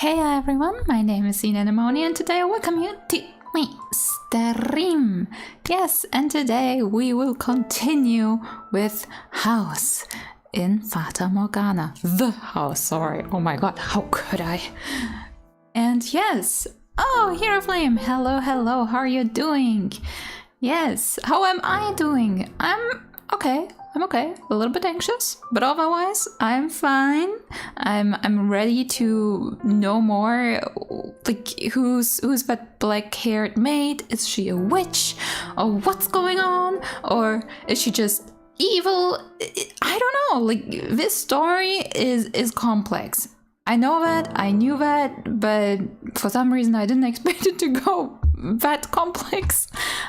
Hey everyone, my name is Anemone and today I welcome you to my stream. Yes, and today we will continue with House in Fata Morgana. The house, sorry. Oh my god, how could I? And yes, oh, Hero Flame, hello, hello, how are you doing? Yes, how am I doing? I'm okay. I'm okay, a little bit anxious, but otherwise I'm fine. I'm ready to know more. Like, who's that black-haired maid? Is she a witch? Or what's going on? Or is she just evil? I don't know. Like, this story is complex. I know that, I knew that, but for some reason I didn't expect it to go that complex,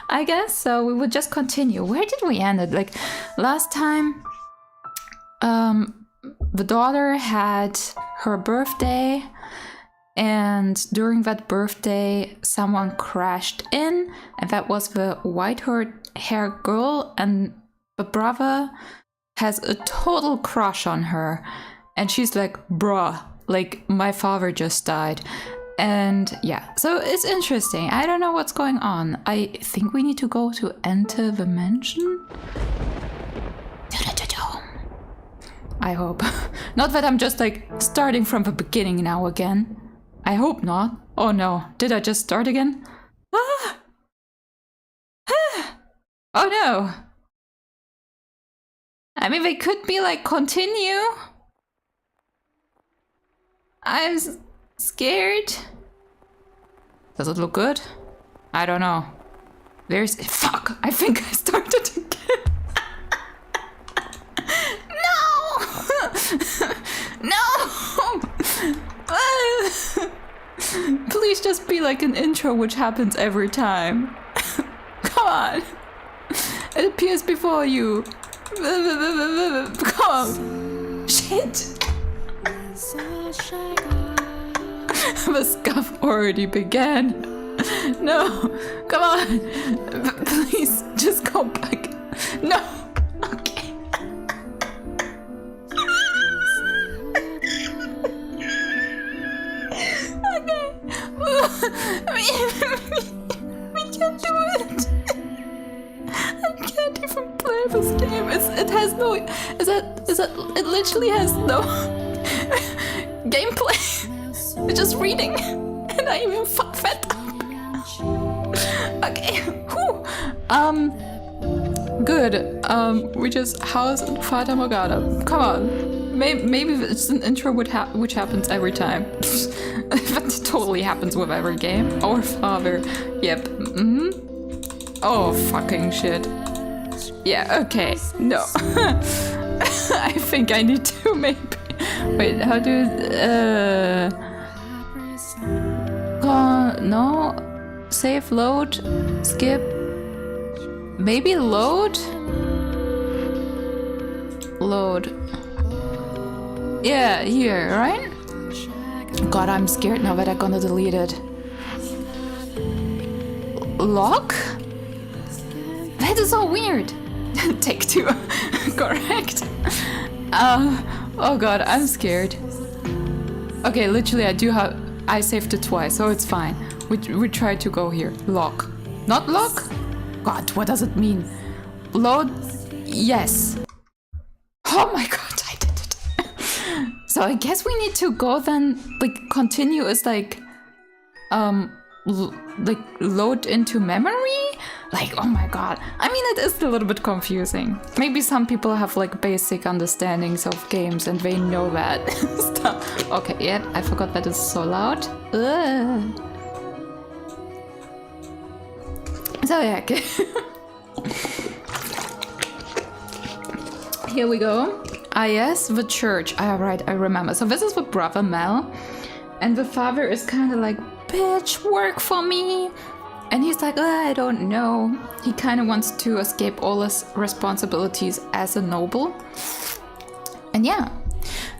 I guess. So we would just continue. Where did we end it? Like last time, the daughter had her birthday, and during that birthday someone crashed in, and that was the white-haired girl, and the brother has a total crush on her, and she's like, bruh, like my father just died. And yeah, so it's interesting. I don't know what's going on. I think we need to go to enter the mansion. I hope. Not that I'm just like starting from the beginning now again. I hope not. Oh no, did I just start again? Ah! Ah! Oh no. I mean, they could be like continue. I'm scared. Does it look good? I don't know. There's... Fuck! I think I started again. No! No! Please just be like an intro which happens every time. Come on. It appears before you. Come on. Shit! The scuff already began. No, come on. Please, just go back. No. Okay. Okay. We can't do it. I can't even play this game. It has no... Is that... It literally has no... gameplay. It's just reading, and I even fed up. Okay, whew. Good. We just House in Fata Morgana. Come on. Maybe it's an intro which happens every time. That totally happens with every game. Our father. Yep. Oh, fucking shit. Yeah, okay. No. I think I need to maybe... Wait, how do... no, save, load, skip, maybe load? Load. Yeah, here, right? God, I'm scared now that I'm gonna delete it. Lock? That is so weird. Take two. Correct. Oh god, I'm scared. Okay, literally I saved it twice, so it's fine. We tried to go here. Lock. Not lock? God, what does it mean? Load? Yes. Oh my god, I did it. So I guess we need to go then, like, continue as like, like load into memory? Like, oh my god. I mean, it is a little bit confusing. Maybe some people have like basic understandings of games and they know that stuff. Okay, yeah, I forgot that it's so loud. Ugh. So yeah, okay. Here we go. Ah yes, the church. Ah right, I remember. So this is the brother Mel. And the father is kind of like, bitch, work for me. And he's like, I don't know. He kind of wants to escape all his responsibilities as a noble. And yeah,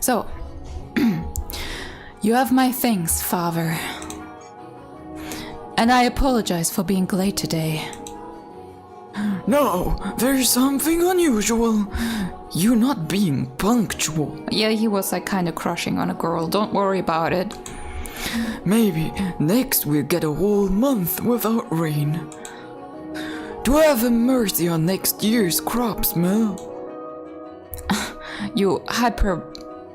so you have my things, father. And I apologize for being late today. No, there's something unusual. You not being punctual. Yeah, he was like kind of crushing on a girl. Don't worry about it. Maybe next we'll get a whole month without rain. Do have mercy on next year's crops, Mel. You hyperbolize?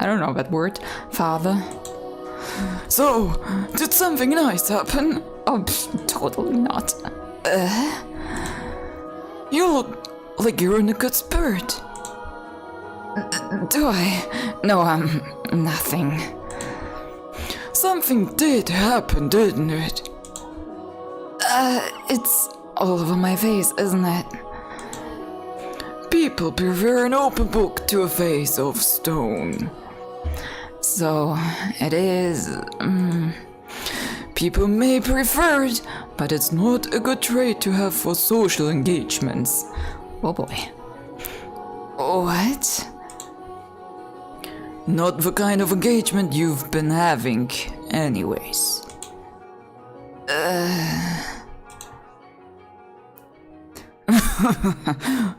I don't know that word, Father. So, did something nice happen? Oh, totally not. You look like you're in a good spirit. Do I? No, nothing. Something did happen, didn't it? It's all over my face, isn't it? People prefer an open book to a face of stone. So, it is. People may prefer it, but it's not a good trait to have for social engagements. Oh boy. What? Not the kind of engagement you've been having, anyways.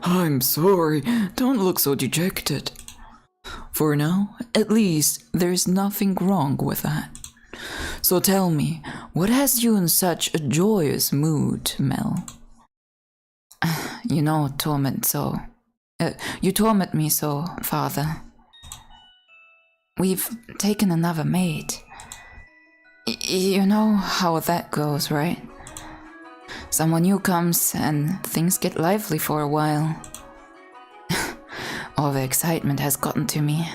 I'm sorry, don't look so dejected. For now, at least, there's nothing wrong with that. So tell me, what has you in such a joyous mood, Mel? You torment me so, Father. We've taken another maid. You know how that goes, right? Someone new comes and things get lively for a while. All the excitement has gotten to me.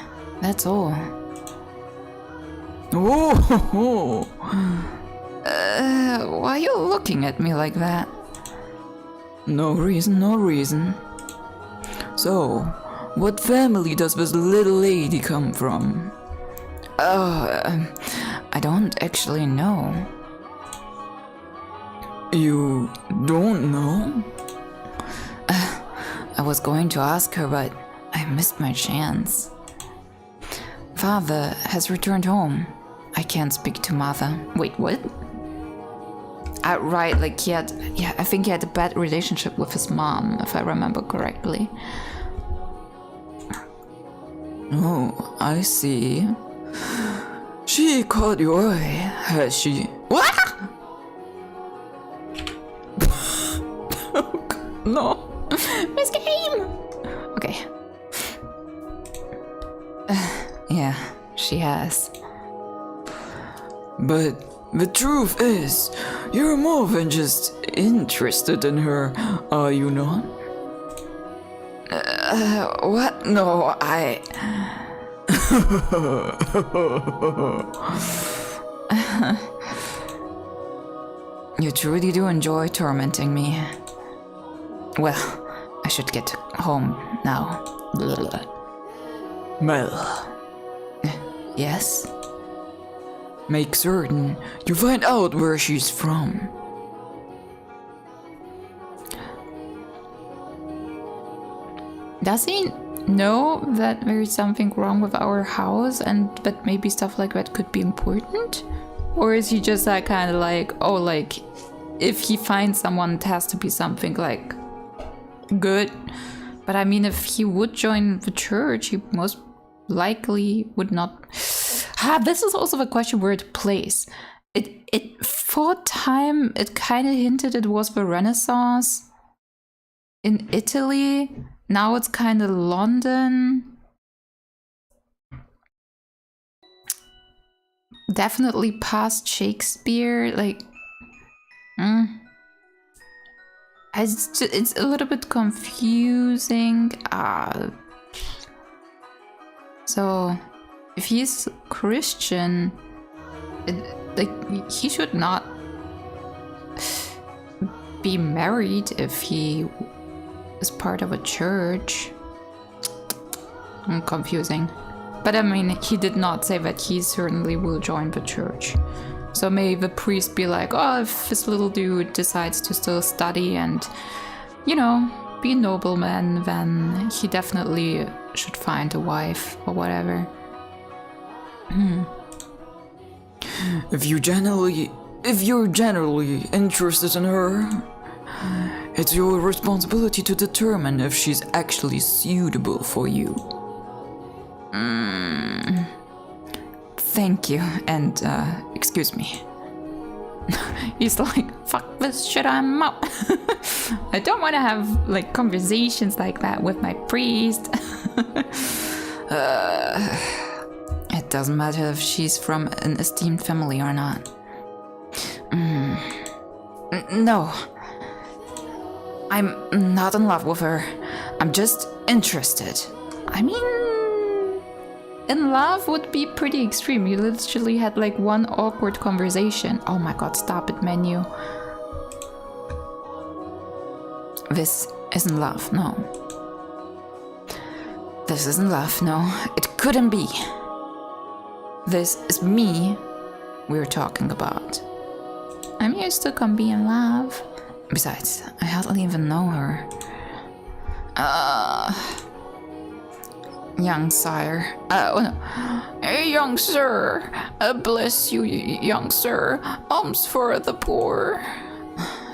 That's all. Oh! Why are you looking at me like that? No reason. So, what family does this little lady come from? I don't actually know. You don't know? I was going to ask her, but I missed my chance. Father has returned home. I can't speak to Mother. Wait, what? Right, like I think he had a bad relationship with his mom, if I remember correctly. Oh, I see. She caught your eye, has she? What? No. Miss Game! Okay. Yeah, she has. But the truth is, you're more than just interested in her, are you not? What? No, You truly do enjoy tormenting me. Well, I should get home now. Mel, Yes? make certain you find out where she's from. Does he know that there is something wrong with our house and that maybe stuff like that could be important? Or is he just kind of like, oh, like, if he finds someone, it has to be something like good? But I mean, if he would join the church, he most likely would not. This is also the question where it plays. It for a time, it kind of hinted it was the Renaissance in Italy. Now it's kind of London. Definitely past Shakespeare. Like, it's a little bit confusing. So, if he's Christian, he should not be married if he is part of a church. Confusing. But I mean, he did not say that he certainly will join the church. So may the priest be like, oh, if this little dude decides to still study and, be a nobleman, then he definitely should find a wife or whatever. If you're generally interested in her, it's your responsibility to determine if she's actually suitable for you. thank you, and excuse me. He's like, fuck this shit, I'm out. I don't want to have like conversations like that with my priest. It doesn't matter if she's from an esteemed family or not. No. I'm not in love with her. I'm just interested. I mean, in love would be pretty extreme. You literally had like one awkward conversation. Oh my god, stop it, menu. This isn't love, no. This isn't love, no. It couldn't be. This is me we're talking about. I'm used to come be in love. Besides, I hardly even know her. Young sire. Oh no. Hey, young sir. Bless you, young sir. Alms for the poor.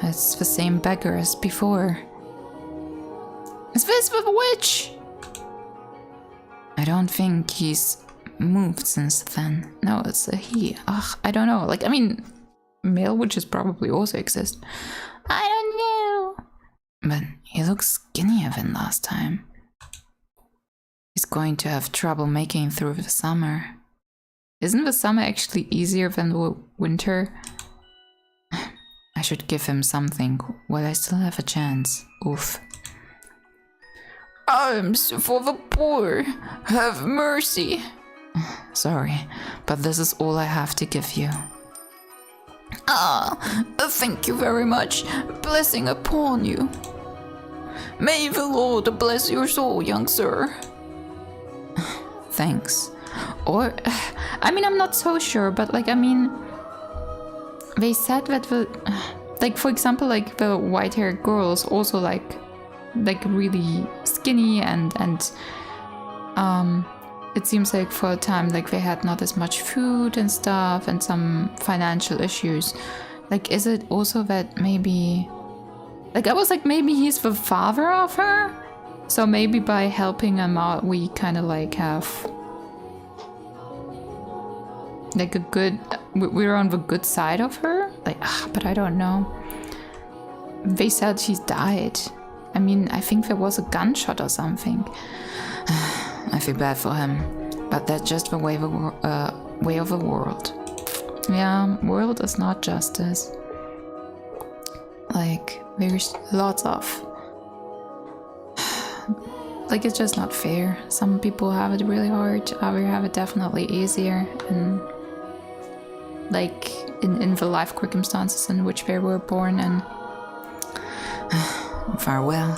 It's the same beggar as before. Is this the witch? I don't think he's moved since then. No, it's a he. Ugh, I don't know. Like, I mean, male witches probably also exist. I don't know. But he looks skinnier than last time. He's going to have trouble making through the summer. Isn't the summer actually easier than the winter? I should give him something while I still have a chance. Oof. Alms for the poor. Have mercy. Sorry, but this is all I have to give you. Thank you very much. Blessing upon you. May the Lord bless your soul, young sir. Thanks. Or, I mean, I'm not so sure, but like, I mean, they said that the, like, for example, like the white-haired girls also like really skinny and it seems like for a time like they had not as much food and stuff and some financial issues. Like, is it also that maybe, like, I was like, maybe he's the father of her, so maybe by helping him out we kind of like have like a good, we're on the good side of her, like, but I don't know. They said she's died. I mean, I think there was a gunshot or something. I feel bad for him, but that's just the way of the world. Yeah, world is not justice. Like, there's lots of, like, it's just not fair. Some people have it really hard, others have it definitely easier, and like in the life circumstances in which they were born in. Farewell.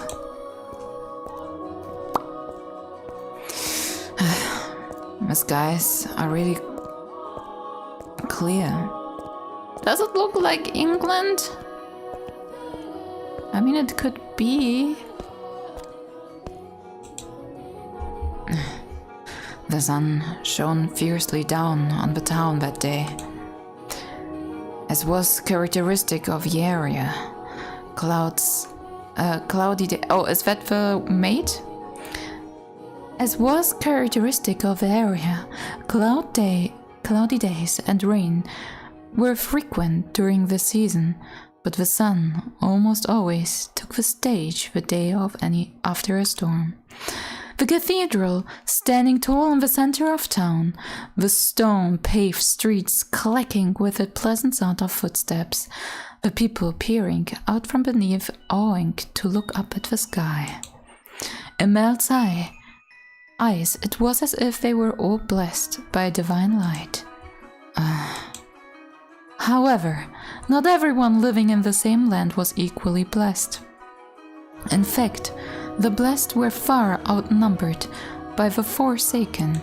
The skies are really clear. Does it look like England? I mean, it could be. The sun shone fiercely down on the town that day, as was characteristic of the area. Cloudy day. Oh, is that the maid? As was characteristic of the area, cloudy days and rain were frequent during the season, but the sun almost always took the stage the day of after a storm. The cathedral, standing tall in the center of town, the stone-paved streets clacking with a pleasant sound of footsteps, the people peering out from beneath, awing to look up at the sky. In Mel's eyes, it was as if they were all blessed by a divine light. However, not everyone living in the same land was equally blessed. In fact, the blessed were far outnumbered by the forsaken.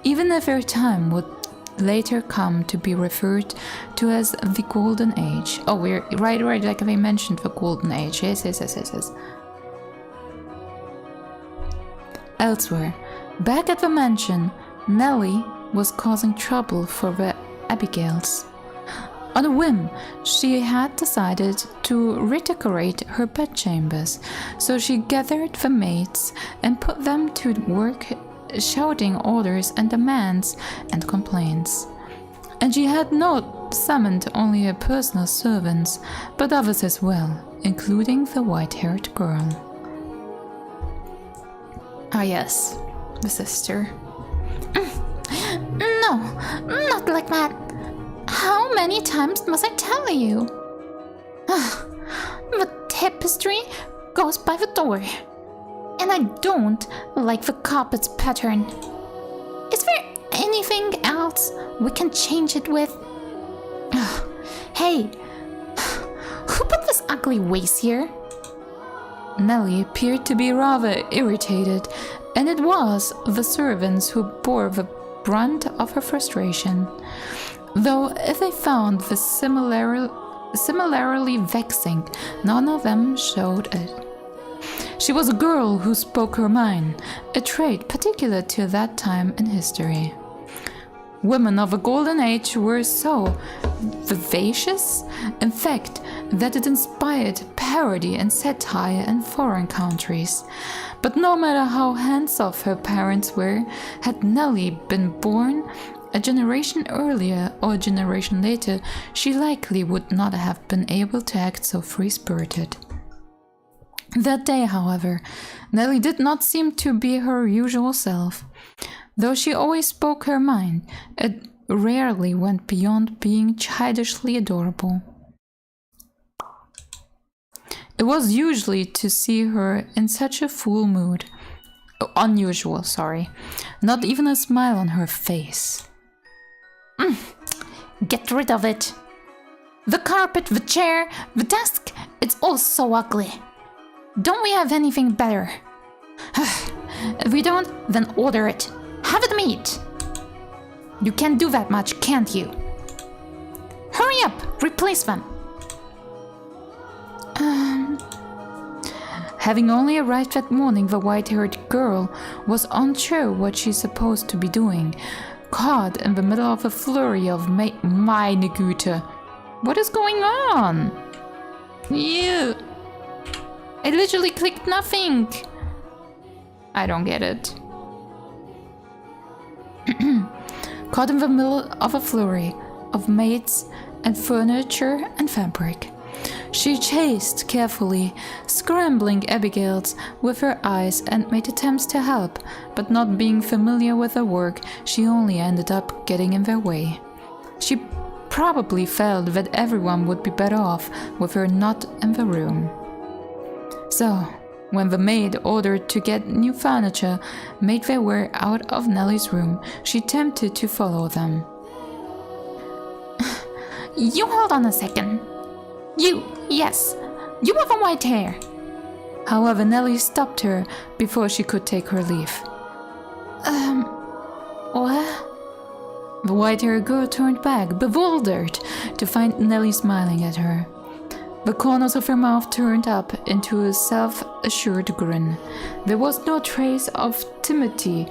Even if their time would later come to be referred to as the Golden Age. Oh, we're right, like they mentioned the Golden Age. Yes. Elsewhere, back at the mansion, Nellie was causing trouble for the Abigails. On a whim, she had decided to redecorate her bedchambers, so she gathered the maids and put them to work shouting orders and demands and complaints. And she had not summoned only her personal servants, but others as well, including the white-haired girl. Ah yes, the sister. No, not like that. How many times must I tell you? The tapestry goes by the door, and I don't like the carpet's pattern. Is there anything else we can change it with? Hey, who put this ugly vase here? Nellie appeared to be rather irritated, and it was the servants who bore the brunt of her frustration, though if they found this similarly vexing, none of them showed it. She was a girl who spoke her mind, a trait particular to that time in history. Women of a golden age were so vivacious, in fact, that it inspired parody and satire in foreign countries. But no matter how hands-off her parents were, had Nellie been born a generation earlier or a generation later, she likely would not have been able to act so free-spirited. That day, however, Nellie did not seem to be her usual self. Though she always spoke her mind, it rarely went beyond being childishly adorable. It was usually to see her in such a full mood. Unusual, sorry. Not even a smile on her face. Get rid of it. The carpet, the chair, the desk, it's all so ugly. Don't we have anything better? If we don't, then order it. Have it made. You can't do that much, can't you? Hurry up, replace them. Having only arrived that morning, the white-haired girl was unsure what she's supposed to be doing, caught in the middle of a flurry of meine Güte. What is going on? You. I literally clicked nothing. I don't get it. Caught in the middle of a flurry of maids and furniture and fabric. She chased carefully, scrambling Abigail's with her eyes and made attempts to help, but not being familiar with her work, she only ended up getting in their way. She probably felt that everyone would be better off with her not in the room. So, when the maid ordered to get new furniture made their way out of Nellie's room, she attempted to follow them. You hold on a second. Yes, you have the white hair. However, Nellie stopped her before she could take her leave. What? The white-haired girl turned back, bewildered, to find Nellie smiling at her. The corners of her mouth turned up into a self-assured grin. There was no trace of timidity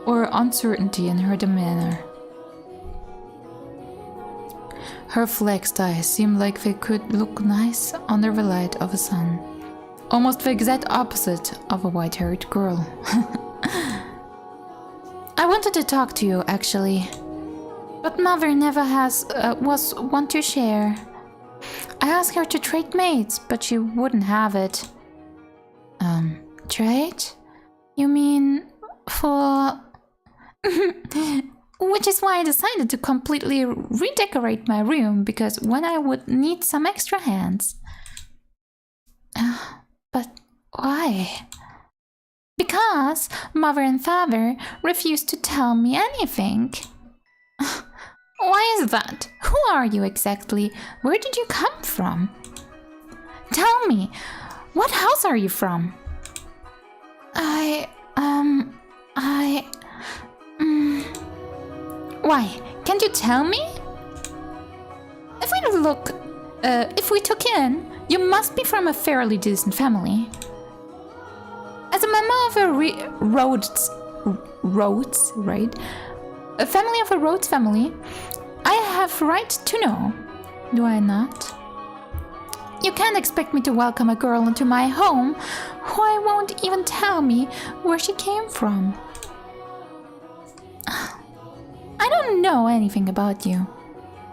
or uncertainty in her demeanor. Her flexed eyes seemed like they could look nice under the light of the sun. Almost the exact opposite of a white-haired girl. I wanted to talk to you, actually. But Mother never was one to share. I asked her to trade maids, but she wouldn't have it. Trade? You mean for... Which is why I decided to completely redecorate my room, because when I would need some extra hands. But why? Because Mother and Father refused to tell me anything. Why is that? Who are you exactly? Where did you come from? Tell me, what house are you from? Why? Can't you tell me? If we took in, you must be from a fairly decent family. As a member of a Rhodes, right? A family of a Rhodes family, I have right to know, do I not? You can't expect me to welcome a girl into my home who won't even tell me where she came from. don't know anything about you.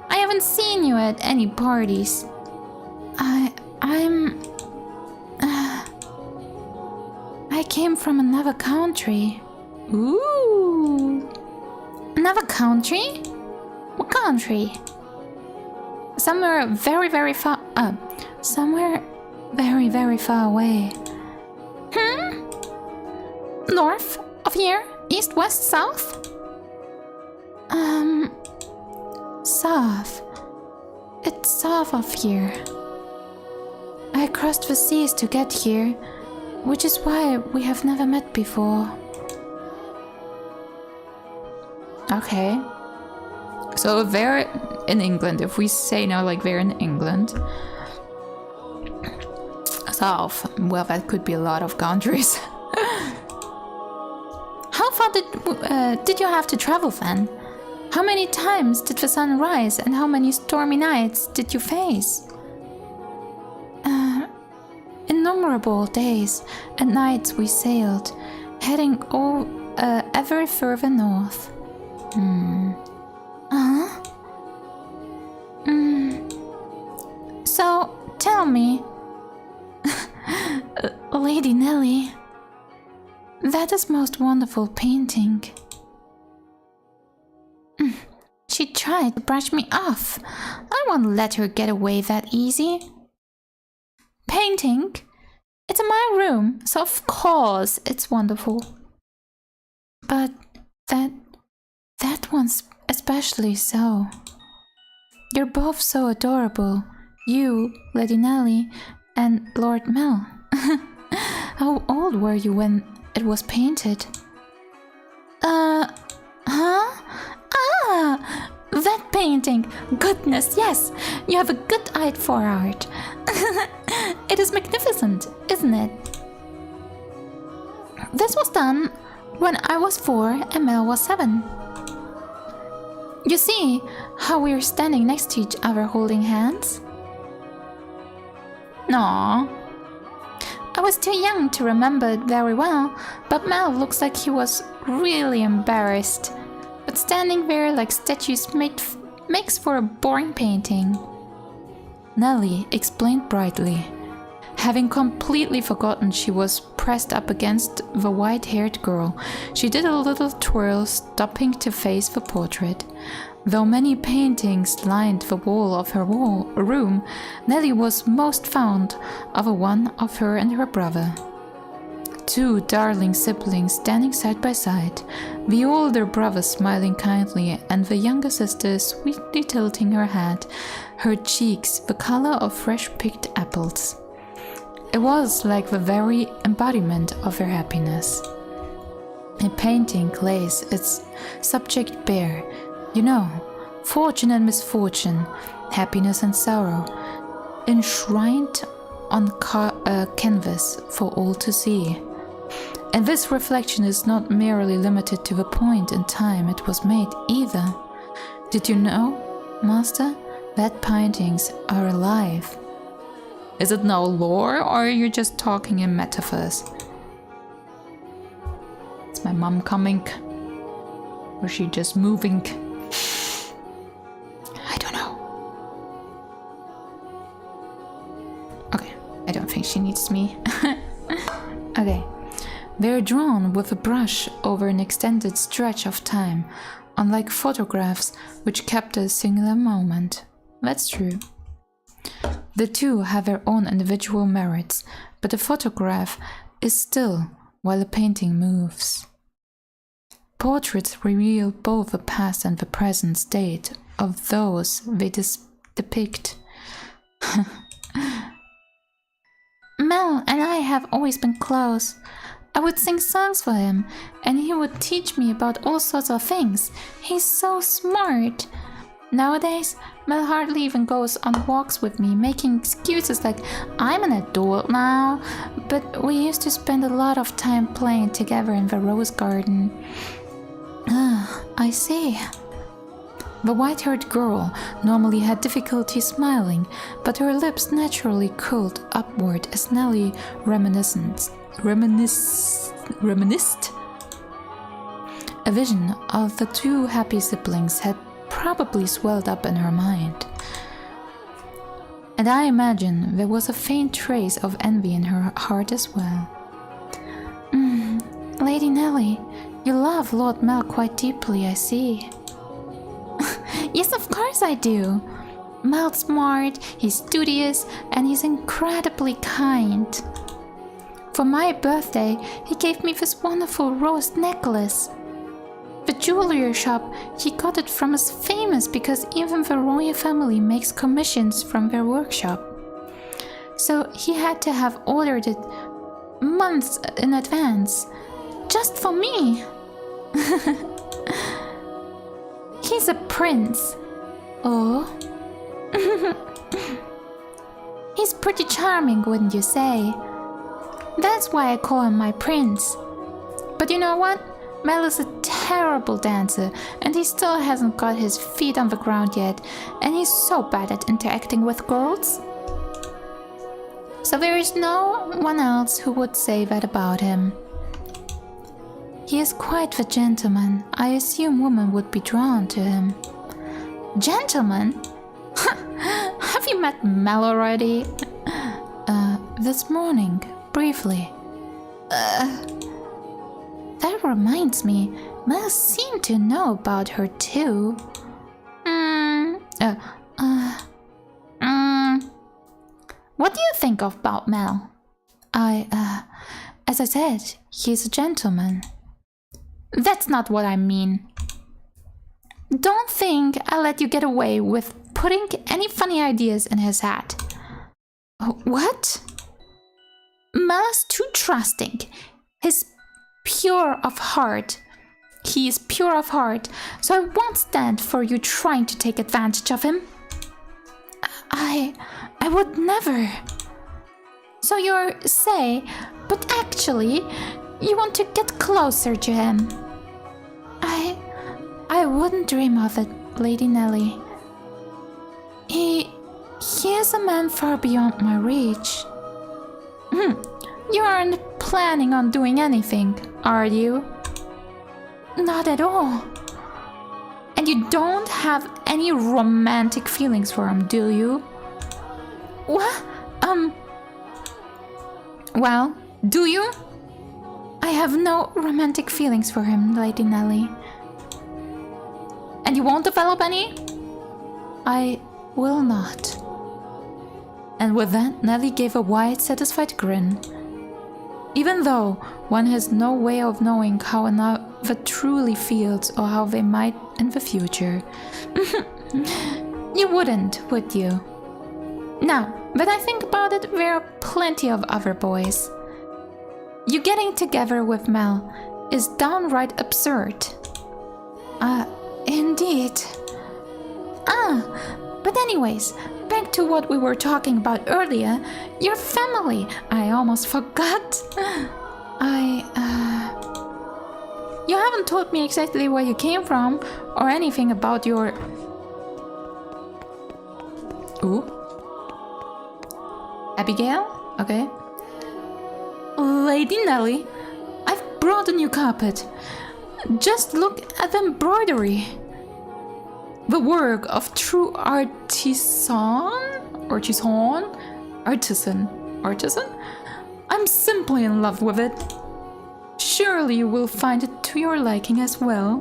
I haven't seen you at any parties. I came from another country. Ooh. Another country? What country? Somewhere very, very far somewhere very, very far away. North of here? East, west, south? South. It's south of here. I crossed the seas to get here, which is why we have never met before. Okay. So they're in England. If we say now like they're in England. South. Well, that could be a lot of countries. How far did you have to travel then? How many times did the sun rise and how many stormy nights did you face? Innumerable days and nights we sailed, heading ever further north. So, tell me, Lady Nelly, that is most wonderful painting. She tried to brush me off. I won't let her get away that easy. Painting? It's in my room, so of course it's wonderful. But that one's especially so. You're both so adorable. You, Lady Nelly, and Lord Mel. How old were you when it was painted? That painting! Goodness, yes! You have a good eye for art. It is magnificent, isn't it? This was done when I was 4 and Mel was 7. You see how we are standing next to each other holding hands? No. I was too young to remember it very well, but Mel looks like he was really embarrassed. But standing there like statues makes for a boring painting. Nelly explained brightly. Having completely forgotten she was pressed up against the white-haired girl, she did a little twirl, stopping to face the portrait. Though many paintings lined the wall of her room, Nelly was most fond of a one of her and her brother. 2 darling siblings standing side by side, the older brother smiling kindly and the younger sister sweetly tilting her head, her cheeks the color of fresh-picked apples. It was like the very embodiment of their happiness. A painting lays its subject bare, you know, fortune and misfortune, happiness and sorrow, enshrined on canvas for all to see. And this reflection is not merely limited to the point in time it was made either. Did you know, Master, that paintings are alive? Is it now lore, or are you just talking in metaphors? Is my mom coming? Or is she just moving? I don't know. Okay, I don't think she needs me. Okay. They're drawn with a brush over an extended stretch of time, unlike photographs which capture a singular moment. That's true. The two have their own individual merits, but the photograph is still while the painting moves. Portraits reveal both the past and the present state of those they depict. Mel and I have always been close. I would sing songs for him, and he would teach me about all sorts of things. He's so smart. Nowadays, Mel hardly even goes on walks with me, making excuses like, I'm an adult now. But we used to spend a lot of time playing together in the rose garden. I see. The white-haired girl normally had difficulty smiling, but her lips naturally curled upward as Nelly reminisced. A vision of the two happy siblings had probably swelled up in her mind. And I imagine there was a faint trace of envy in her heart as well. Lady Nelly, you love Lord Mel quite deeply, I see. Yes, of course I do. Mel's smart, he's studious, and he's incredibly kind. For my birthday, he gave me this wonderful rose necklace. The jewelry shop, he got it from is famous because even the royal family makes commissions from their workshop. So he had to have ordered it months in advance, just for me. He's a prince. Oh. He's pretty charming, wouldn't you say? That's why I call him my prince. But you know what? Mel is a terrible dancer, and he still hasn't got his feet on the ground yet, and he's so bad at interacting with girls. So there is no one else who would say that about him. He is quite the gentleman. I assume women would be drawn to him. Gentleman? Have you met Mel already? This morning, briefly. That reminds me, Mel seemed to know about her too. What do you think about Mel? As I said, he's a gentleman. That's not what I mean. Don't think I'll let you get away with putting any funny ideas in his head. What? Mel is too trusting. He's pure of heart. He is pure of heart, so I won't stand for you trying to take advantage of him. I would never. So you say, but actually, you want to get closer to him. I wouldn't dream of it, Lady Nelly. He is a man far beyond my reach. You aren't planning on doing anything, are you? Not at all. And you don't have any romantic feelings for him, do you? What? Well, do you? I have no romantic feelings for him, Lady Nelly. And you won't develop any? I will not. And with that, Nelly gave a wide, satisfied grin. Even though one has no way of knowing how another truly feels or how they might in the future. You wouldn't, would you? Now, that I think about it, there are plenty of other boys. You getting together with Mel is downright absurd. Indeed. But anyways, back to what we were talking about earlier. Your family. I almost forgot. You haven't told me exactly where you came from or anything about your... Ooh. Abigail? Okay. Lady Nelly, I've brought a new carpet. Just look at the embroidery. The work of true artisan? I'm simply in love with it. Surely you will find it to your liking as well.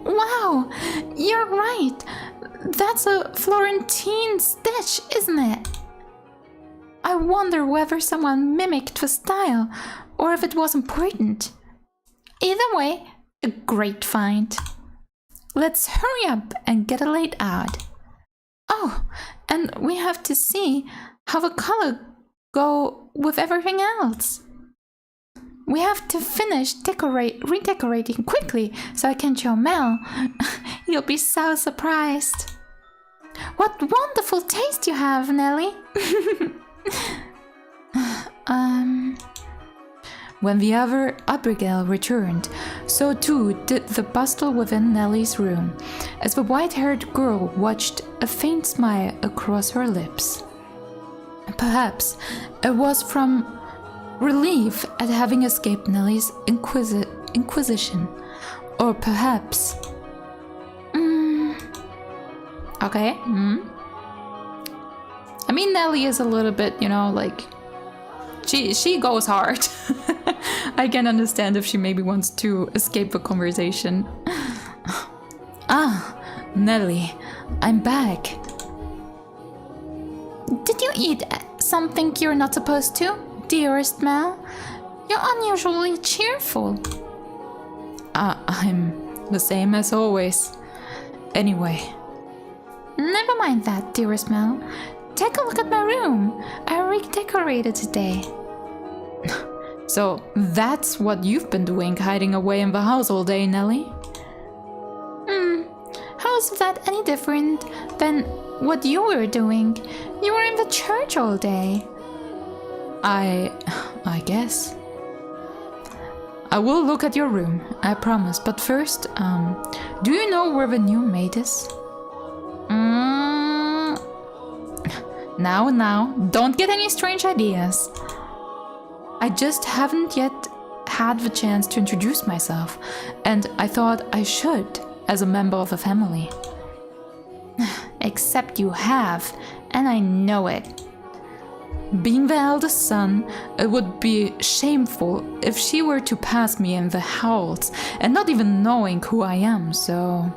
Wow, you're right. That's a Florentine stitch, isn't it? I wonder whether someone mimicked the style or if it was important. Either way, a great find. Let's hurry up and get it laid out. Oh, and we have to see how the color go with everything else. We have to finish redecorating quickly so I can show Mel. You'll be so surprised. What wonderful taste you have, Nelly. When the other Abigail returned, so too did the bustle within Nelly's room, as the white-haired girl watched a faint smile across her lips. Perhaps it was from relief at having escaped Nelly's inquisitive Inquisition. Or perhaps... Okay. I mean, Nelly is a little bit, you know, like... She goes hard. I can understand if she maybe wants to escape the conversation. Ah, Nelly, I'm back. Did you eat something you're not supposed to, dearest Mel? You're unusually cheerful. I'm the same as always. Anyway. Never mind that, dearest Mel. Take a look at my room. I redecorated today. So that's what you've been doing, hiding away in the house all day, Nelly? How is that any different than what you were doing? You were in the church all day. I guess. I will look at your room, I promise. But first, do you know where the new maid is? Now, don't get any strange ideas. I just haven't yet had the chance to introduce myself, and I thought I should, as a member of the family. Except you have, and I know it. Being the eldest son, it would be shameful if she were to pass me in the halls and not even knowing who I am, so...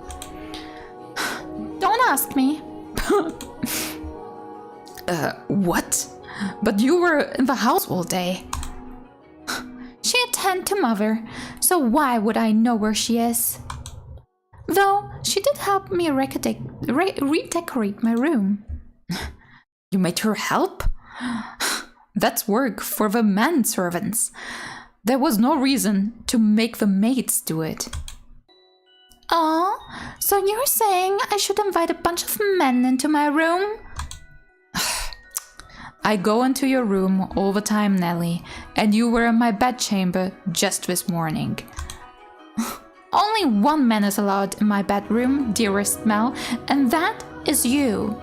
Don't ask me. What? But you were in the house all day. She attended to mother, so why would I know where she is? Though, she did help me redecorate my room. You made her help? That's work for the manservants. There was no reason to make the maids do it. Oh, so you're saying I should invite a bunch of men into my room? I go into your room all the time, Nelly, and you were in my bedchamber just this morning. Only one man is allowed in my bedroom, dearest Mel, and that is you.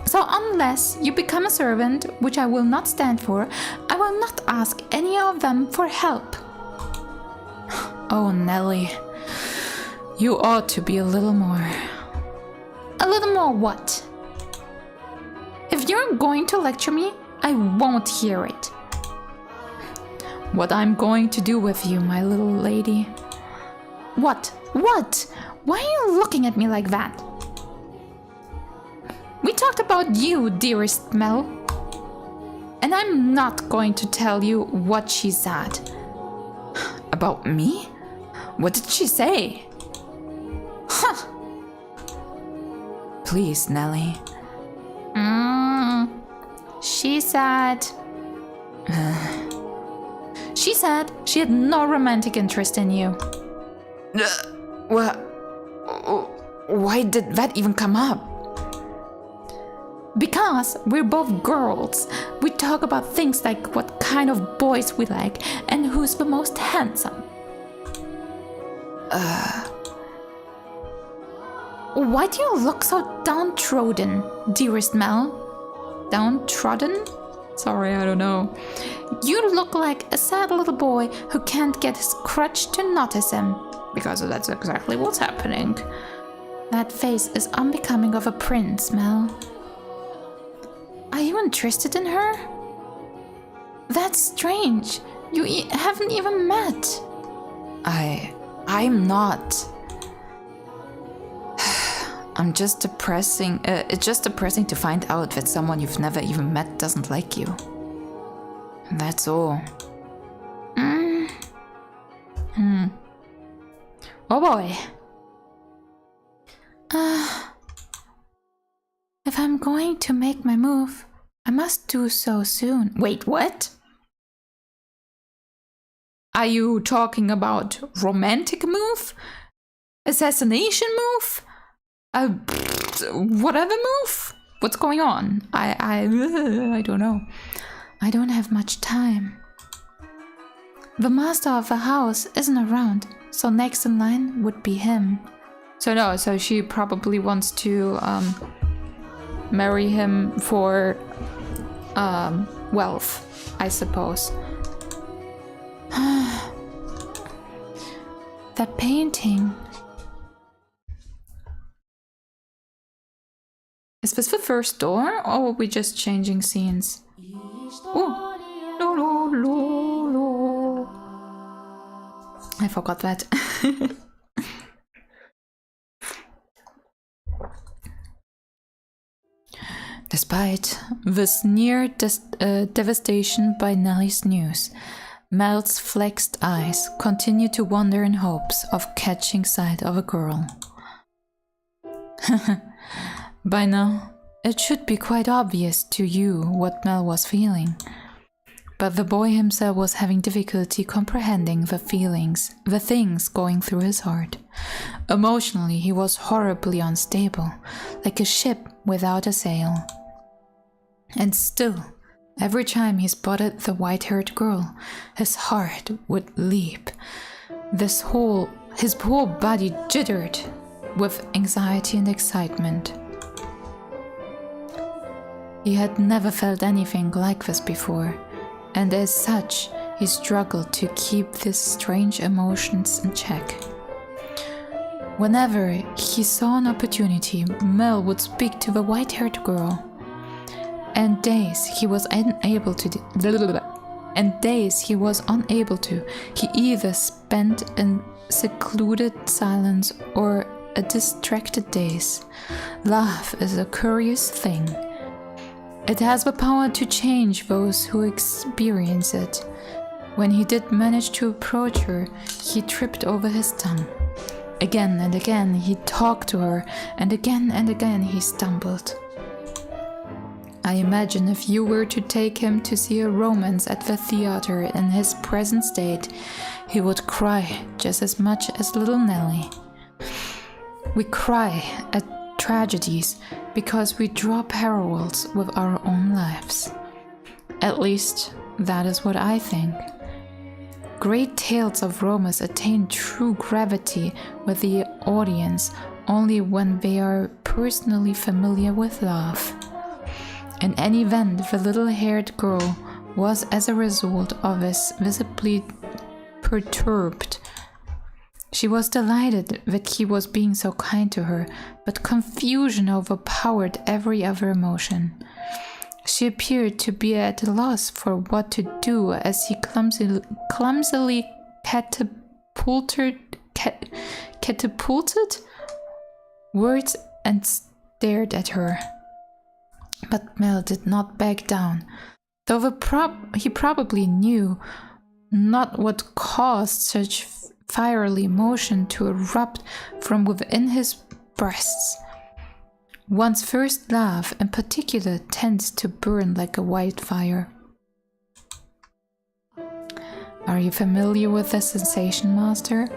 So unless you become a servant, which I will not stand for, I will not ask any of them for help. Oh, Nelly, you ought to be a little more... A little more what? If you're going to lecture me, I won't hear it. What I'm going to do with you, my little lady. What? What? Why are you looking at me like that? We talked about you, dearest Mel. And I'm not going to tell you what she said. About me? What did she say? Huh. Please, Nelly. She said... She said she had no romantic interest in you. Well, why did that even come up? Because we're both girls. We talk about things like what kind of boys we like and who's the most handsome. Why do you look so downtrodden, dearest Mel? Downtrodden? Sorry, I don't know. You look like a sad little boy who can't get his crutch to notice him. Because that's exactly what's happening. That face is unbecoming of a prince, Mel. Are you interested in her? That's strange. You haven't even met. I'm not. I'm just depressing. It's just depressing to find out that someone you've never even met doesn't like you. That's all. Oh boy. If I'm going to make my move, I must do so soon. Wait, what? Are you talking about romantic move? Assassination move? Whatever move? What's going on? I don't know. I don't have much time. The master of the house isn't around, so next in line would be him. So she probably wants to marry him for wealth, I suppose. that painting. Is this the first door, or are we just changing scenes? Oh, lo, lo, lo, lo. I forgot that. Despite this near devastation by Nellie's news, Mel's flexed eyes continued to wander in hopes of catching sight of a girl. By now, it should be quite obvious to you what Mel was feeling. But the boy himself was having difficulty comprehending the things going through his heart. Emotionally, he was horribly unstable, like a ship without a sail. And still, every time he spotted the white-haired girl, his heart would leap. His whole body jittered with anxiety and excitement. He had never felt anything like this before, and as such, he struggled to keep these strange emotions in check. Whenever he saw an opportunity, Mel would speak to the white-haired girl. And days he was unable to, he either spent in secluded silence or a distracted daze. Love is a curious thing. It has the power to change those who experience it. When he did manage to approach her, he tripped over his tongue. Again and again he talked to her, and again he stumbled. I imagine if you were to take him to see a romance at the theater in his present state, he would cry just as much as little Nellie. We cry at tragedies because we draw parallels with our own lives. At least, that is what I think. Great tales of romance attain true gravity with the audience only when they are personally familiar with love. In any event, the little-haired girl was, as a result of this, visibly perturbed. She was delighted that he was being so kind to her, but confusion overpowered every other emotion. She appeared to be at a loss for what to do as he clumsily catapulted words and stared at her. But Mel did not back down, though he probably knew not what caused such fiery emotion to erupt from within his breasts. One's first love, in particular, tends to burn like a wildfire. Are you familiar with the sensation, Master?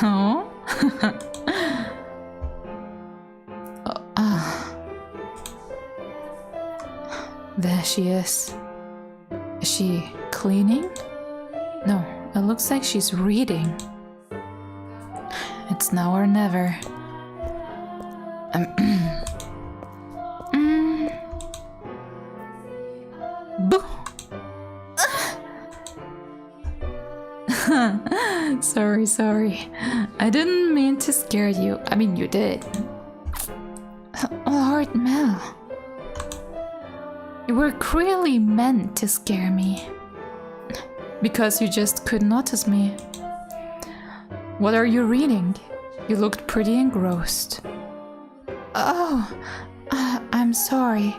Oh? There she is. Is she cleaning? No, it looks like she's reading. It's now or never. Sorry. I didn't mean to scare you. I mean, you did. Lord Mel. You were clearly meant to scare me. Because you just couldn't notice me. What are you reading? You looked pretty engrossed. Oh, I'm sorry.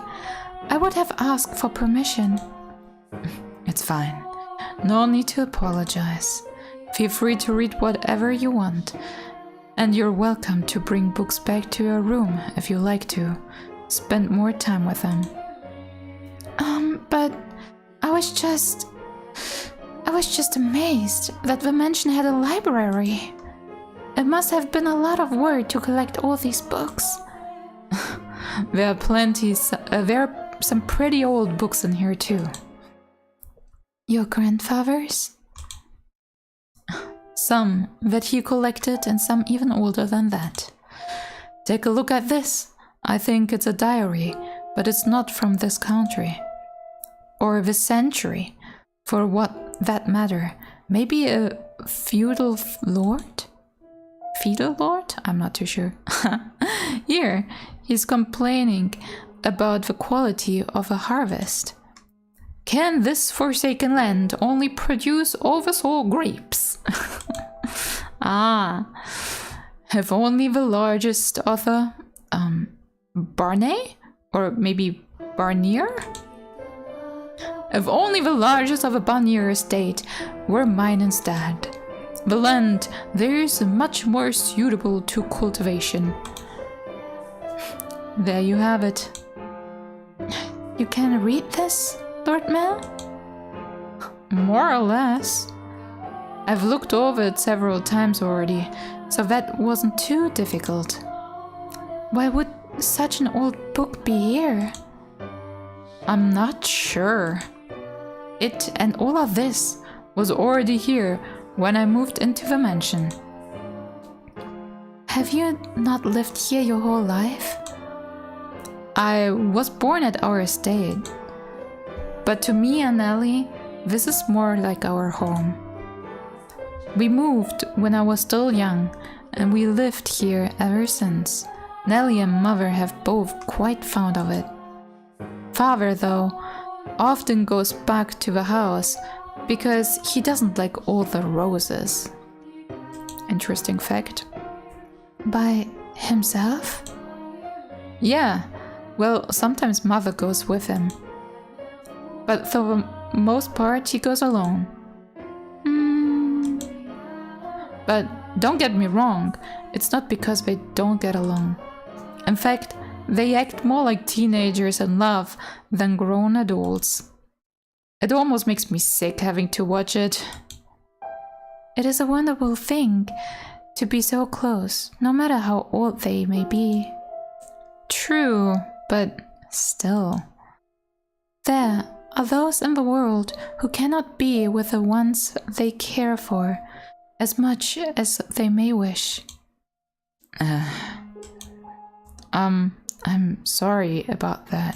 I would have asked for permission. It's fine. No need to apologize. Feel free to read whatever you want. And you're welcome to bring books back to your room if you like to. Spend more time with them. But I was just amazed that the mansion had a library. It must have been a lot of work to collect all these books. There are some pretty old books in here too. Your grandfather's? Some that he collected and some even older than that. Take a look at this. I think it's a diary, but it's not from this country. Or this century, for what that matter. Maybe a feudal lord? Feudal lord? I'm not too sure. Here, he's complaining about the quality of a harvest. Can this forsaken land only produce oversold grapes? Ah, have only the largest of the Barney? Or maybe Barnier? If only the largest of a Barnier estate were mine instead. The land there is much more suitable to cultivation. There you have it. You can read this, Lord Mel? More or less. I've looked over it several times already, so that wasn't too difficult. Why would such an old book be here? I'm not sure. It and all of this was already here when I moved into the mansion. Have you not lived here your whole life? I was born at our estate, but to me and Ellie, this is more like our home. We moved when I was still young, and we lived here ever since. Nellie and Mother have both quite fond of it. Father, though, often goes back to the house because he doesn't like all the roses. Interesting fact. By himself? Yeah, well, sometimes Mother goes with him. But for the most part, he goes alone. But don't get me wrong, it's not because they don't get along. In fact, they act more like teenagers in love than grown adults. It almost makes me sick having to watch it. It is a wonderful thing to be so close, no matter how old they may be. True, but still. There are those in the world who cannot be with the ones they care for as much as they may wish. I'm sorry about that.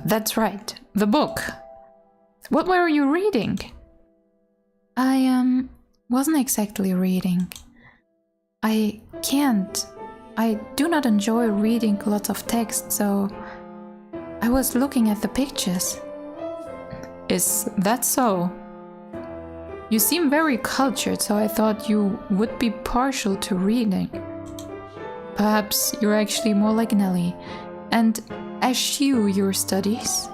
That's right. The book. What were you reading? I wasn't exactly reading. I do not enjoy reading lots of text, so I was looking at the pictures. Is that so? You seem very cultured, so I thought you would be partial to reading. Perhaps you're actually more like Nellie, and eschew your studies?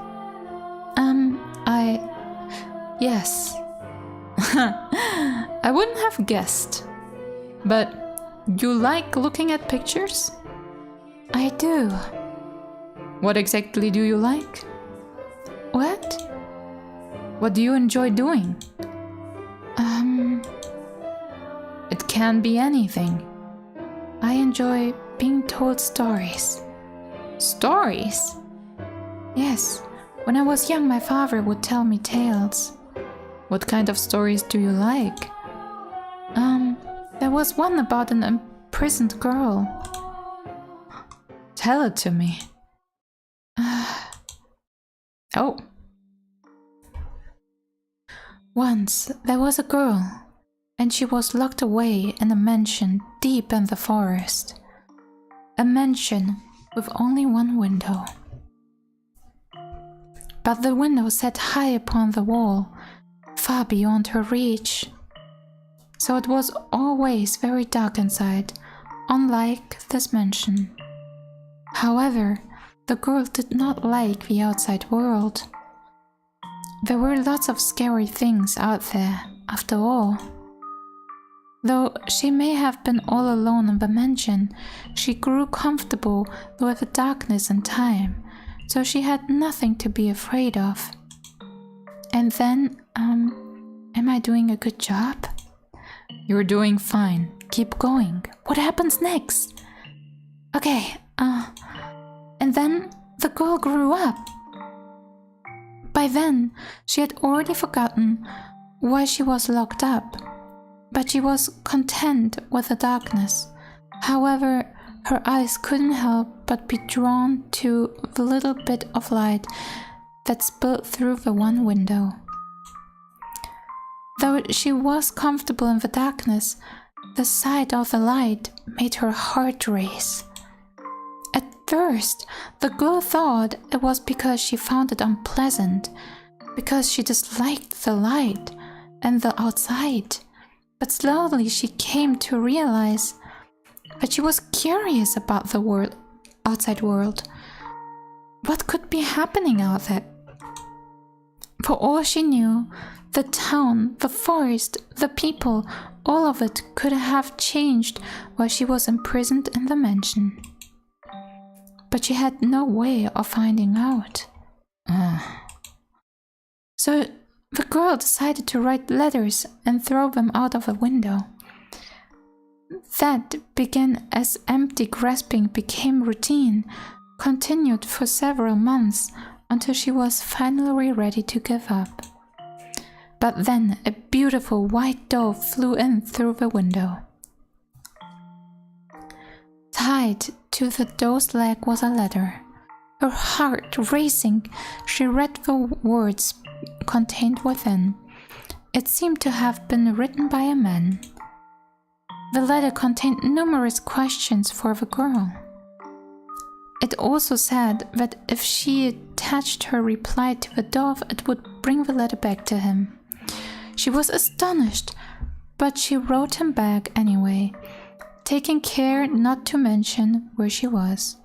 Yes. I wouldn't have guessed. But you like looking at pictures? I do. What exactly do you like? What? What do you enjoy doing? It can be anything. I enjoy being told stories. Stories? Yes. When I was young, my father would tell me tales. What kind of stories do you like? There was one about an imprisoned girl. Tell it to me. Oh. Once there was a girl, and she was locked away in a mansion deep in the forest. A mansion with only one window. But the window sat high upon the wall, far beyond her reach. So it was always very dark inside, unlike this mansion. However, the girl did not like the outside world. There were lots of scary things out there, after all. Though she may have been all alone in the mansion, she grew comfortable with the darkness in time, so she had nothing to be afraid of. And then, am I doing a good job? You're doing fine. Keep going. What happens next? Okay, and then the girl grew up. By then, she had already forgotten why she was locked up, but she was content with the darkness. However, her eyes couldn't help but be drawn to the little bit of light that spilled through the one window. Though she was comfortable in the darkness, the sight of the light made her heart race. At first, the girl thought it was because she found it unpleasant, because she disliked the light and the outside. But slowly she came to realize that she was curious about the outside world. What could be happening out there? For all she knew, the town, the forest, the people, all of it could have changed while she was imprisoned in the mansion. But she had no way of finding out. So the girl decided to write letters and throw them out of a window. That began as empty grasping became routine, continued for several months until she was finally ready to give up. But then a beautiful white dove flew in through the window. Tied to the dove's leg was a letter. Her heart racing, she read the words contained within. It seemed to have been written by a man. The letter contained numerous questions for the girl. It also said that if she attached her reply to the dove, it would bring the letter back to him. She was astonished, but she wrote him back anyway, taking care not to mention where she was.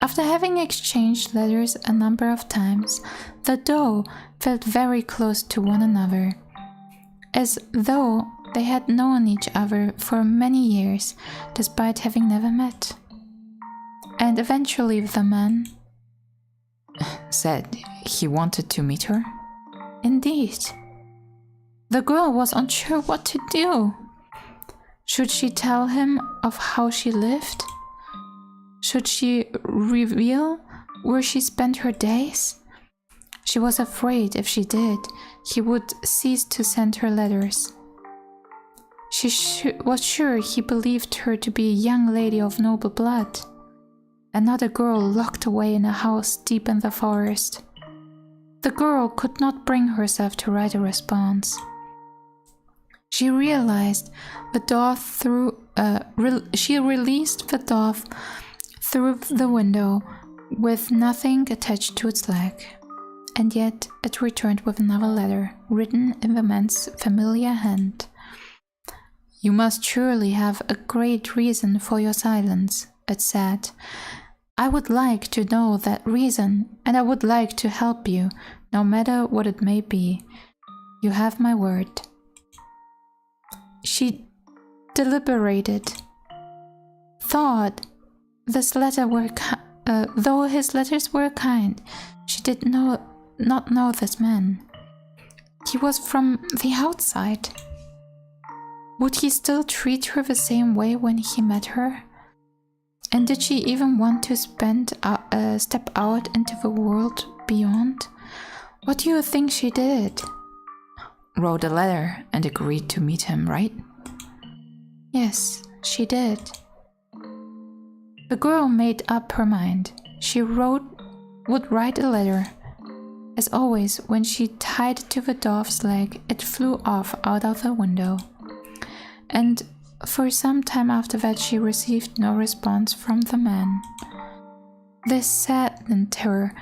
After having exchanged letters a number of times, the dove felt very close to one another, as though they had known each other for many years, despite having never met. And eventually the man said he wanted to meet her. Indeed. The girl was unsure what to do. Should she tell him of how she lived? Should she reveal where she spent her days? She was afraid if she did, he would cease to send her letters. She was sure he believed her to be a young lady of noble blood, another girl locked away in a house deep in the forest. The girl could not bring herself to write a response. She realized the dove she released the dove through the window with nothing attached to its leg. And yet it returned with another letter, written in the man's familiar hand. "You must surely have a great reason for your silence," it said. "I would like to know that reason, and I would like to help you, no matter what it may be. You have my word." She deliberated, thought this letter though his letters were kind, she did not know this man. He was from the outside. Would he still treat her the same way when he met her? And did she even want to step out into the world beyond? What do you think she did? Wrote a letter and agreed to meet him, right? Yes, she did. The girl made up her mind. She would write a letter. As always, when she tied it to the dove's leg, it flew off out of the window. And for some time after that, she received no response from the man. This saddened her,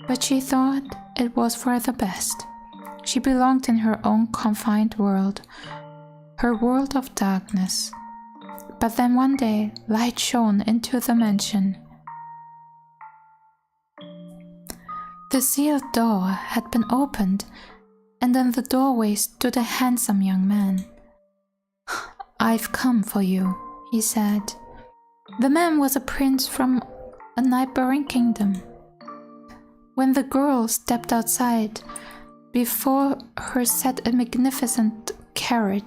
but she thought it was for the best. She belonged in her own confined world, her world of darkness. But then one day, light shone into the mansion. The sealed door had been opened, and in the doorway stood a handsome young man. "I've come for you," he said. The man was a prince from a neighboring kingdom. When the girl stepped outside, before her sat a magnificent carriage,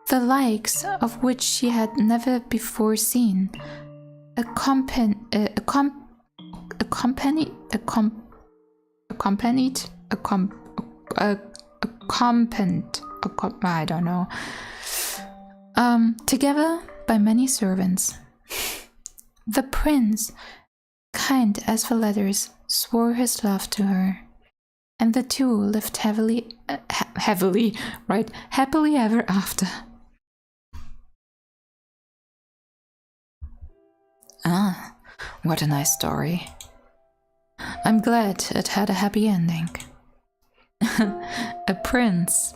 the likes of which she had never before seen, accompanied together by many servants. The prince, kind as the letters, swore his love to her. and the two lived happily ever after. Ah, what a nice story. I'm glad it had a happy ending. A prince.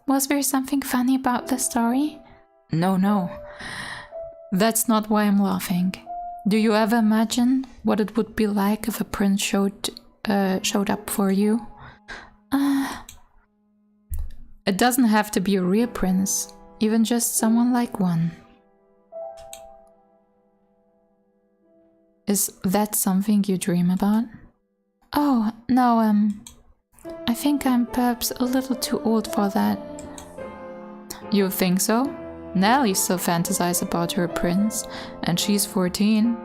Was there something funny about the story? No. That's not why I'm laughing. Do you ever imagine what it would be like if a prince showed up for you? It doesn't have to be a real prince, even just someone like one. Is that something you dream about? Oh, no, I think I'm perhaps a little too old for that. You think so? Nellie still fantasizes about her prince, and she's 14.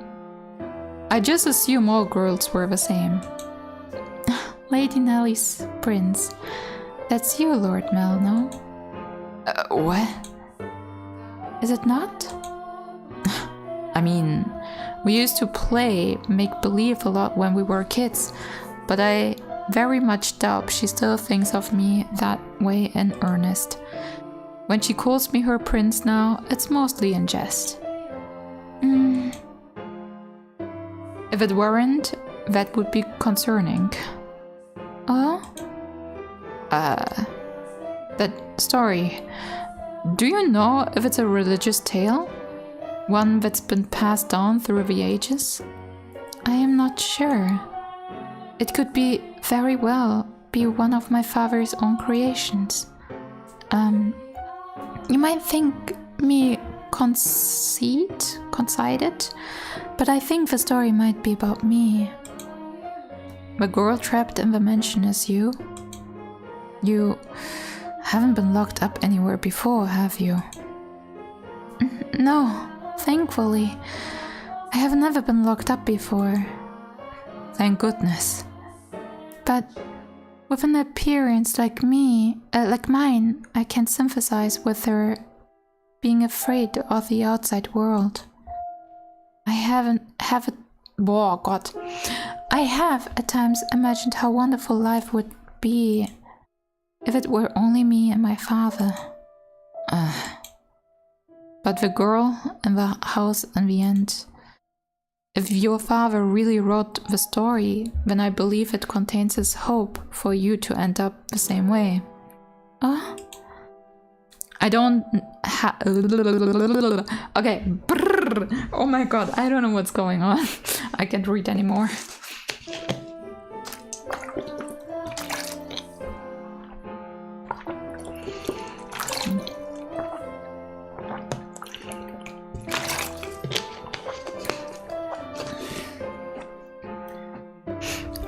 I just assume all girls were the same. Lady Nellie's prince. That's you, Lord Mel, no? What? Is it not? I mean, we used to play make-believe a lot when we were kids, but I very much doubt she still thinks of me that way in earnest. When she calls me her prince now, it's mostly in jest. If it weren't, that would be concerning. Oh? That story. Do you know if it's a religious tale? One that's been passed down through the ages? I am not sure. It could be very well be one of my father's own creations. You might think me conceited, but I think the story might be about me. The girl trapped in the mansion is you. You haven't been locked up anywhere before, have you? No, thankfully. I have never been locked up before. Thank goodness. But with an appearance like mine, I can sympathize with her being afraid of the outside world. I have at times imagined how wonderful life would be if it were only me and my father. But the girl in the house in the end. If your father really wrote the story, then I believe it contains his hope for you to end up the same way. I don't Okay. Oh my god, I don't know what's going on. I can't read anymore.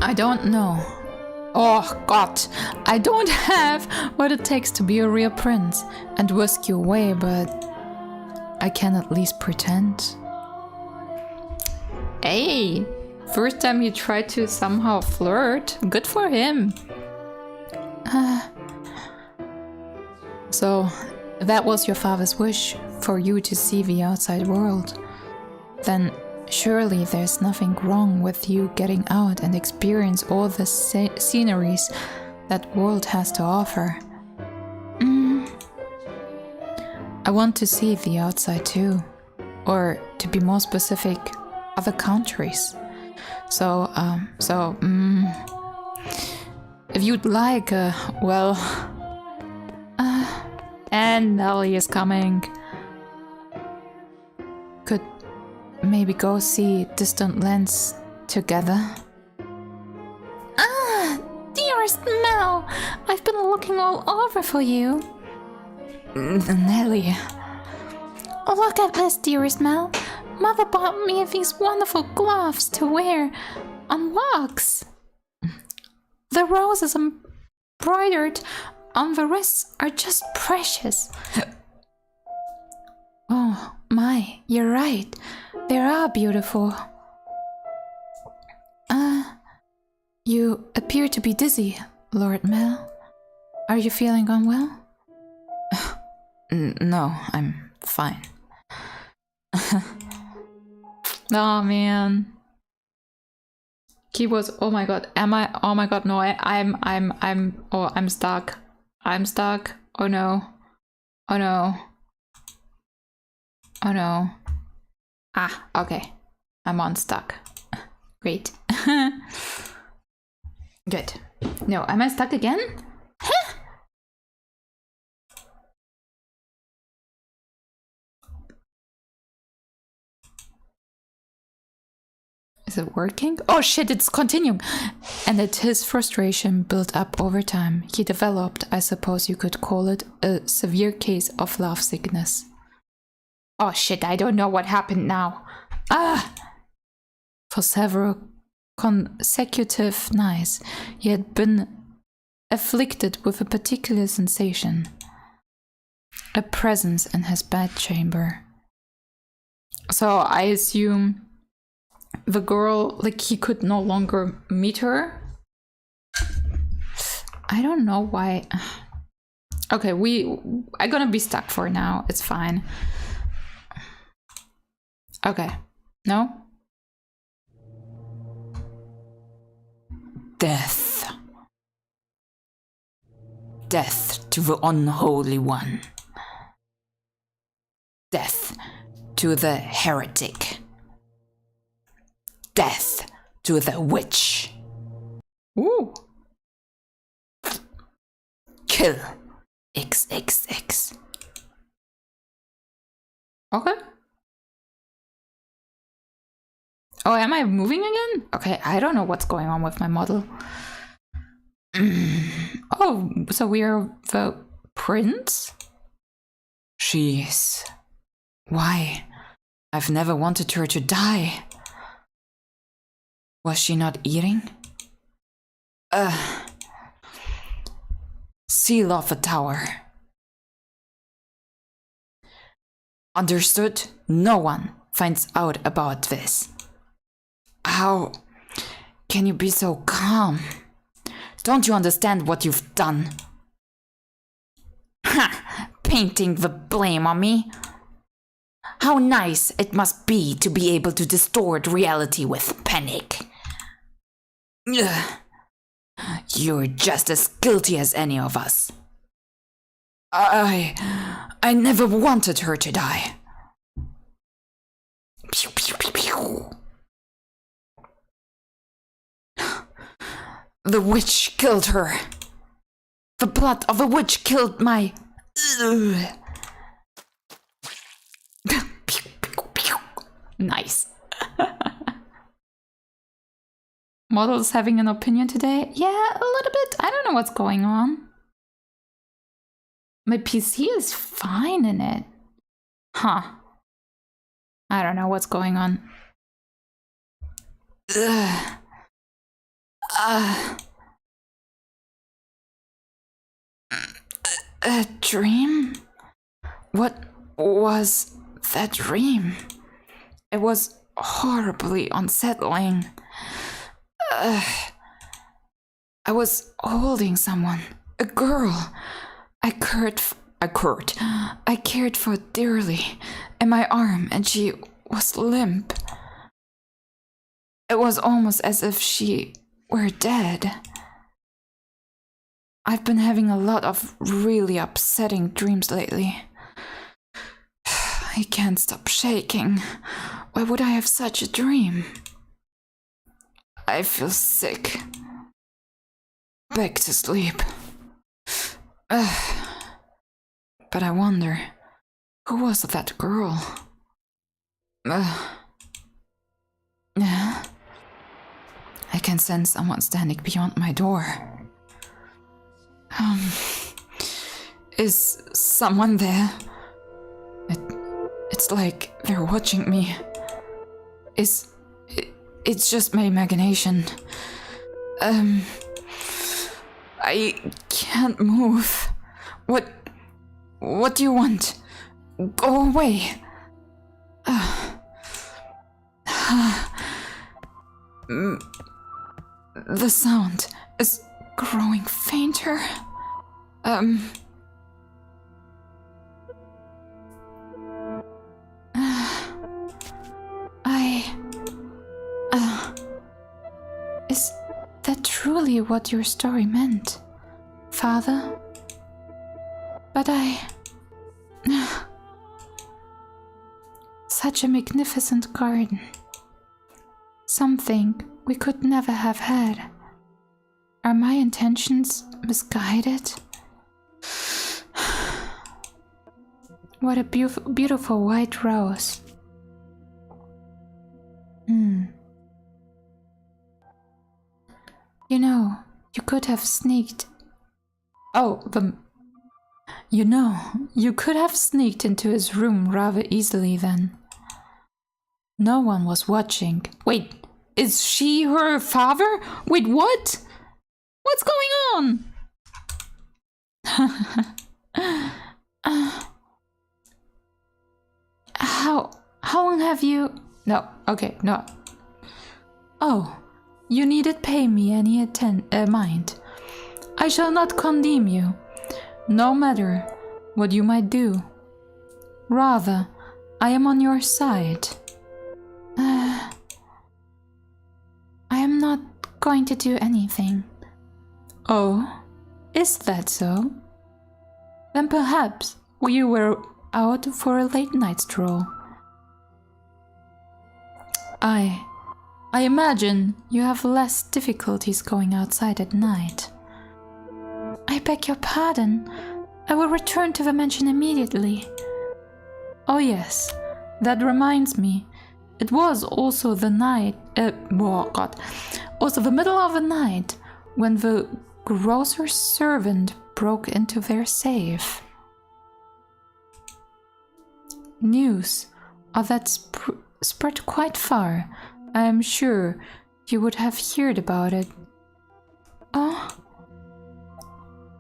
I don't know. Oh god, I don't have what it takes to be a real prince and whisk you away, but I can at least pretend. Hey, first time he tried to somehow flirt. Good for him. So, that was your father's wish, for you to see the outside world. Then surely there's nothing wrong with you getting out and experience all the sceneries that world has to offer. I want to see the outside too. Or, to be more specific, other countries. So, if you'd like, and Nellie is coming. Could maybe go see distant lands together? Dearest Mel, I've been looking all over for you. Nellie. Look at this, dearest Mel. Mother bought me these wonderful gloves to wear on walks. The roses embroidered on the wrists are just precious. Oh my, you're right. They are beautiful. You appear to be dizzy, Lord Mel. Are you feeling unwell? No, I'm fine. Oh man. Keyboards. Oh my god. Am I? Oh my god. No. Oh, I'm stuck. I'm stuck. Oh no. Oh no. Oh no. Ah. Okay. I'm unstuck. Great. Good. No. Am I stuck again? Huh? Is it working? Oh shit, it's continuing. And that his frustration built up over time. He developed, I suppose you could call it, a severe case of love sickness. Oh shit, I don't know what happened now. Ah! For several consecutive nights, he had been afflicted with a particular sensation. A presence in his bedchamber. So I assume the girl, like, he could no longer meet her. I don't know why. Okay, I'm gonna be stuck for now. It's fine. Okay. No? Death. Death to the unholy one. Death to the heretic. Death to the witch. Ooh. Kill. XXX. Okay. Oh, am I moving again? Okay, I don't know what's going on with my model. Oh, so we are the prince? She is. Why? I've never wanted her to die. Was she not eating? Seal off a tower. Understood? No one finds out about this. How can you be so calm? Don't you understand what you've done? Ha! Painting the blame on me? How nice it must be to be able to distort reality with panic. Ugh. You're just as guilty as any of us. I never wanted her to die. Pew, pew, pew, pew. The witch killed her. The blood of a witch killed my... Nice. Model's having an opinion today? Yeah, a little bit. I don't know what's going on. My PC is fine in it. Huh. I don't know what's going on. A dream? What was that dream? It was horribly unsettling. I was holding someone, a girl. I cared for dearly in my arm, and she was limp. It was almost as if she were dead. I've been having a lot of really upsetting dreams lately. I can't stop shaking. Why would I have such a dream? I feel sick. Back to sleep. But I wonder, who was that girl? I can sense someone standing beyond my door. Is someone there? It's like they're watching me. It's just my imagination. I can't move. What do you want? Go away. The sound is growing fainter. really what your story meant, Father. But such a magnificent garden. Something we could never have had. Are my intentions misguided? What a beautiful white rose. You know, you could have sneaked... You could have sneaked into his room rather easily then. No one was watching. Wait, is she her father? Wait, what? What's going on? How long have you... No, okay, no. Oh, you needn't pay me any mind. I shall not condemn you, no matter what you might do. Rather, I am on your side. I am not going to do anything. Oh, is that so? Then perhaps you were out for a late night stroll. I imagine you have less difficulties going outside at night. I beg your pardon. I will return to the mansion immediately. Oh yes, that reminds me. It was also the night, also the middle of the night when the grocer's servant broke into their safe. News of that spread quite far. I am sure you would have heard about it. Oh.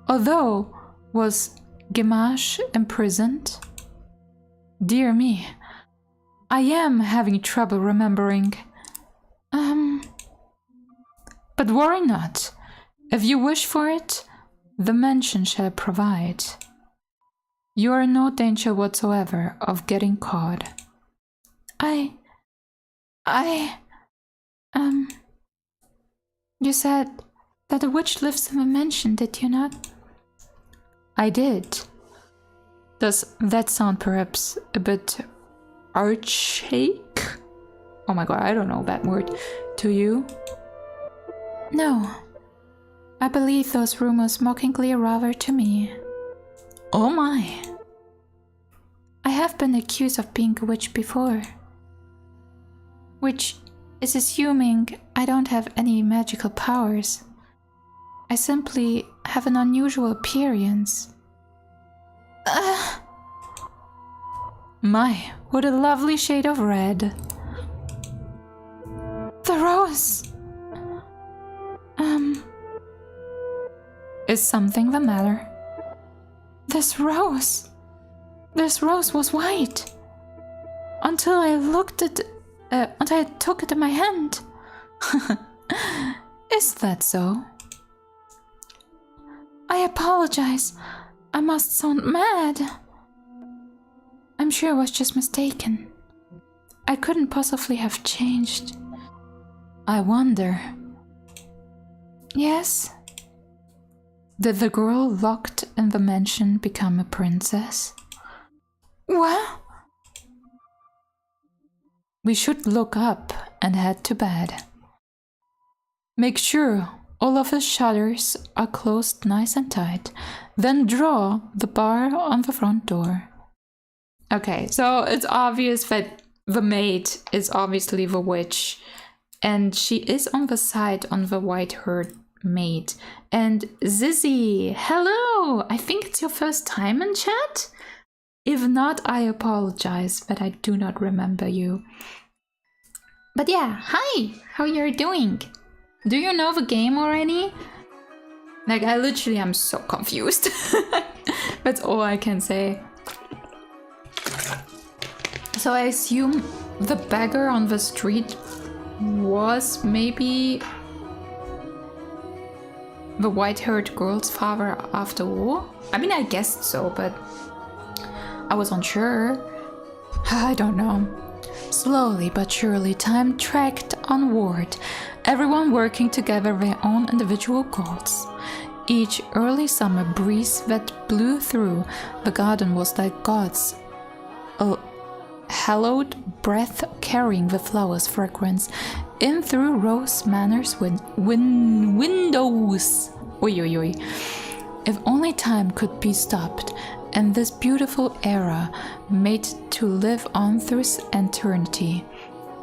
Although was Gamache imprisoned? Dear me, I am having trouble remembering. But worry not. If you wish for it, the mansion shall provide. You are in no danger whatsoever of getting caught. You said that a witch lives in the mansion, did you not? I did. Does that sound perhaps a bit archaic? Oh my god, I don't know that word. To you? No. I believe those rumors mockingly rather to me. Oh my. I have been accused of being a witch before. Which is assuming I don't have any magical powers. I simply have an unusual appearance. My, what a lovely shade of red. The rose! Is something the matter? This rose was white. Until I until I took it in my hand. Is that so? I apologize. I must sound mad. I'm sure I was just mistaken. I couldn't possibly have changed. I wonder. Yes? Did the girl locked in the mansion become a princess? What? We should look up and head to bed. Make sure all of the shutters are closed nice and tight. Then draw the bar on the front door. Okay, so it's obvious that the maid is obviously the witch. And she is on the side on the white-haired maid. And Zizzy, hello! I think it's your first time in chat? If not, I apologize, but I do not remember you. But yeah, hi! How you're doing? Do you know the game already? Like, I literally am so confused. That's all I can say. So I assume the beggar on the street was maybe the white-haired girl's father after all? I mean, I guessed so, but I was unsure. I don't know. Slowly but surely, time trekked onward, everyone working together their own individual goals. Each early summer breeze that blew through the garden was like God's hallowed breath carrying the flower's fragrance in through Rose Manor's windows. Oi, oi, oi. If only time could be stopped, and this beautiful era made to live on through eternity.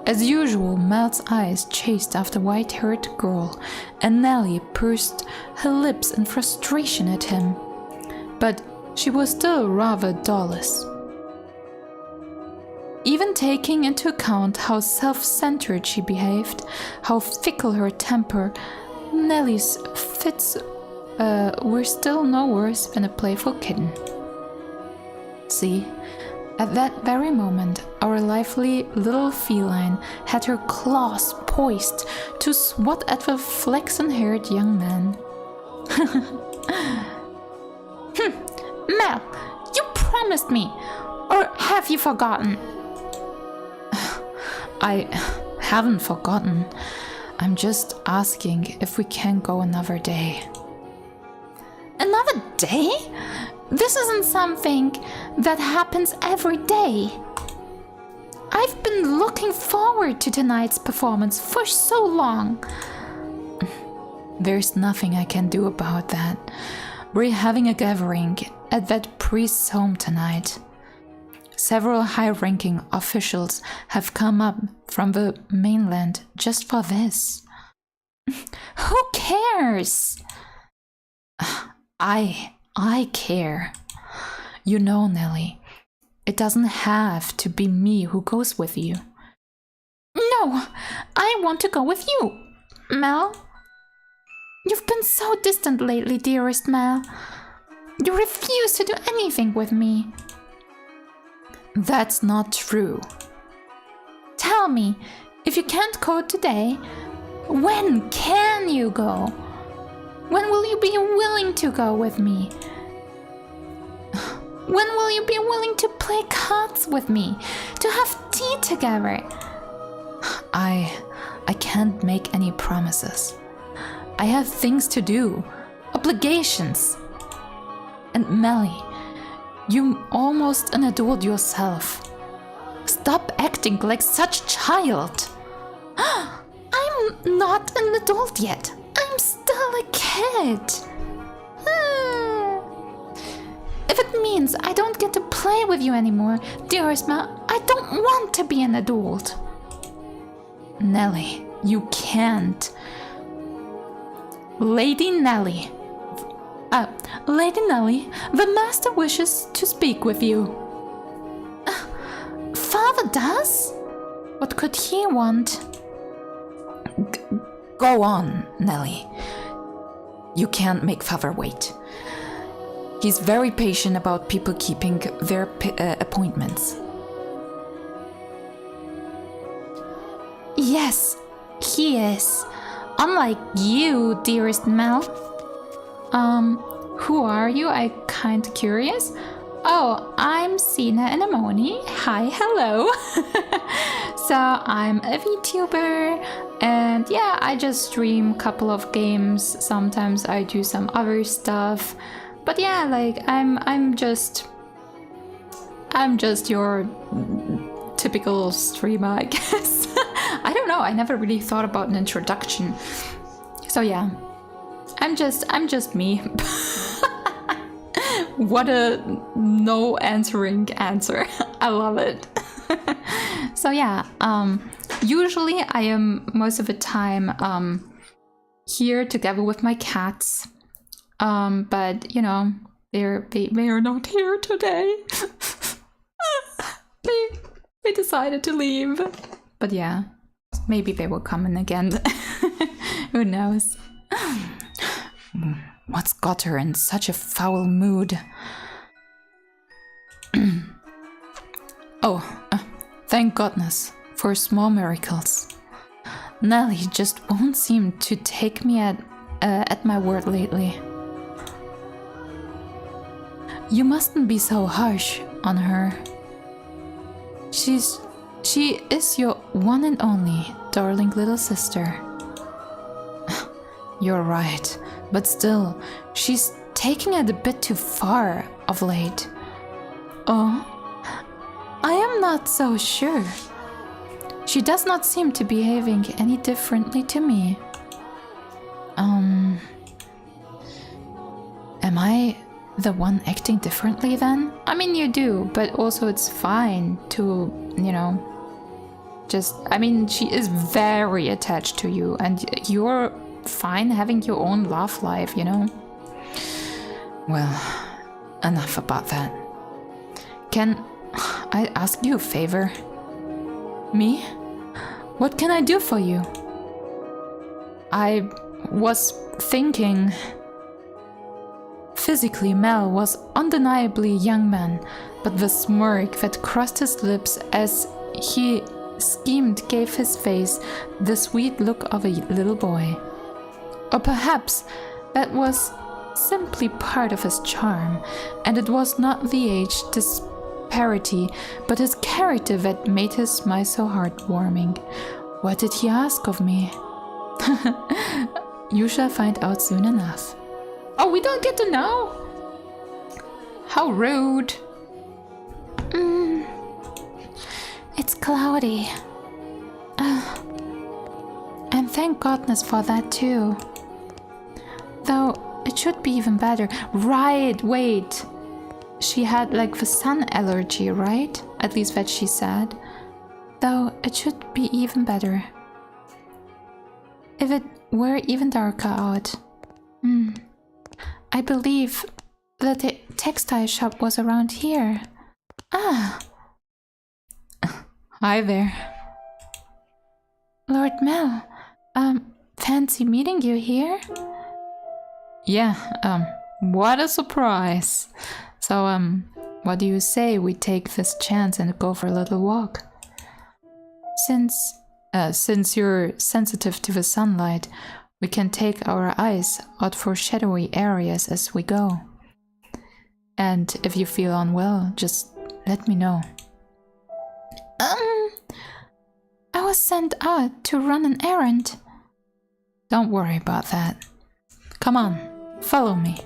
As usual, Mel's eyes chased after the white-haired girl, and Nellie pursed her lips in frustration at him. But she was still rather dollous. Even taking into account how self-centered she behaved, how fickle her temper, Nellie's fits were still no worse than a playful kitten. See, at that very moment, our lively little feline had her claws poised to swat at the flaxen-haired young man. Mel, you promised me, or have you forgotten? I haven't forgotten. I'm just asking if we can go another day. Another day? This isn't something that happens every day. I've been looking forward to tonight's performance for so long. There's nothing I can do about that. We're having a gathering at that priest's home tonight. Several high-ranking officials have come up from the mainland just for this. Who cares? I care. You know, Nellie, it doesn't have to be me who goes with you. No, I want to go with you, Mel. You've been so distant lately, dearest Mel. You refuse to do anything with me. That's not true. Tell me, if you can't go today, when can you go? When will you be willing to go with me? When will you be willing to play cards with me? To have tea together? I can't make any promises. I have things to do, obligations. And Melly, you're almost an adult yourself. Stop acting like such a child. I'm not an adult yet. I'm still a kid. If it means I don't get to play with you anymore, dearest Mel, I don't want to be an adult. Nellie, you can't. Lady Nellie, the master wishes to speak with you. Father does? What could he want? Go on, Nellie. You can't make Father wait. He's very patient about people keeping their appointments. Yes, he is. Unlike you, dearest Mel. Who are you? I'm kind of curious. Oh, I'm Sina Anemone. Hi, hello. So I'm a VTuber, and yeah, I just stream a couple of games. Sometimes I do some other stuff, but yeah, like I'm just your typical streamer, I guess. I don't know. I never really thought about an introduction. So yeah, I'm just me. What a no answering answer. I love it. So yeah, usually I am most of the time here together with my cats. But you know, they are not here today. they decided to leave. But yeah, maybe they will come in again. Who knows? What's got her in such a foul mood? Thank goodness for small miracles. Nellie just won't seem to take me at my word lately. You mustn't be so harsh on her. She's She is your one and only darling little sister. You're right, but still, she's taking it a bit too far of late. Oh, I am not so sure. She does not seem to be behaving any differently to me. Am I the one acting differently then? I mean, you do, but also it's fine to, she is very attached to you, and you're fine having your own love life, Well, enough about that. Can I ask you a favor? Me? What can I do for you? I was thinking... Physically, Mel was undeniably a young man, but the smirk that crossed his lips as he schemed gave his face the sweet look of a little boy. Or perhaps that was simply part of his charm, and it was not the age disparity, but his character that made his smile so heartwarming. What did he ask of me? You shall find out soon enough. Oh, we don't get to know? How rude. It's cloudy. And thank goodness for that too. Though it should be even better. Right, wait. She had like the sun allergy, right? At least that she said. Though it should be even better. If it were even darker out. I believe the textile shop was around here. Ah. Hi there. Lord Mel, fancy meeting you here? Yeah, what a surprise. So, what do you say we take this chance and go for a little walk? Since you're sensitive to the sunlight, we can take our eyes out for shadowy areas as we go. And if you feel unwell, just let me know. I was sent out to run an errand. Don't worry about that. Come on, follow me.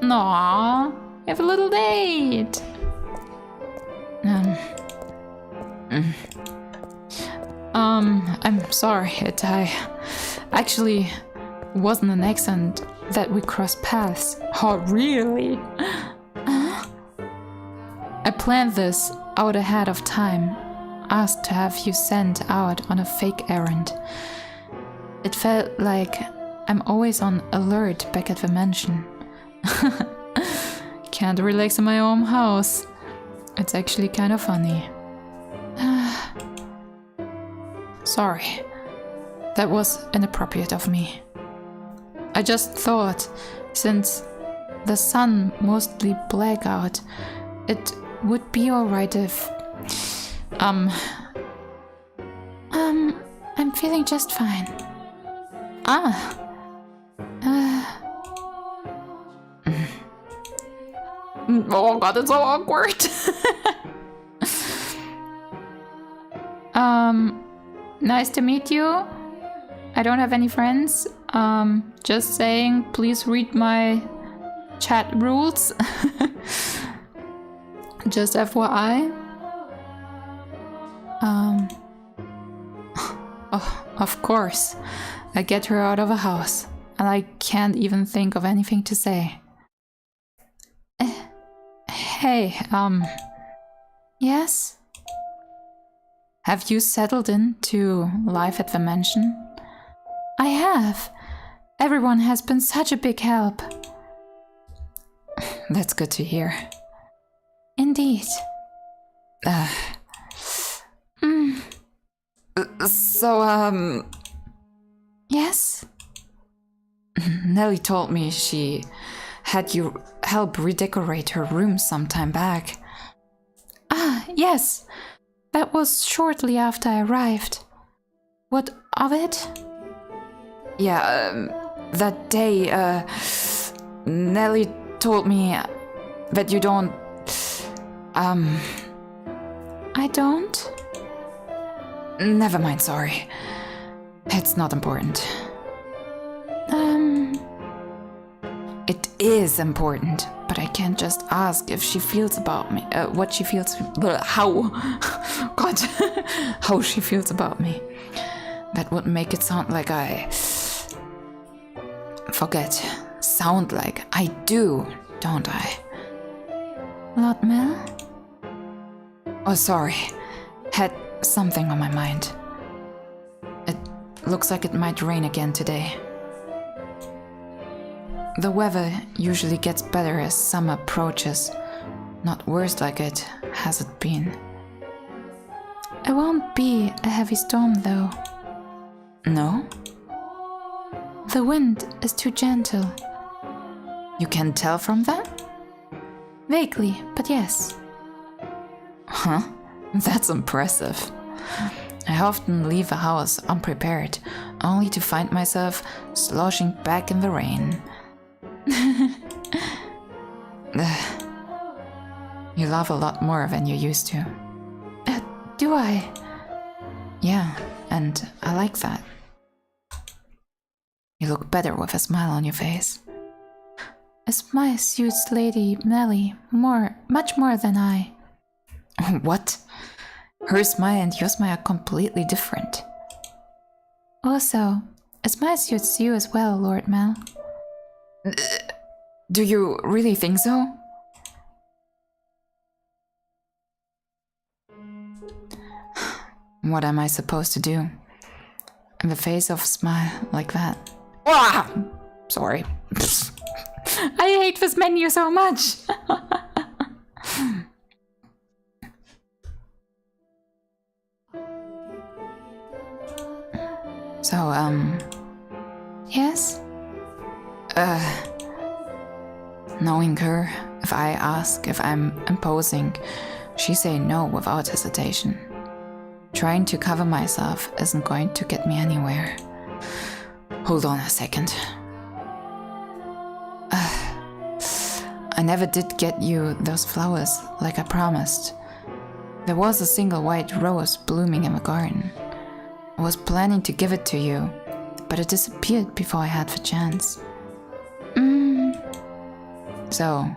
Aww, we have a little date. I'm sorry, I actually wasn't an accident that we crossed paths. Oh, really? I planned this out ahead of time, asked to have you sent out on a fake errand. It felt like I'm always on alert back at the mansion. Can't relax in my own house. It's actually kind of funny. Sorry, that was inappropriate of me. I just thought, since the sun mostly black out, it would be alright if... I'm feeling just fine. Oh god, it's so awkward. Nice to meet you. I don't have any friends. Just saying, please read my chat rules. Just FYI. Oh, of course. I get her out of the house, and I can't even think of anything to say. Hey, yes? Have you settled into life at the mansion? I have. Everyone has been such a big help. That's good to hear. Indeed. So, Yes? Nelly told me she had you help redecorate her room some time back. Yes. That was shortly after I arrived. What of it? Yeah, that day, Nelly told me that you don't, I don't? Never mind, sorry. It's not important. It is important, but I can't just ask if she feels about me. What she feels. How. God. How she feels about me. That would make it sound like I. Forget. Sound like I do, don't I? Lord Mel? Oh, sorry. Had something on my mind. It looks like it might rain again today. The weather usually gets better as summer approaches. Not worse like it has it been. It won't be a heavy storm though. No? The wind is too gentle. You can tell from that? Vaguely, but yes. Huh? That's impressive. I often leave a house unprepared, only to find myself sloshing back in the rain. You laugh a lot more than you used to. Do I? Yeah, and I like that. You look better with a smile on your face. A smile suits Lady Melly much more than I. What? Her smile and your smile are completely different. Also, a smile suits you as well, Lord Mel. Do you really think so? What am I supposed to do? In the face of a smile like that? Ah! Sorry. I hate this menu so much! So, Yes? Knowing her, if I ask if I'm imposing, she say no without hesitation. Trying to cover myself isn't going to get me anywhere. Hold on a second. I never did get you those flowers like I promised. There was a single white rose blooming in the garden. I was planning to give it to you, but it disappeared before I had the chance. So,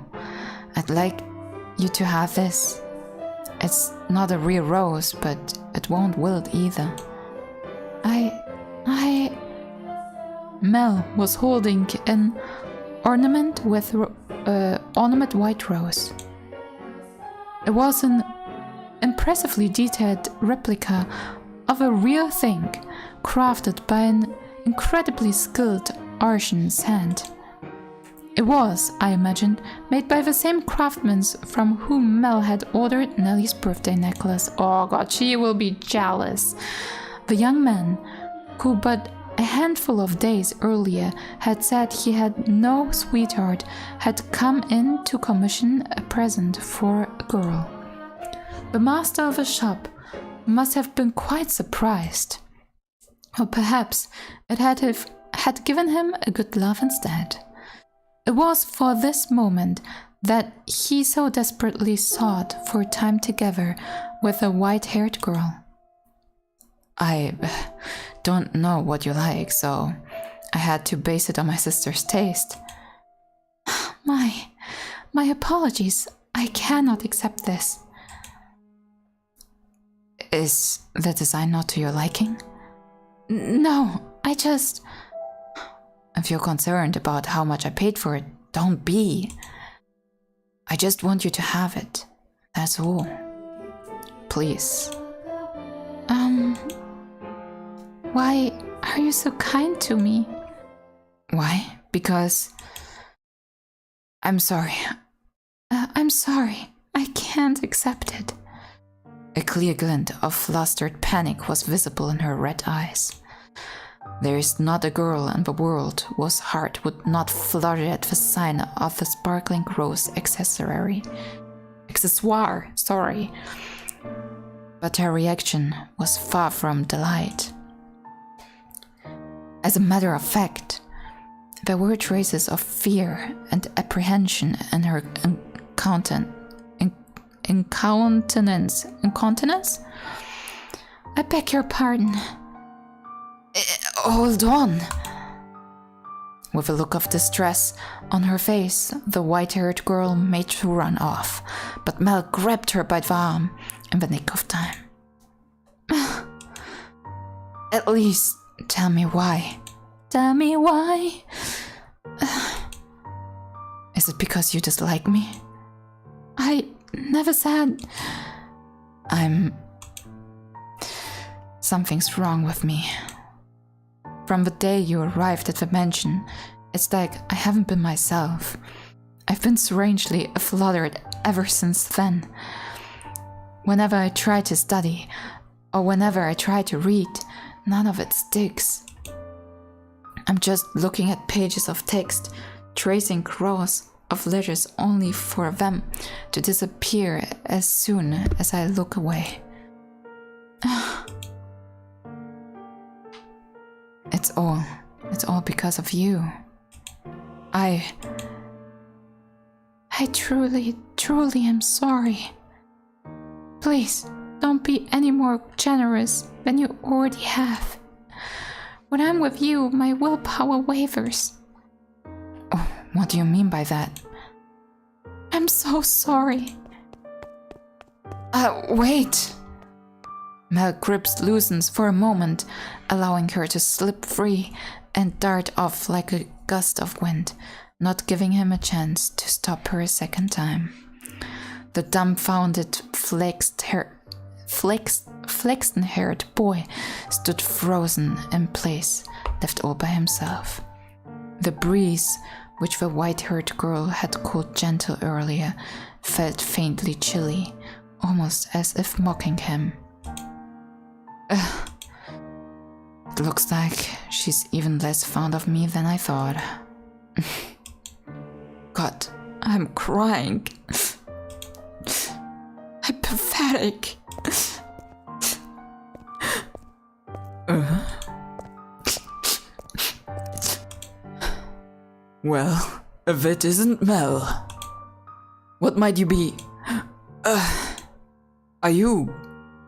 I'd like you to have this. It's not a real rose, but it won't wilt either. Mel was holding an ornament with ornament white rose. It was an impressively detailed replica of a real thing, crafted by an incredibly skilled artisan's hand. It was, I imagined, made by the same craftsman from whom Mel had ordered Nelly's birthday necklace. Oh god, she will be jealous. The young man, who but a handful of days earlier had said he had no sweetheart, had come in to commission a present for a girl. The master of the shop must have been quite surprised. Or perhaps it had given him a good laugh instead. It was for this moment that he so desperately sought for time together with a white-haired girl. I don't know what you like, so I had to base it on my sister's taste. My apologies. I cannot accept this. Is the design not to your liking? No, I just... If you're concerned about how much I paid for it, don't be. I just want you to have it. That's all. Please. Why are you so kind to me? Why? Because... I'm sorry. I'm sorry. I can't accept it. A clear glint of flustered panic was visible in her red eyes. There is not a girl in the world whose heart would not flutter at the sign of the sparkling rose accessoire. But her reaction was far from delight. As a matter of fact, there were traces of fear and apprehension in her incontinence. Incontinence? I beg your pardon. Hold on. With a look of distress on her face, the white-haired girl made to run off, but Mel grabbed her by the arm in the nick of time. At least tell me why. Tell me why? Is it because you dislike me? I never said... Something's wrong with me. From the day you arrived at the mansion, it's like I haven't been myself. I've been strangely fluttered ever since then. Whenever I try to study, or whenever I try to read, none of it sticks. I'm just looking at pages of text, tracing rows of letters only for them to disappear as soon as I look away. It's all because of you. I truly am sorry. Please, don't be any more generous than you already have. When I'm with you, my willpower wavers. Oh, what do you mean by that? I'm so sorry. Wait! Mel grips loosens for a moment, allowing her to slip free and dart off like a gust of wind, not giving him a chance to stop her a second time. The dumbfounded, flaxen-haired boy stood frozen in place, left all by himself. The breeze, which the white-haired girl had called gentle earlier, felt faintly chilly, almost as if mocking him. It looks like she's even less fond of me than I thought. God, I'm crying. I'm pathetic. Well, if it isn't Mel, what might you be? Are you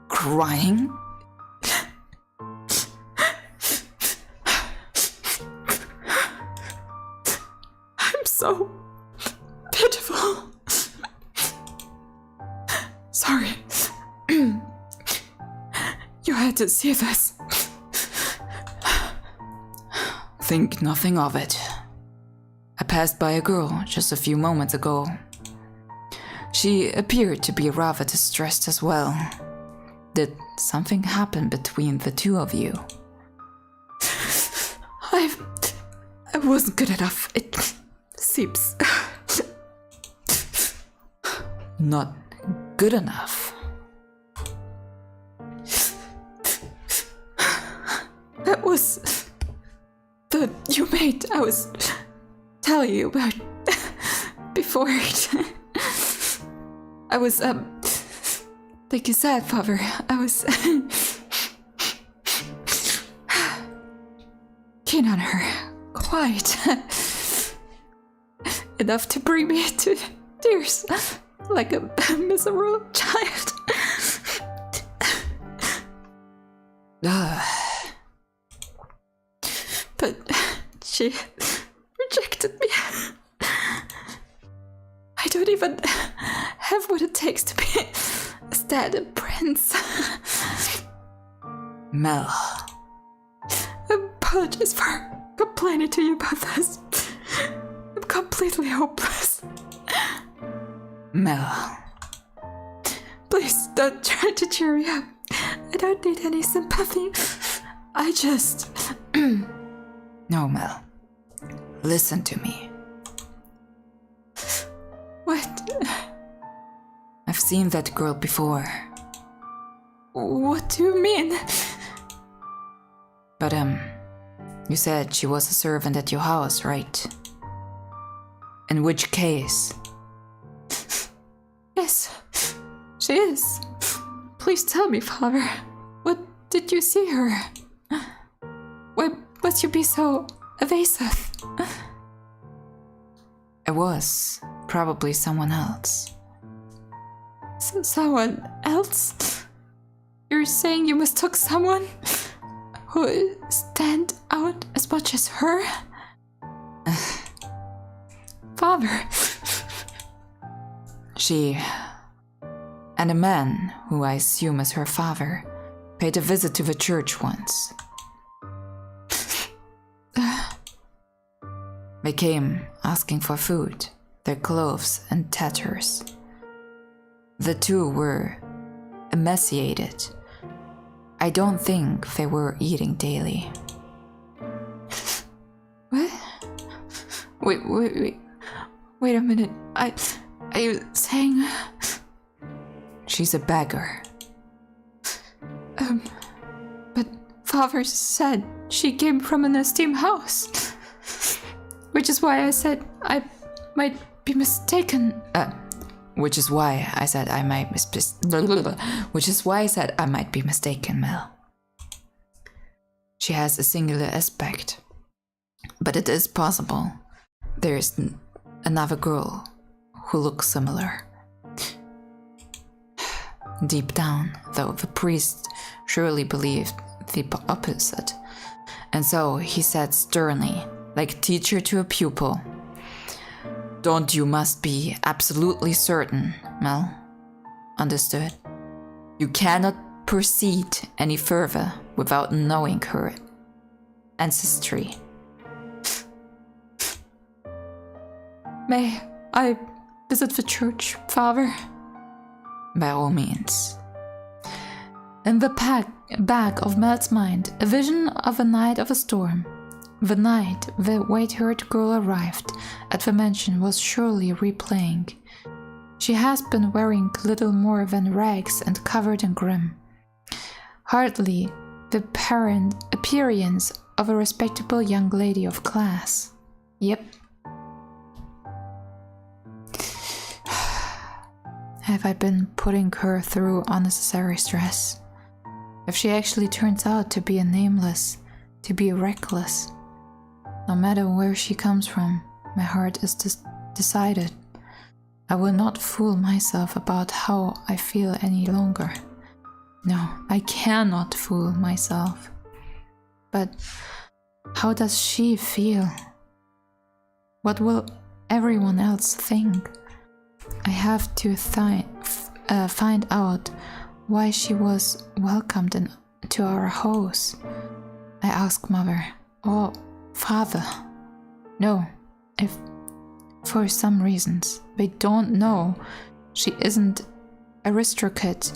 crying? I'm so pitiful. Sorry. You had to see this. Think nothing of it. I passed by a girl just a few moments ago. She appeared to be rather distressed as well. Did something happen between the two of you? I wasn't good enough, it seems. Not good enough? That was the you maid I was telling you about before. I was, like you said, Father, I was keen on her, quite enough to bring me to tears, like a miserable child. But she rejected me. I don't even have what it takes to be a stand-up prince. Mel. I apologize for complaining to you about this. I'm completely hopeless. Mel. Please don't try to cheer me up. I don't need any sympathy. I just... No, Mel. Listen to me. What? I've seen that girl before. What do you mean? But, you said she was a servant at your house, right? In which case? Yes, she is. Please tell me, Father. What did you see her? Why must you be so evasive? It was probably someone else. someone else? You're saying you mistook someone who stand out as much as her? Father. She and a man who I assume is her father paid a visit to the church once. They came asking for food, their clothes and tatters. The two were emaciated. I don't think they were eating daily. What? Wait a minute. Are you saying... She's a beggar. But Father said she came from an esteemed house. Which is why I said I might be mistaken. Which is why I said I might be mistaken, Mel. She has a singular aspect, but it is possible there is another girl who looks similar. Deep down, though, the priest surely believed the opposite, and so he said sternly, like a teacher to a pupil, "Don't you must be absolutely certain, Mel. Understood? You cannot proceed any further without knowing her ancestry." May I visit the church, Father? By all means. In the back of Mel's mind, a vision of a night of a storm. The night the white-haired girl arrived at the mansion was surely replaying. She has been wearing little more than rags and covered in grim. Hardly the appearance of a respectable young lady of class. Yep. Have I been putting her through unnecessary stress? If she actually turns out to be a nameless, to be reckless, no matter where she comes from, my heart is decided. I will not fool myself about how I feel any longer. No, I cannot fool myself. But how does she feel? What will everyone else think? I have to find out why she was welcomed into our house. I ask Mother, or Father. No, if for some reasons they don't know she isn't aristocratic,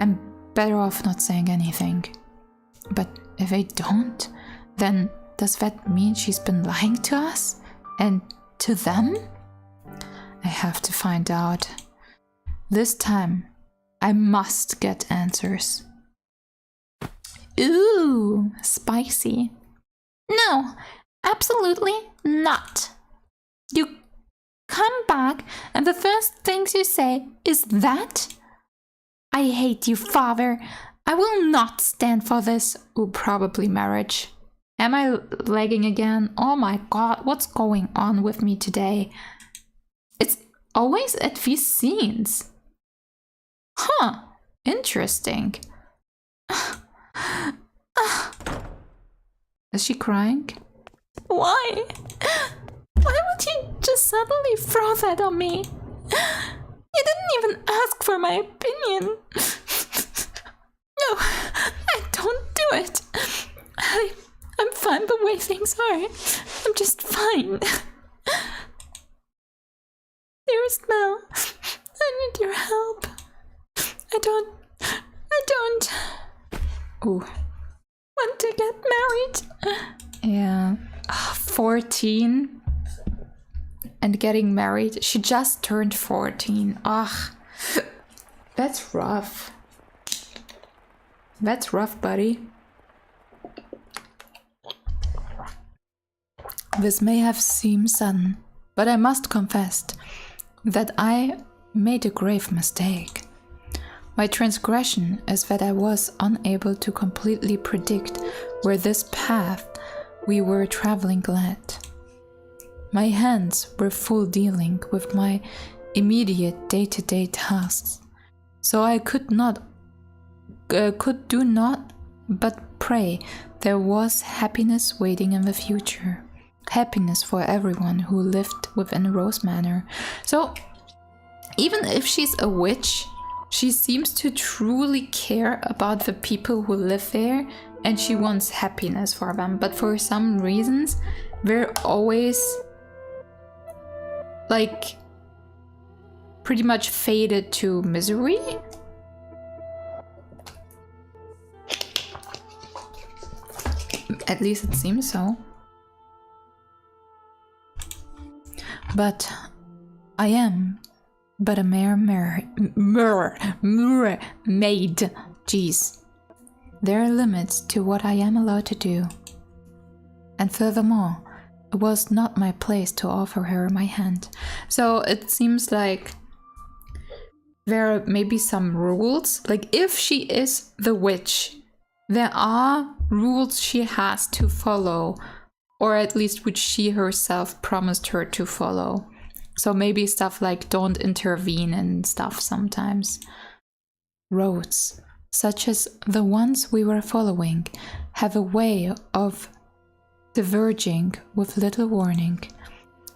I'm better off not saying anything. But if they don't, then does that mean she's been lying to us? And to them? I have to find out. This time, I must get answers. Ooh, spicy. No, absolutely not. You come back and the first things you say is that? I hate you, Father. I will not stand for this. Ooh, probably marriage. Am I lagging again? Oh my god, what's going on with me today? It's always at these scenes. Huh, interesting. Is she crying? Why? Why would you just suddenly throw that on me? You didn't even ask for my opinion. No, I don't do it. I'm fine the way things are. I'm just fine. Dearest Mel, I need your help. I don't want to get married. Yeah. 14 and getting married. She just turned 14. Ugh. That's rough. That's rough, buddy. This may have seemed sudden, but I must confess that I made a grave mistake. My transgression is that I was unable to completely predict where this path we were traveling led. My hands were full dealing with my immediate day-to-day tasks. So I could do not but pray there was happiness waiting in the future. Happiness for everyone who lived within Rose Manor. So even if she's a witch, she seems to truly care about the people who live there, and she wants happiness for them. But for some reasons, they're always like pretty much fated to misery. At least it seems so. But I am but a mere maid. Jeez. There are limits to what I am allowed to do. And furthermore, it was not my place to offer her my hand. So it seems like there are maybe some rules. Like if she is the witch, there are rules she has to follow, or at least which she herself promised her to follow. So maybe stuff like don't intervene and stuff sometimes. Roads, such as the ones we were following, have a way of diverging with little warning.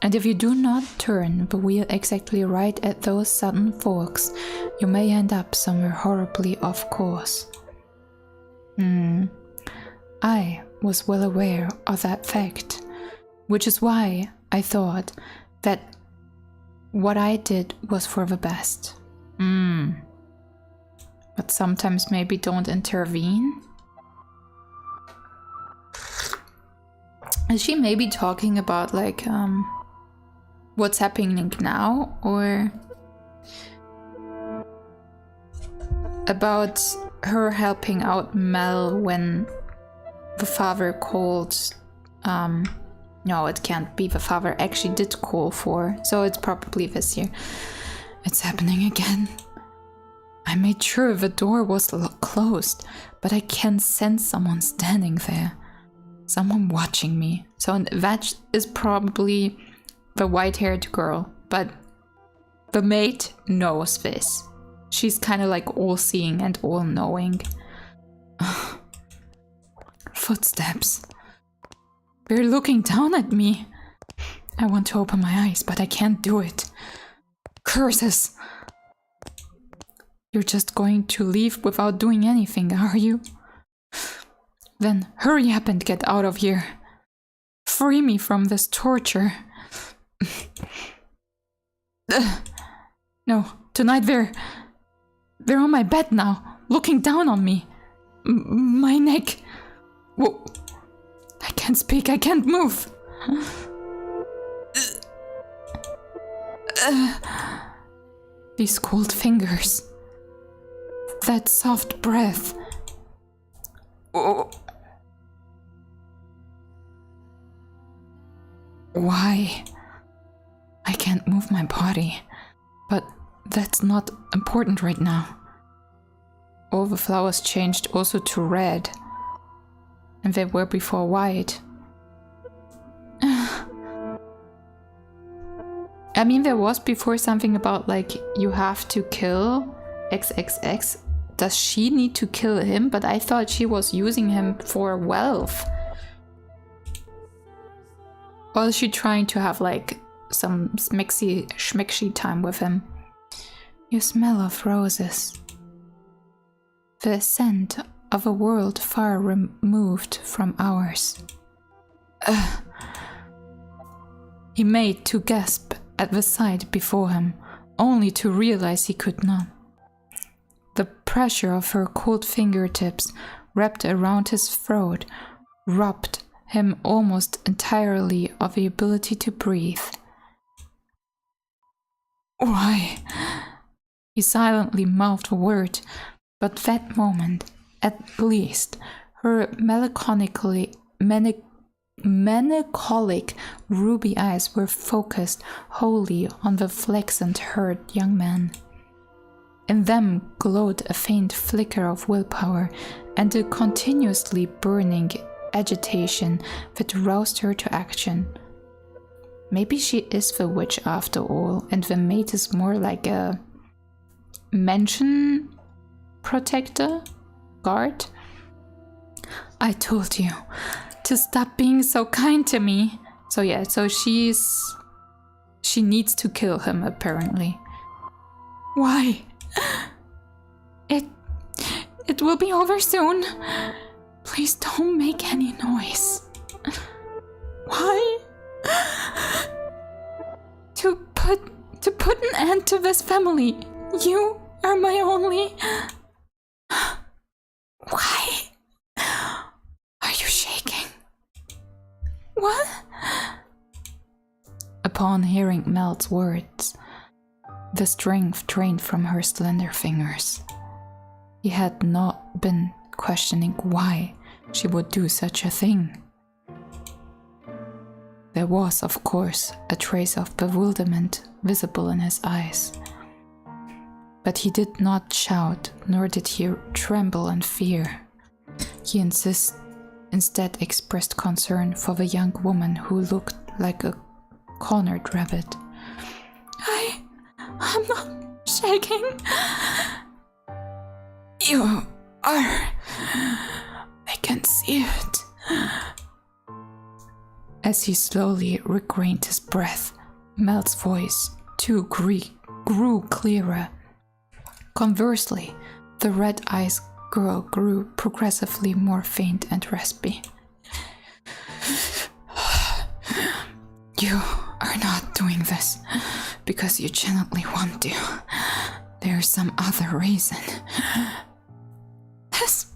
And if you do not turn the wheel exactly right at those sudden forks, you may end up somewhere horribly off course. I was well aware of that fact, which is why I thought that what I did was for the best. But sometimes maybe don't intervene? Is she maybe talking about like what's happening now, or about her helping out Mel when the father called? No, it can't be. The father actually did call for, so it's probably this year. It's happening again. I made sure the door was closed, but I can sense someone standing there. Someone watching me. So that is probably the white-haired girl, but the maid knows this. She's kind of like all-seeing and all-knowing. Footsteps. They're looking down at me. I want to open my eyes, but I can't do it. Curses! You're just going to leave without doing anything, are you? Then hurry up and get out of here. Free me from this torture. No, tonight they're on my bed now, looking down on me. My neck. Whoa. I can't speak, I can't move. These cold fingers. That soft breath. Oh. Why? I can't move my body, but that's not important right now. All the flowers changed also to red, and they were before white. I mean, there was before something about like you have to kill XXX. Does she need to kill him? But I thought she was using him for wealth. Or is she trying to have like some schmixy time with him? You smell of roses. The scent of a world far removed from ours. He made to gasp at the sight before him, only to realize he could not. The pressure of her cold fingertips wrapped around his throat robbed him almost entirely of the ability to breathe. Why? He silently mouthed a word, but that moment, at least, her melancholic ruby eyes were focused wholly on the flaxen haired young man. In them glowed a faint flicker of willpower and a continuously burning agitation that roused her to action. Maybe she is the witch after all, and the maid is more like a mansion protector, guard. I told you to stop being so kind to me. So yeah, so she needs to kill him apparently. Why? It will be over soon. Please don't make any noise. Why? To put an end to this family. You are my only. Why? Are you shaking? What? Upon hearing Mel's words, the strength drained from her slender fingers. He had not been questioning why she would do such a thing. There was, of course, a trace of bewilderment visible in his eyes. But he did not shout, nor did he tremble in fear. He instead expressed concern for the young woman who looked like a cornered rabbit. I'm not shaking. You are. I can see it. As he slowly regained his breath, Mel's voice too grew clearer. Conversely, the red-eyed girl grew progressively more faint and raspy. You are not doing this because you genuinely want to. There's some other reason. That's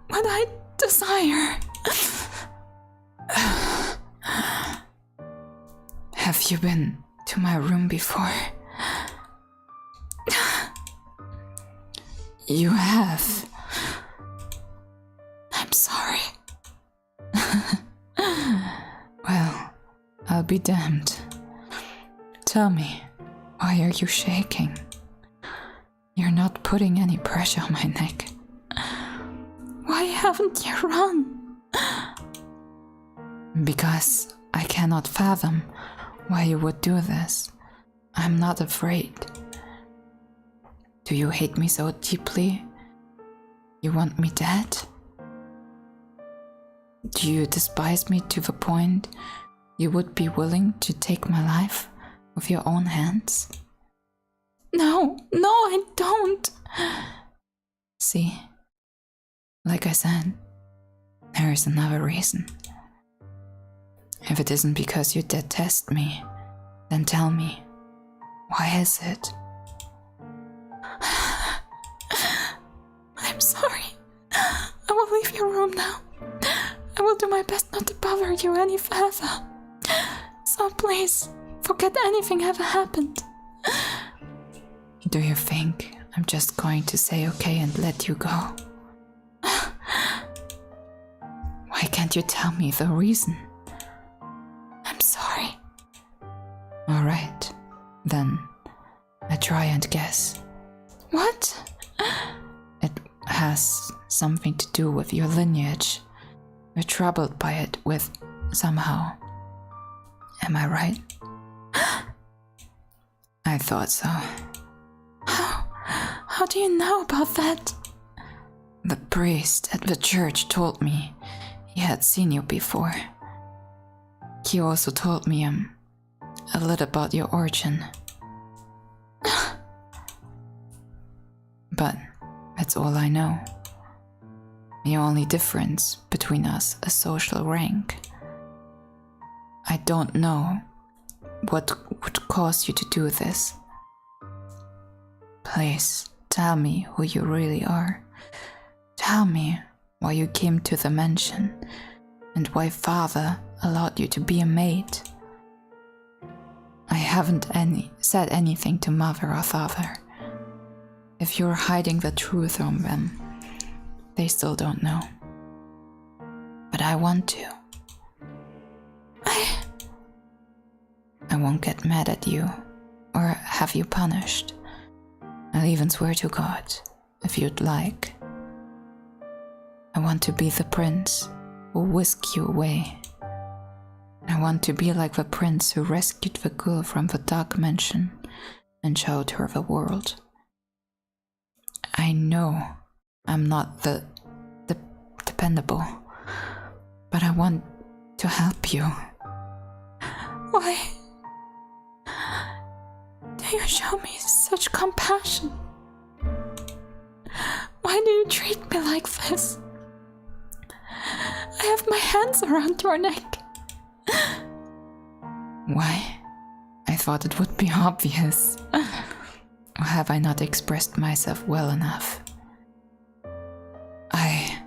what I desire. Have you been to my room before? You have. I'm sorry. Well, I'll be damned. Tell me, why are you shaking? You're not putting any pressure on my neck. Why haven't you run? Because I cannot fathom why you would do this. I'm not afraid. Do you hate me so deeply? You want me dead? Do you despise me to the point you would be willing to take my life with your own hands? No, I don't. See, like I said, there is another reason. If it isn't because you detest me, then tell me, why is it? I'm sorry. I will leave your room now. I will do my best not to bother you any further. So please, forget anything ever happened. Do you think I'm just going to say okay and let you go? Why can't you tell me the reason? I'm sorry. Alright, then I try and guess. What? It has something to do with your lineage. You're troubled by it somehow. Am I right? I thought so. How do you know about that? The priest at the church told me he had seen you before. He also told me a little about your origin. But that's all I know. The only difference between us is social rank. I don't know what would cause you to do this. Please tell me who you really are. Tell me why you came to the mansion and why Father allowed you to be a maid. I haven't said anything to Mother or Father. If you're hiding the truth from them, they still don't know. But I want to. I won't get mad at you or have you punished. I'll even swear to God, if you'd like. I want to be the prince who whisked you away. I want to be like the prince who rescued the girl from the dark mansion and showed her the world. I know I'm not the dependable, but I want to help you. Why do you show me such compassion? Why do you treat me like this? I have my hands around your neck. Why? I thought it would be obvious. Or have I not expressed myself well enough? I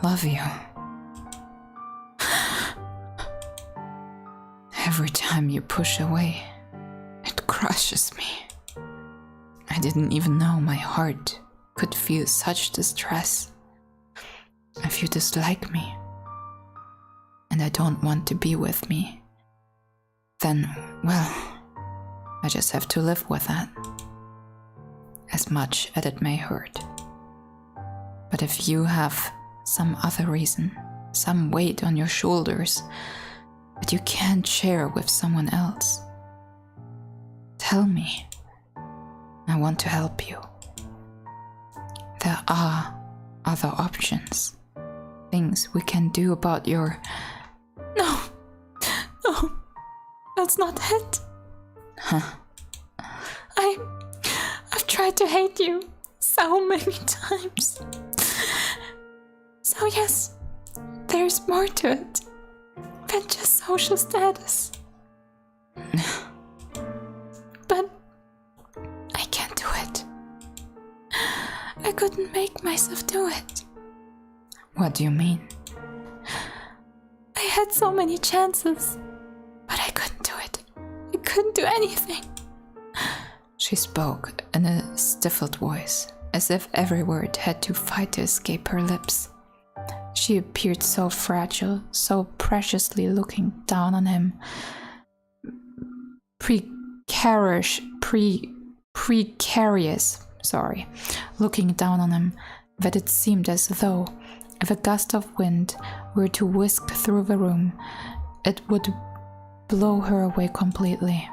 love you. Every time you push away, it crushes me. I didn't even know my heart could feel such distress. If you dislike me, and I don't want to be with me, then, well, I just have to live with that, as much as it may hurt. But if you have some other reason, some weight on your shoulders that you can't share with someone else, tell me. I want to help you. There are other options, things we can do about your... No, that's not it. Huh? I've tried to hate you so many times. So yes, there's more to it than just social status. But I can't do it. I couldn't make myself do it. What do you mean? I had so many chances, but I couldn't do it. I couldn't do anything. She spoke in a stifled voice, as if every word had to fight to escape her lips. She appeared so fragile, so preciously looking down on him. Precarious, looking down on him, that it seemed as though if a gust of wind were to whisk through the room, it would blow her away completely.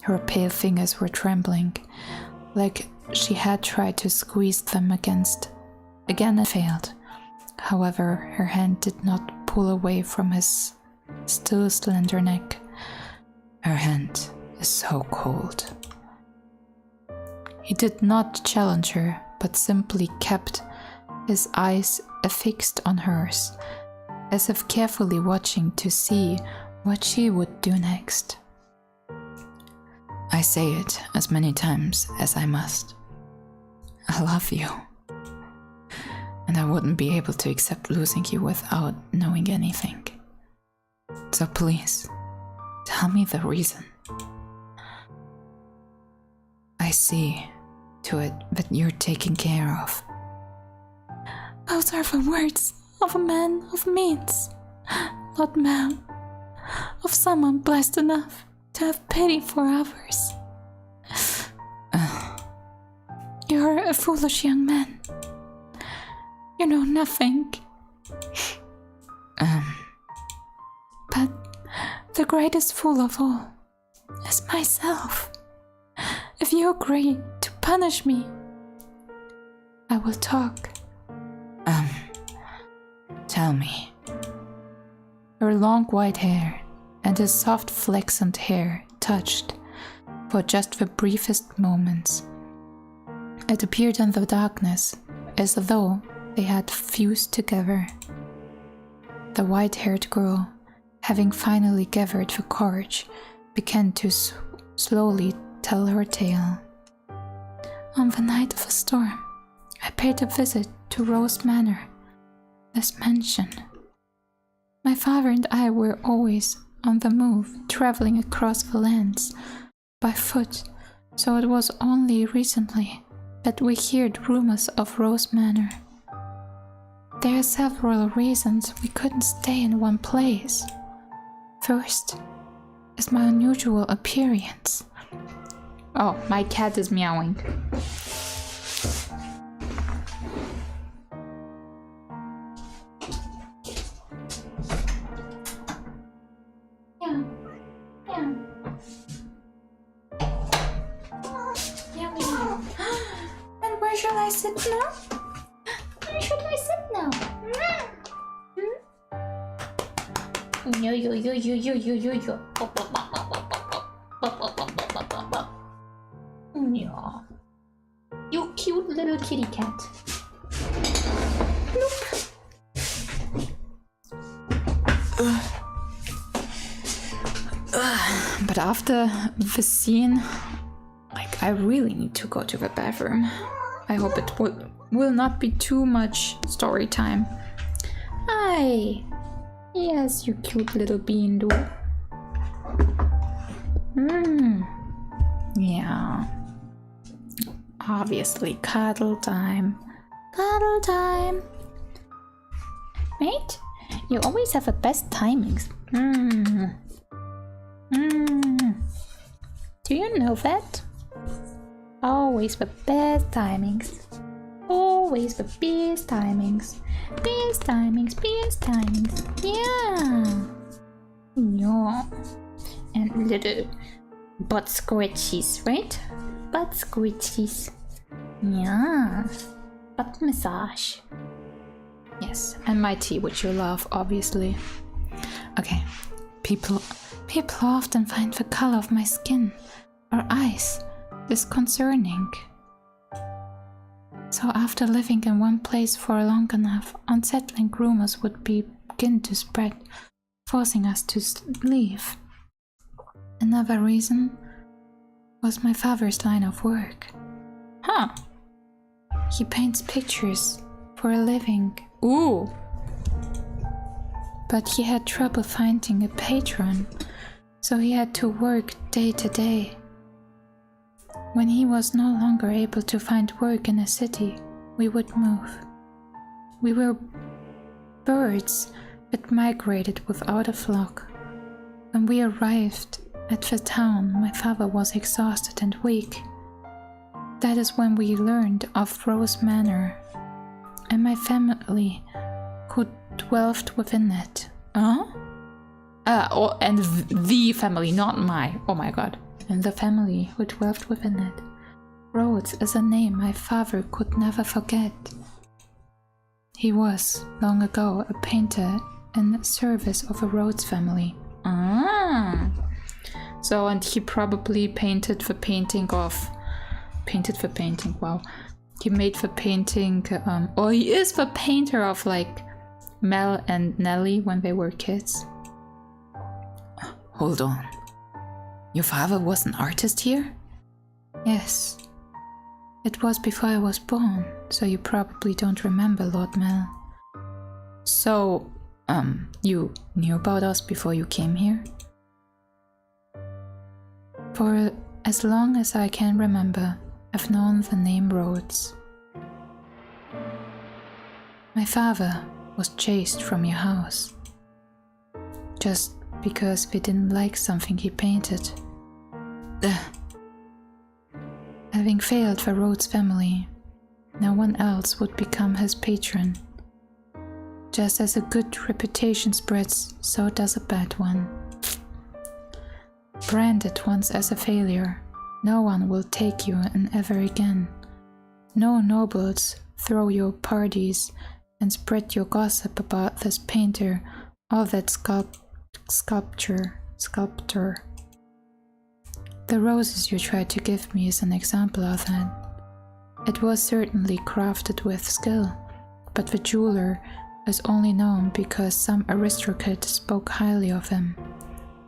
Her pale fingers were trembling, like she had tried to squeeze them against. Again it failed. However, her hand did not pull away from his still slender neck. Her hand is so cold. He did not challenge her, but simply kept his eyes affixed on hers, as if carefully watching to see what she would do next. I say it as many times as I must. I love you. And I wouldn't be able to accept losing you without knowing anything. So please, tell me the reason. I see to it that you're taken care of. Those are the words of a man of means, not man, of someone blessed enough to have pity for others. You're a foolish young man. You know nothing. But the greatest fool of all is myself. If you agree to punish me, I will talk. Tell me. Her long white hair and his soft flaxen hair touched for just the briefest moments. It appeared in the darkness as though they had fused together. The white-haired girl, having finally gathered the courage, began to slowly tell her tale. On the night of a storm, I paid a visit to Rose Manor, this mansion. My father and I were always on the move, traveling across the lands by foot, so it was only recently that we heard rumors of Rose Manor. There are several reasons we couldn't stay in one place. First is my unusual appearance. Oh, my cat is meowing. should I sit now? Where should I sit now? Yo. Yeah. You cute little kitty cat. Bloop. But after the scene, like, I really need to go to the bathroom. I hope it will not be too much story time. Hi. Yes, you cute little bean dude. Yeah. Obviously, cuddle time. Cuddle time. Mate, you always have the best timings. Do you know that? Always the best timings. Always the best timings. Best timings, best timings. Yeah. Yeah. And little butt scratchies, right? Butt scratchies. Yeah. Butt massage. Yes, and my tea, which you love, obviously. Okay. People often find the color of my skin or eyes disconcerting. So after living in one place for long enough, unsettling rumors would begin to spread, forcing us to leave. Another reason was my father's line of work. Huh. He paints pictures for a living. Ooh. But he had trouble finding a patron, so he had to work day to day. When he was no longer able to find work in a city, we would move. We were birds that migrated without a flock. When we arrived at the town, my father was exhausted and weak. That is when we learned of Rose Manor and my family who dwelled within it. And the family, not my. Oh my god. And the family who dwelled within it. Rhodes is a name my father could never forget. He was, long ago, a painter in the service of a Rhodes family. So, and he probably painted the painting, wow. He made the painting, he is the painter of, like, Mel and Nellie when they were kids. Hold on. Your father was an artist here? Yes. It was before I was born, so you probably don't remember, Lord Mel. So, you knew about us before you came here? For as long as I can remember, I've known the name Rhodes. My father was chased from your house, just because we didn't like something he painted. Having failed the Rhodes family, no one else would become his patron. Just as a good reputation spreads, so does a bad one. Branded once as a failure, no one will take you in ever again. No nobles throw your parties and spread your gossip about this painter or that sculptor. The roses you tried to give me is an example of that. It was certainly crafted with skill, but the jeweler is only known because some aristocrat spoke highly of him.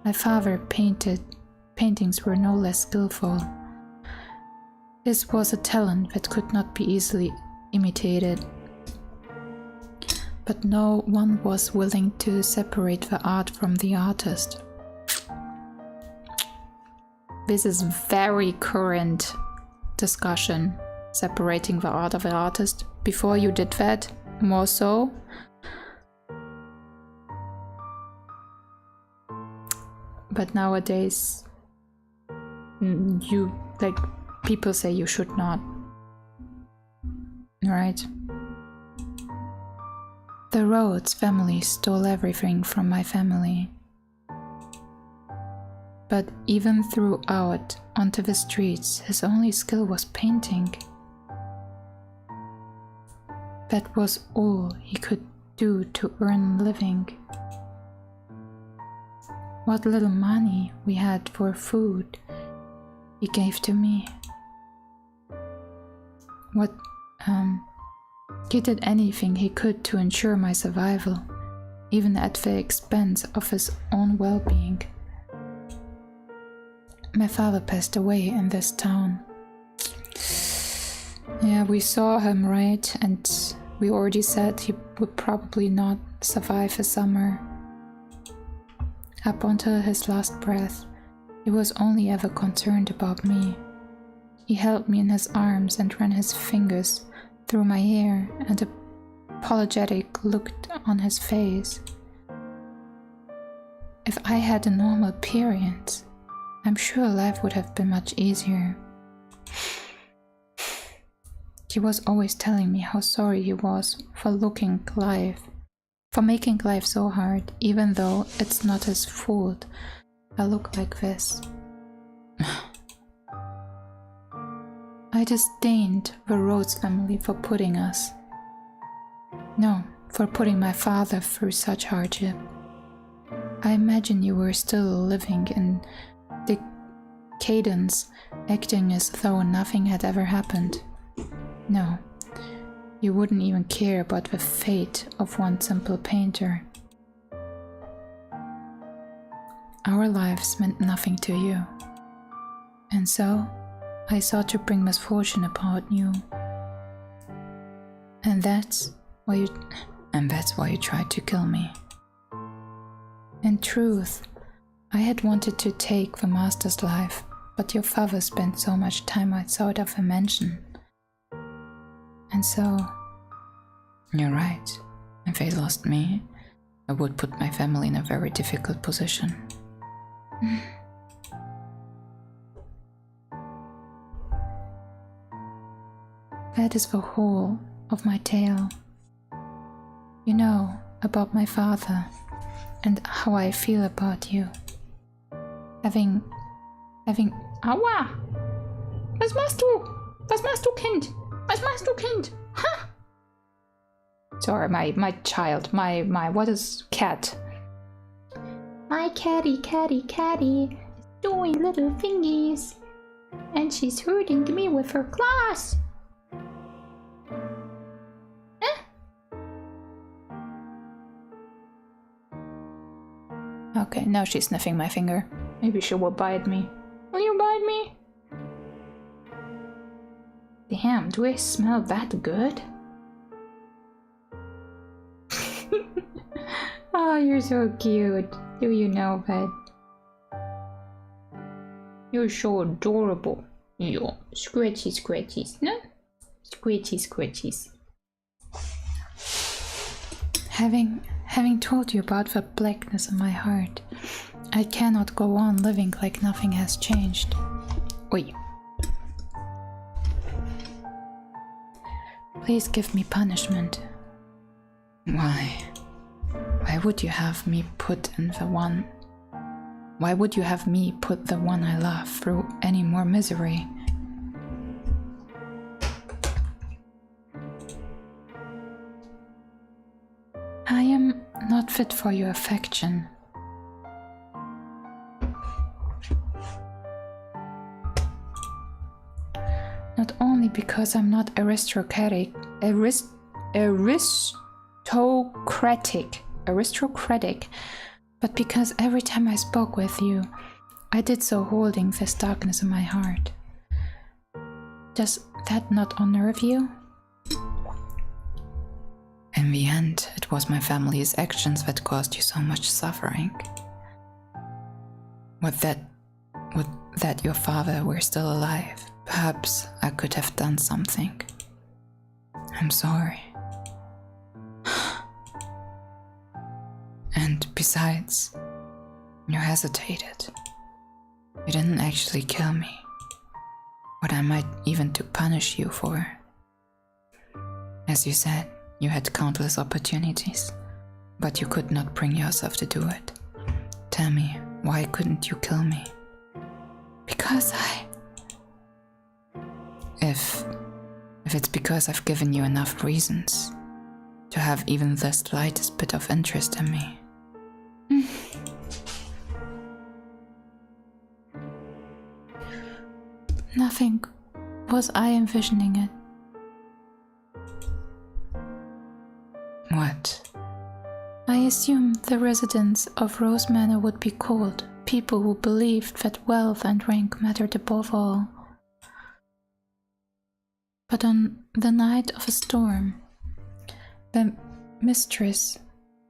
My father paintings were no less skillful. His was a talent that could not be easily imitated. But no one was willing to separate the art from the artist. This is very current discussion, separating the art of the artist. Before you did that, more so. But nowadays, people say you should not. Right? The Rhodes family stole everything from my family. But even throughout onto the streets, his only skill was painting. That was all he could do to earn a living. What little money we had for food, he gave to me. He did anything he could to ensure my survival, even at the expense of his own well-being. My father passed away in this town. Yeah, we saw him, right? And we already said he would probably not survive the summer. Up until his last breath, he was only ever concerned about me. He held me in his arms and ran his fingers through my hair, and an apologetic look on his face. If I had a normal period, I'm sure life would have been much easier. He was always telling me how sorry he was for making life so hard, even though it's not his fault I look like this. I disdained the Rhodes family for putting my father through such hardship. I imagine you were still living in decadence, acting as though nothing had ever happened. No, you wouldn't even care about the fate of one simple painter. Our lives meant nothing to you, and so I sought to bring misfortune upon you. And that's why you tried to kill me. In truth, I had wanted to take the master's life, but your father spent so much time outside of the mansion. And so... You're right. If they lost me, I would put my family in a very difficult position. That is the whole of my tale. You know about my father and how I feel about you. Having... Aua! Was machst du? Was machst du, Kind? Was machst du, Kind? Huh? Sorry, my child, my what is cat? My catty is doing little thingies, and she's hurting me with her claws. Okay, now she's sniffing my finger. Maybe she will bite me. Will you bite me? Damn, do I smell that good? Oh, you're so cute. Do you know that? You're so adorable. Yo, scratchies, no? Scratchies. Having told you about the blackness in my heart, I cannot go on living like nothing has changed. Oi. Please give me punishment. Why? Why would you have me put the one I love through any more misery? I am not fit for your affection. Not only because I'm not aristocratic, but because every time I spoke with you, I did so holding this darkness in my heart. Does that not unnerve you? In the end, it was my family's actions that caused you so much suffering. Would that your father were still alive, perhaps I could have done something. I'm sorry. And besides, you hesitated. You didn't actually kill me. What I might even to punish you for. As you said, you had countless opportunities, but you could not bring yourself to do it. Tell me, why couldn't you kill me? Because If it's because I've given you enough reasons, to have even the slightest bit of interest in me. Nothing was I envisioning it. What? I assumed the residents of Rose Manor would be cold, people who believed that wealth and rank mattered above all. But on the night of a storm, the mistress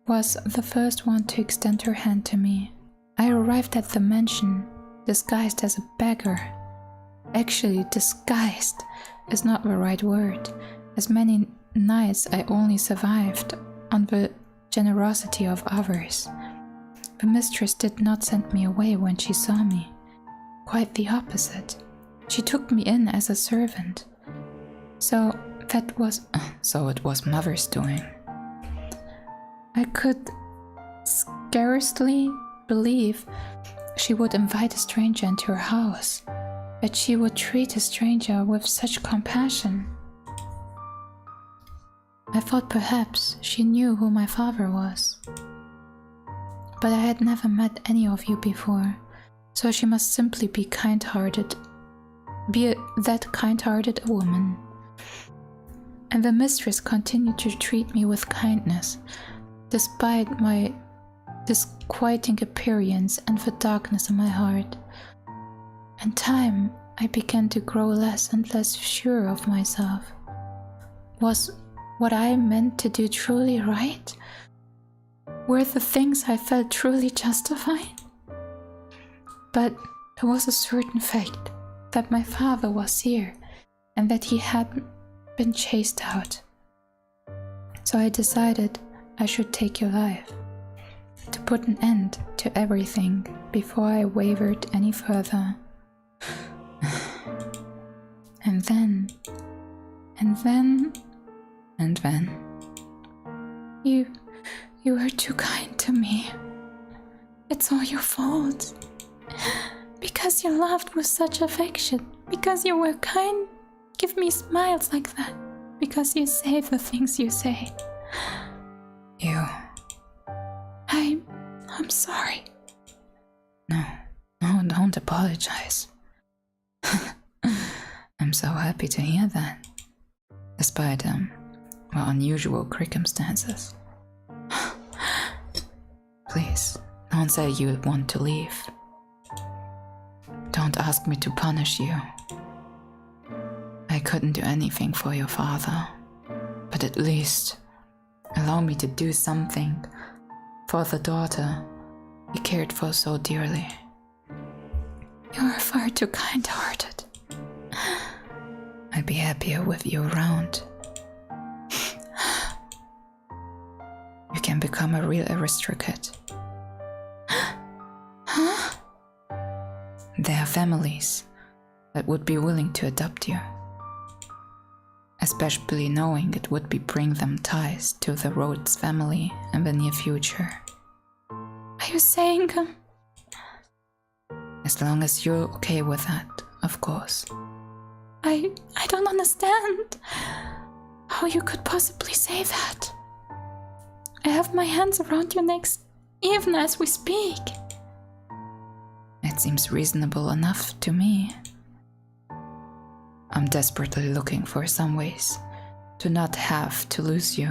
was the first one to extend her hand to me. I arrived at the mansion disguised as a beggar. Actually, disguised is not the right word. As many nights I only survived on the generosity of others. The mistress did not send me away when she saw me. Quite the opposite. She took me in as a servant. So it was Mother's doing. I could scarcely believe she would invite a stranger into her house, that she would treat a stranger with such compassion. I thought perhaps she knew who my father was. But I had never met any of you before, so she must simply be kind-hearted, that kind-hearted a woman. And the mistress continued to treat me with kindness, despite my disquieting appearance and the darkness in my heart. In time, I began to grow less and less sure of myself. Was what I meant to do truly right? Were the things I felt truly justified? But there was a certain fact that my father was here and that he had been chased out. So I decided I should take your life, to put an end to everything before I wavered any further. And then, you were too kind to me. It's all your fault. Because you loved with such affection. Because you were kind. Give me smiles like that. Because you say the things you say. I'm sorry. No, don't apologize. I'm so happy to hear that. Despite unusual circumstances. Please, don't say you want to leave. Don't ask me to punish you. I couldn't do anything for your father, but at least allow me to do something for the daughter he cared for so dearly. You are far too kind-hearted. I'd be happier with you around. You can become a real aristocrat. Huh? There are families that would be willing to adopt you, especially knowing it would bring them ties to the Rhodes family in the near future. Are you saying... As long as you're okay with that, of course. I don't understand how you could possibly say that. I have my hands around your neck even as we speak. It seems reasonable enough to me. I'm desperately looking for some ways to not have to lose you.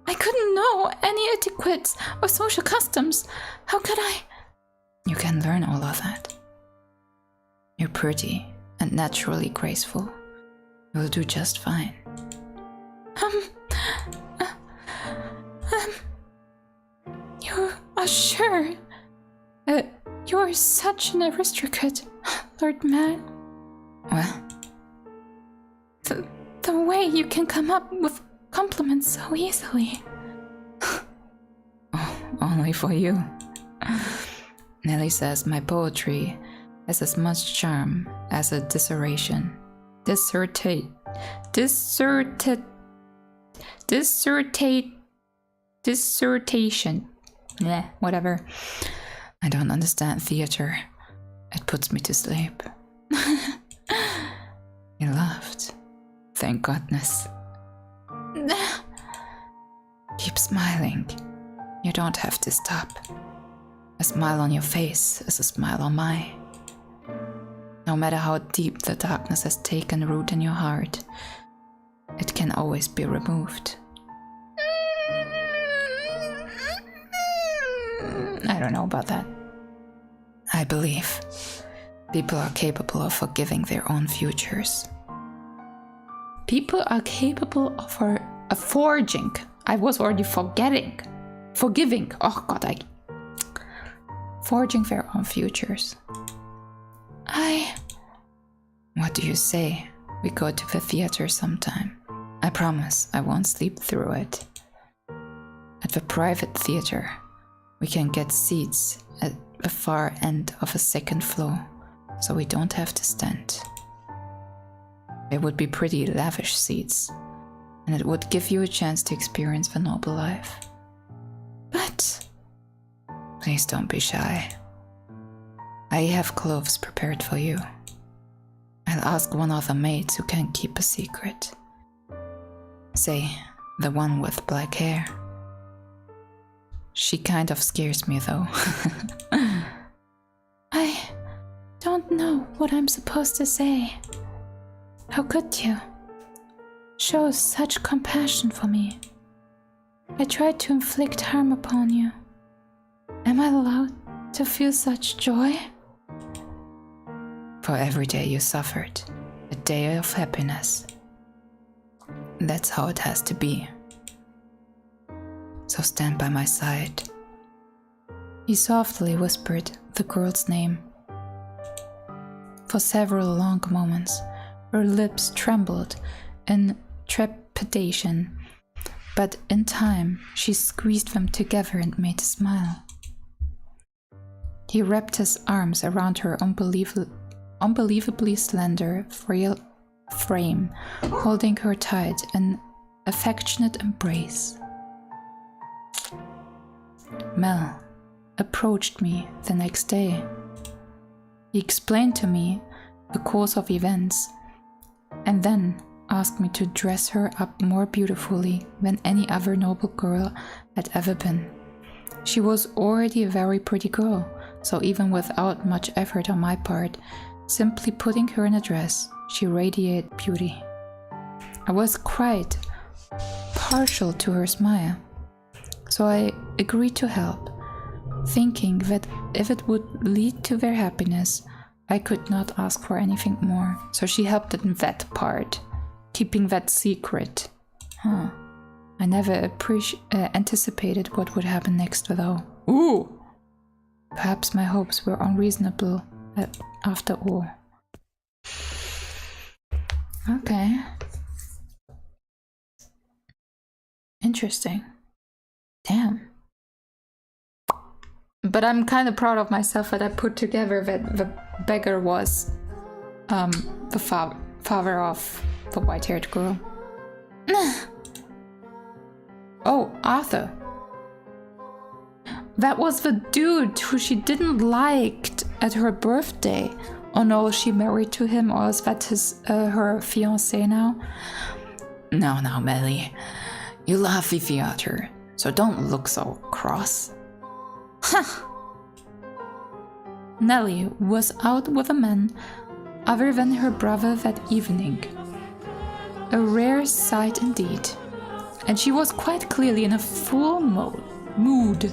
I couldn't know any etiquettes or social customs. How could I? You can learn all of that. You're pretty and naturally graceful. You'll do just fine. You are sure? You're such an aristocrat, Lord Man. Well? The way you can come up with compliments so easily. Oh, only for you. Nellie says my poetry has as much charm as a dissertation. Dissertation. Yeah, whatever. I don't understand theater. It puts me to sleep. You laughed. Thank goodness. Keep smiling. You don't have to stop. A smile on your face is a smile on mine. No matter how deep the darkness has taken root in your heart, it can always be removed. I don't know about that. I believe people are capable of forgiving their own futures. People are capable of forging. I was already forgetting. Forgiving. Oh god, forging their own futures. What do you say? We go to the theater sometime. I promise I won't sleep through it. At the private theater, we can get seats at the far end of a second floor, so we don't have to stand. They would be pretty lavish seats, and it would give you a chance to experience the noble life. But please don't be shy. I have clothes prepared for you. I'll ask one of the maids who can keep a secret. Say, the one with black hair. She kind of scares me though. I don't know what I'm supposed to say. How could you show such compassion for me? I tried to inflict harm upon you. Am I allowed to feel such joy? For every day you suffered, a day of happiness. That's how it has to be. So stand by my side. He softly whispered the girl's name. For several long moments, her lips trembled in trepidation, but in time she squeezed them together and made a smile. He wrapped his arms around her unbelievably slender, frail frame, holding her tight in affectionate embrace. Mel approached me the next day. He explained to me the course of events and then asked me to dress her up more beautifully than any other noble girl had ever been. She was already a very pretty girl, so even without much effort on my part, simply putting her in a dress, she radiated beauty. I was quite partial to her smile, so I agreed to help, thinking that if it would lead to their happiness, I could not ask for anything more. So she helped in that part, keeping that secret. I never anticipated what would happen next though. Ooh! Perhaps my hopes were unreasonable after all. Okay. Interesting. Damn. But I'm kind of proud of myself that I put together that the beggar was the father of the white-haired girl. Oh, Arthur. That was the dude who she didn't like at her birthday. Oh no, she married to him, or is that her fiancé now? No, Melly. You love the theater, so don't look so cross. Nellie was out with a man other than her brother that evening. A rare sight indeed, and she was quite clearly in a full mood.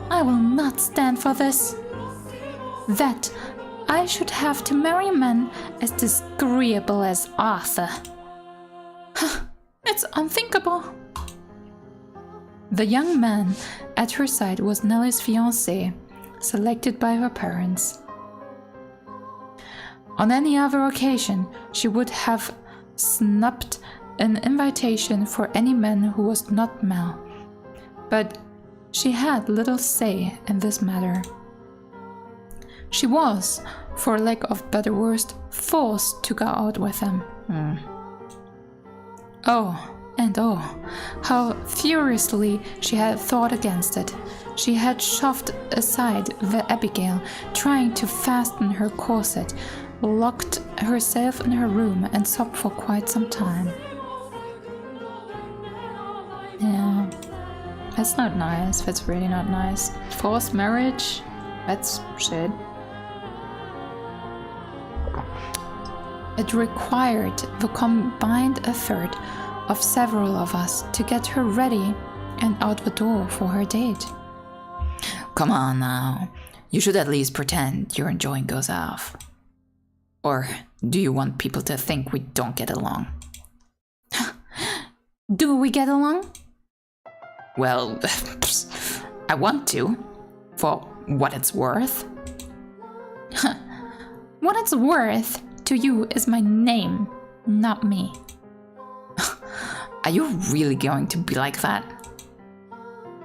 I will not stand for this. That I should have to marry a man as disagreeable as Arthur. It's unthinkable. The young man at her side was Nellie's fiancé, selected by her parents. On any other occasion, she would have snubbed an invitation for any man who was not Mel, but she had little say in this matter. She was, for lack of better words, forced to go out with him. Oh, how furiously she had thought against it. She had shoved aside the Abigail, trying to fasten her corset locked herself in her room and sobbed for quite some time. Yeah, that's not nice. That's really not nice. Forced marriage? That's shit. It required the combined effort of several of us to get her ready and out the door for her date. Come on now. You should at least pretend you're enjoying goes off. Or do you want people to think we don't get along? Do we get along? Well, I want to. For what it's worth. What it's worth to you is my name, not me. Are you really going to be like that?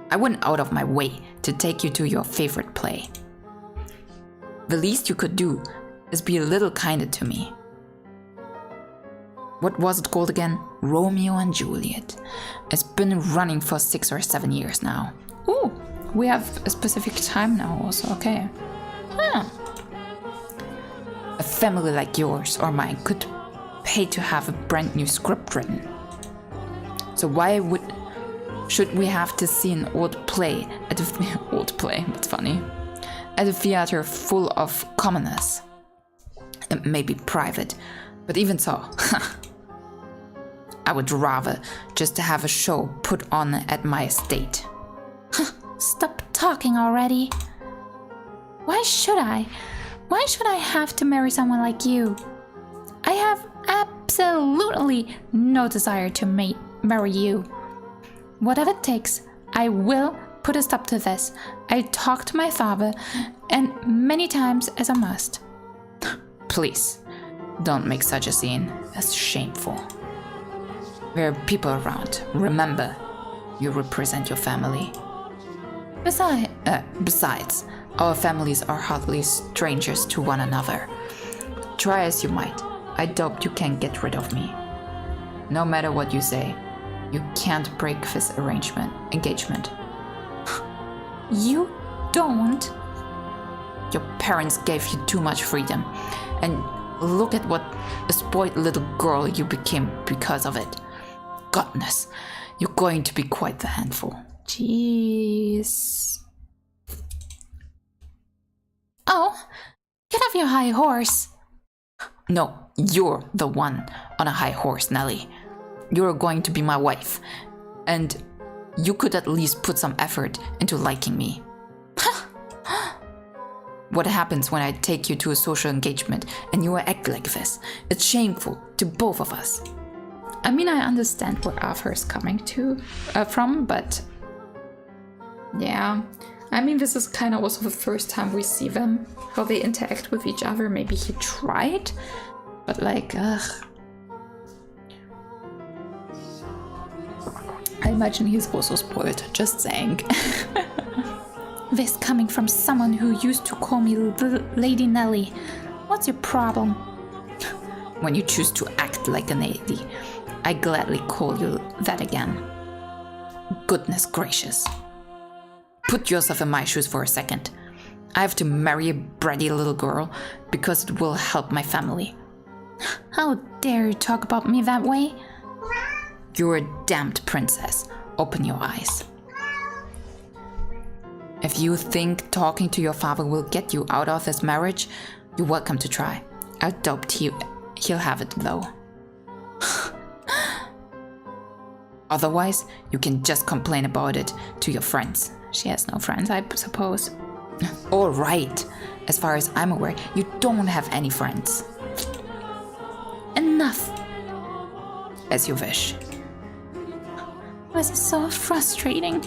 I went out of my way to take you to your favorite play. The least you could do is be a little kinder to me. What was it called again? Romeo and Juliet. It's been running for 6 or 7 years now. Ooh, we have a specific time now also, okay. Huh. A family like yours or mine could pay to have a brand new script written. So why should we have to see an old play at old play, that's funny, at a theater full of commoners? It may be private, but even so, I would rather just have a show put on at my estate. Stop talking already. Why should I? Why should I have to marry someone like you? I have absolutely no desire to marry you. Whatever it takes, I will put a stop to this. I talked to my father, and many times as I must. Please, don't make such a scene. That's shameful. There are people around. Remember, you represent your family. Besides, our families are hardly strangers to one another. Try as you might, I doubt you can get rid of me. No matter what you say, you can't break this engagement. You don't? Your parents gave you too much freedom, and look at what a spoiled little girl you became because of it. Goodness, you're going to be quite the handful. Jeez. Oh, get off your high horse. No, you're the one on a high horse, Nelly. You're going to be my wife, and you could at least put some effort into liking me. What happens when I take you to a social engagement and you act like this? It's shameful to both of us. I mean, I understand where Arthur is coming from, but yeah. I mean, this is kind of also the first time we see them, how they interact with each other. Maybe he tried, but like, ugh. I imagine he's also spoiled, just saying. This coming from someone who used to call me Lady Nelly. What's your problem? When you choose to act like a lady, I gladly call you that again. Goodness gracious. Put yourself in my shoes for a second. I have to marry a bratty little girl because it will help my family. How dare you talk about me that way? You're a damned princess. Open your eyes. If you think talking to your father will get you out of this marriage, you're welcome to try. I doubt he'll have it though. Otherwise, you can just complain about it to your friends. She has no friends, I suppose. All right. As far as I'm aware, you don't have any friends. Enough. As you wish. This is so frustrating.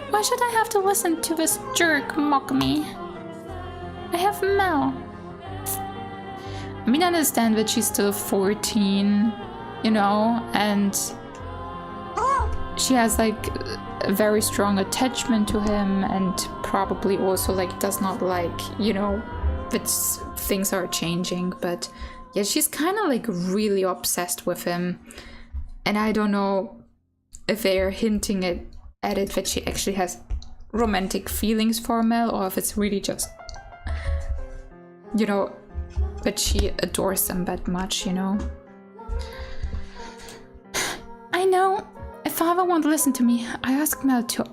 Why should I have to listen to this jerk mock me? I have Mel. I mean, I understand that she's still 14, you know, and she has like a very strong attachment to him, and probably also like does not like, you know, that things are changing. But yeah, she's kind of like really obsessed with him, and I don't know if they are hinting at it that she actually has romantic feelings for Mel, or if it's really just, you know, but she adores them that much, you know. I know. If Fava won't listen to me, I asked Mel to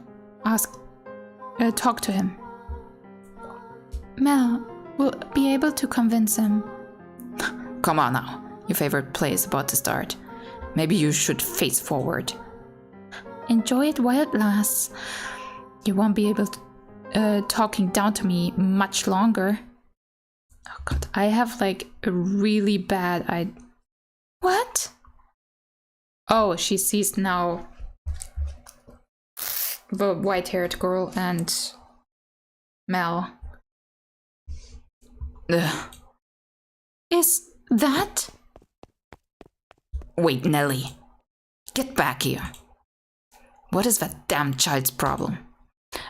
talk to him. Mel will be able to convince him. Come on now. Your favorite play is about to start. Maybe you should face forward. Enjoy it while it lasts. You won't be able to talking down to me much longer. Oh god, I have like a really bad What? Oh, she sees now the white-haired girl and Mel. Ugh. Is that? Wait, Nelly. Get back here. What is that damn child's problem?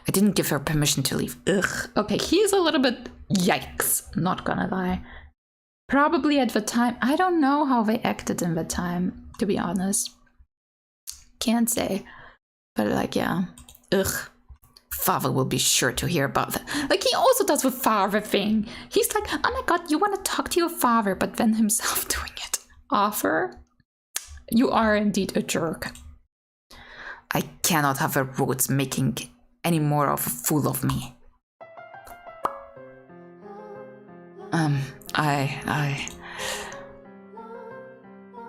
I didn't give her permission to leave. Ugh. Okay, he's a little bit yikes, not gonna lie. Probably at the time, I don't know how they acted in the time, to be honest. Can't say. But like, yeah. Ugh. Father will be sure to hear about that. Like, he also does the father thing. He's like, oh my god, you want to talk to your father, but then himself doing it. Arthur, you are indeed a jerk. I cannot have the roads making any more of a fool of me.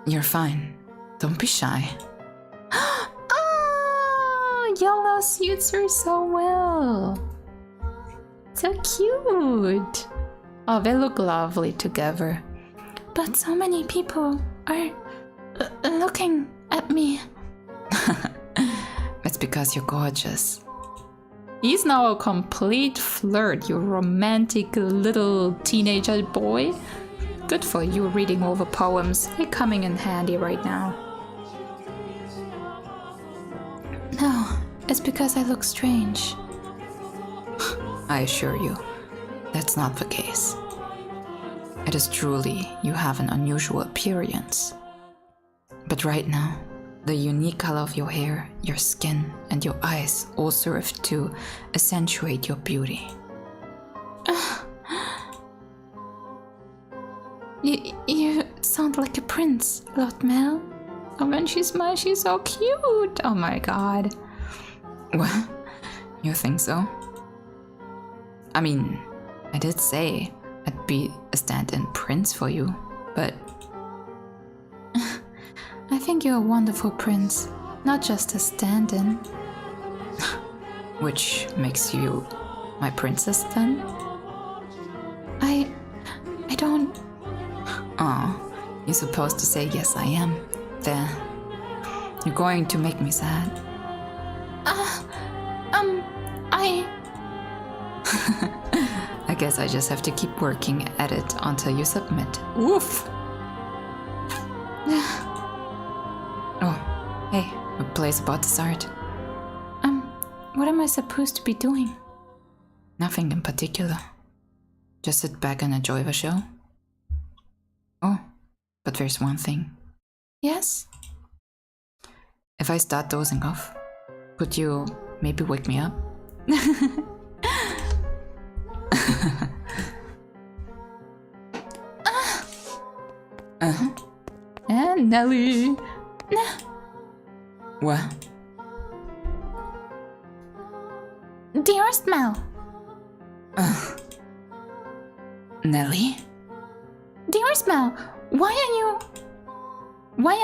You're fine. Don't be shy. Oh, yellow suits her so well. So cute. Oh, they look lovely together. But so many people are looking at me. That's because you're gorgeous. He's now a complete flirt, you romantic little teenager boy. Good for you reading over poems. They're coming in handy right now. No, it's because I look strange. I assure you, that's not the case. It is truly you have an unusual appearance. But right now, the unique color of your hair, your skin, and your eyes all serve to accentuate your beauty. You sound like a prince, Lord Mel. Oh, when she smiles, she's so cute. Oh my god. What? You think so? I mean, I did say I'd be a stand-in prince for you, but... I think you're a wonderful prince, not just a stand-in. Which makes you my princess then? I don't... Oh, you're supposed to say yes I am. There. You're going to make me sad. I guess I just have to keep working at it until you submit. Woof! Oh, hey, the play's about to start. What am I supposed to be doing? Nothing in particular. Just sit back and enjoy the show. Oh, but there's one thing. Yes? If I start dozing off, could you maybe wake me up? And Nelly. What? Dearest Mel. Nelly? Dearest Mel, why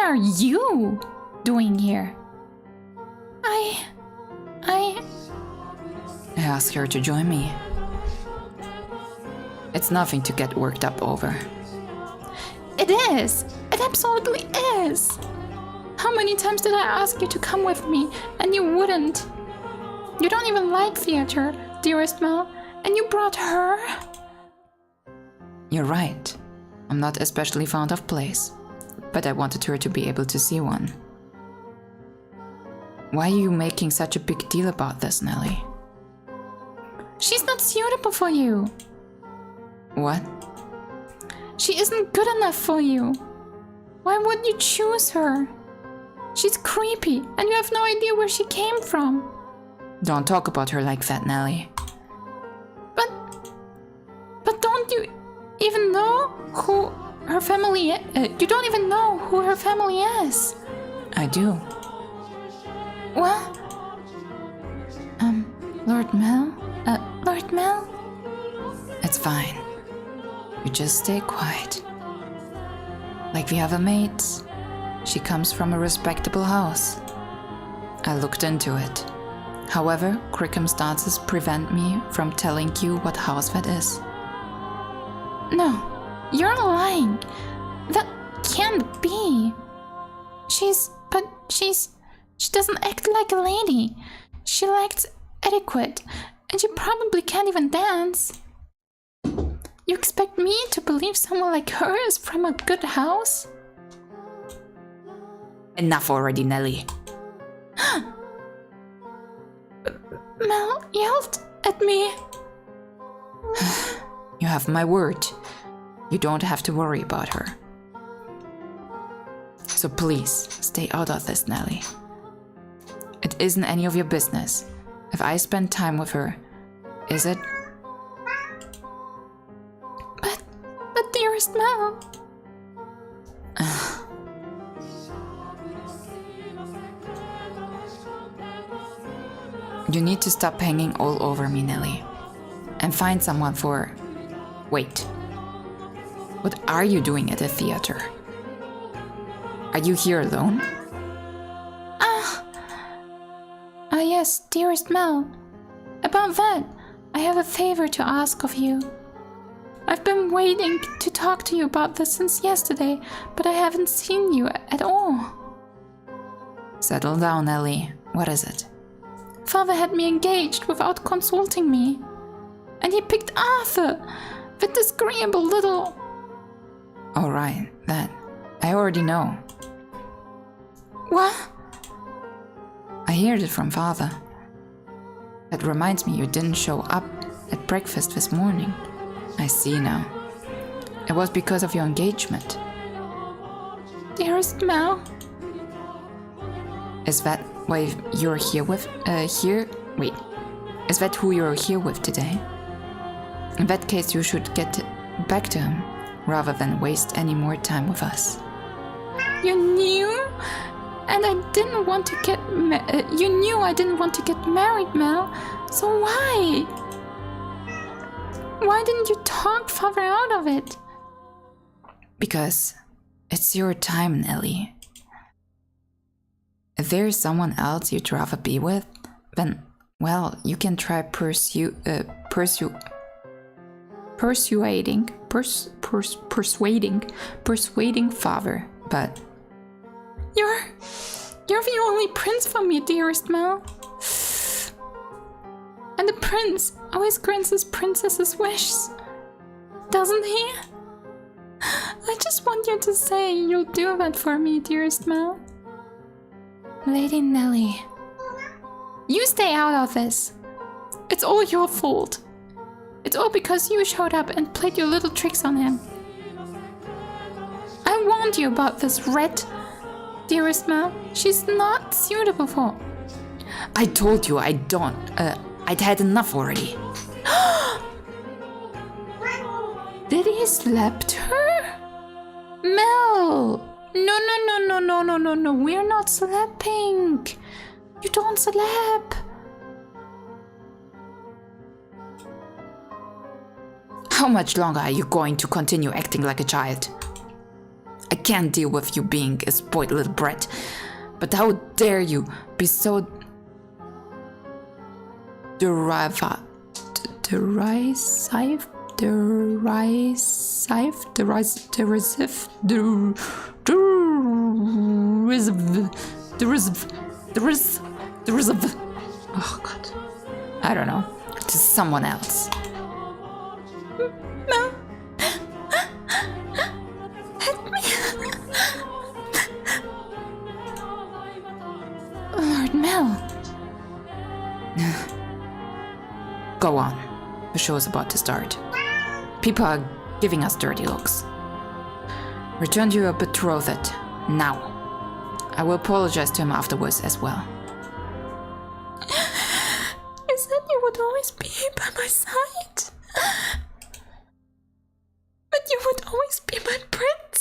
are you doing here? I asked her to join me. It's nothing to get worked up over. It is! It absolutely is! How many times did I ask you to come with me and you wouldn't? You don't even like theater, dearest Mel, and you brought her? You're right. I'm not especially fond of plays, but I wanted her to be able to see one. Why are you making such a big deal about this, Nelly? She's not suitable for you. What? She isn't good enough for you. Why would you choose her? She's creepy, and you have no idea where she came from. Don't talk about her like that, Nelly. But don't you even know who her family. You don't even know who her family is. I do. What? Lord Mel? Lord Mel? It's fine. You just stay quiet. Like the other maids, she comes from a respectable house. I looked into it. However, circumstances prevent me from telling you what house that is. No, you're lying. That can't be. She doesn't act like a lady. She lacks etiquette, and she probably can't even dance. You expect me to believe someone like her is from a good house? Enough already, Nelly. Mel yelled at me. You have my word. You don't have to worry about her. So please, stay out of this, Nelly. It isn't any of your business. If I spend time with her, is it? But dearest Mel. You need to stop hanging all over me, Nelly. And find someone for... Wait. What are you doing at the theater? Are you here alone? Yes, dearest Mel. About that, I have a favor to ask of you. I've been waiting to talk to you about this since yesterday, but I haven't seen you at all. Settle down, Nelly. What is it? Father had me engaged without consulting me. And he picked Arthur, the disagreeable little... Alright, that. I already know. What? I heard it from Father. That reminds me you didn't show up at breakfast this morning. I see now. It was because of your engagement. Dearest Mel. Is that why you're here with, Wait. Is that who you're here with today? In that case, you should get back to him, rather than waste any more time with us. You knew? And I didn't want to get you knew I didn't want to get married, Mel. So why? Why didn't you talk Father out of it? Because it's your time, Nelly. If there's someone else you'd rather be with, then, well, you can try persuading Father, but... You're the only prince for me, dearest Mel. And the prince always grants his princess's wishes, doesn't he? I just want you to say you'll do that for me, dearest Mel. Lady Nelly, you stay out of this. It's all your fault. It's all because you showed up and played your little tricks on him. I warned you about this red, dearest Mel. She's not suitable for... I told you I'd had enough already. Did he slap her? Mel! No, we're not slapping. You don't slap. How much longer are you going to continue acting like a child? I can't deal with you being a spoiled little brat, but how dare you be so derisive? Oh God, I don't know. To someone else. No. Help me. Lord Mel. Go on. The show's about to start. People are giving us dirty looks. Return to your betrothed, now. I will apologize to him afterwards as well. You said you would always be by my side. But you would always be my prince.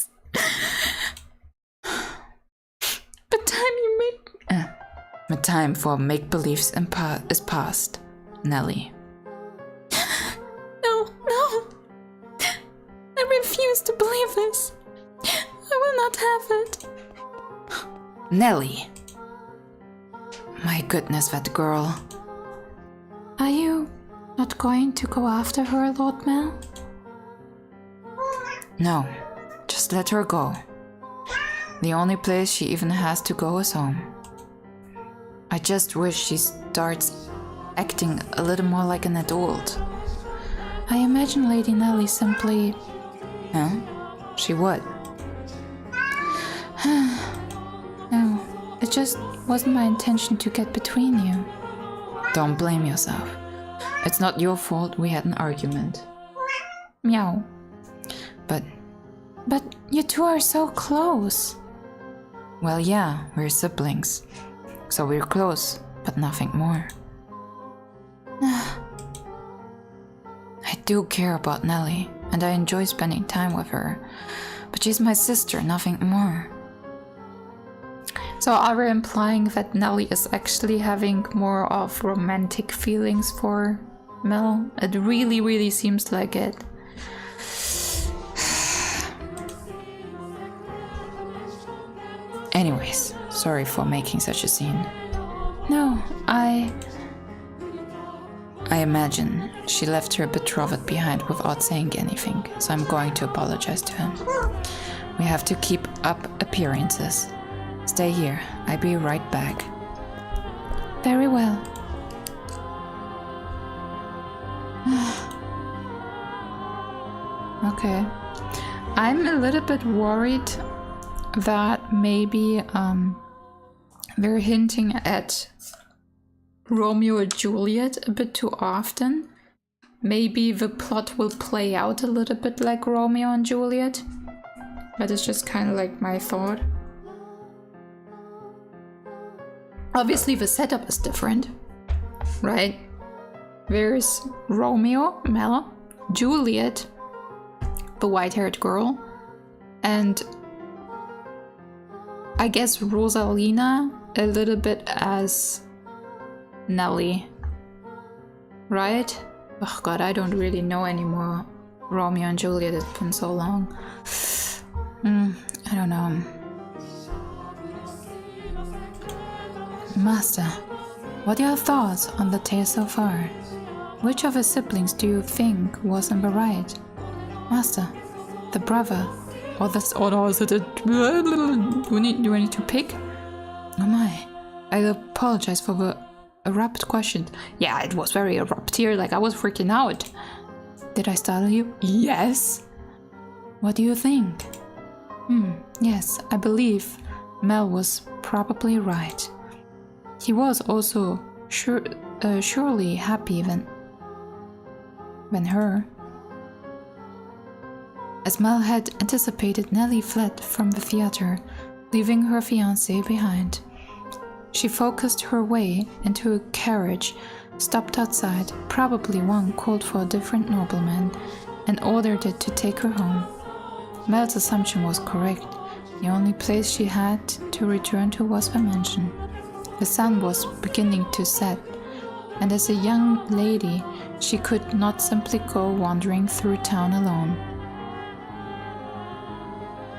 time for make-believes is past, Nelly. No, no. I refuse to believe this. I will not have it. Nelly! My goodness, that girl. Are you not going to go after her, Lord Mel? No, just let her go. The only place she even has to go is home. I just wish she starts acting a little more like an adult. I imagine Lady Nelly simply... Huh? She would. No, it just wasn't my intention to get between you. Don't blame yourself. It's not your fault we had an argument. Meow. But you two are so close. well, yeah, we're siblings. So we're close, but nothing more. I do care about Nelly, and I enjoy spending time with her. But she's my sister, nothing more. So are we implying that Nelly is actually having more of romantic feelings for Mel? It really, really seems like it. Anyways, sorry for making such a scene. No, I imagine she left her betrothed behind without saying anything, so I'm going to apologize to him. We have to keep up appearances. Stay here, I'll be right back. Very well. Okay. I'm a little bit worried that maybe we're hinting at Romeo and Juliet a bit too often. Maybe the plot will play out a little bit like Romeo and Juliet. That is just kind of like my thought. Obviously the setup is different, right? There's Romeo, Mel, Juliet, the white-haired girl, and I guess Rosalina a little bit as Nelly, right? Oh god, I don't really know anymore. Romeo and Juliet, it's been so long. I don't know. Master, what are your thoughts on the tale so far? Which of the siblings do you think was in the right? Master, the brother, or the... Oh no, is it a... Do I need to pick? Oh my, I apologize for the abrupt question. Yeah, it was very abrupt here, like I was freaking out. Did I startle you? Yes. What do you think? Yes, I believe Mel was probably right. He was also surely happy when her. As Mel had anticipated, Nelly fled from the theater, leaving her fiancé behind. She focused her way into a carriage, stopped outside, probably one called for a different nobleman, and ordered it to take her home. Mel's assumption was correct. The only place she had to return to was the mansion. The sun was beginning to set, and as a young lady, she could not simply go wandering through town alone.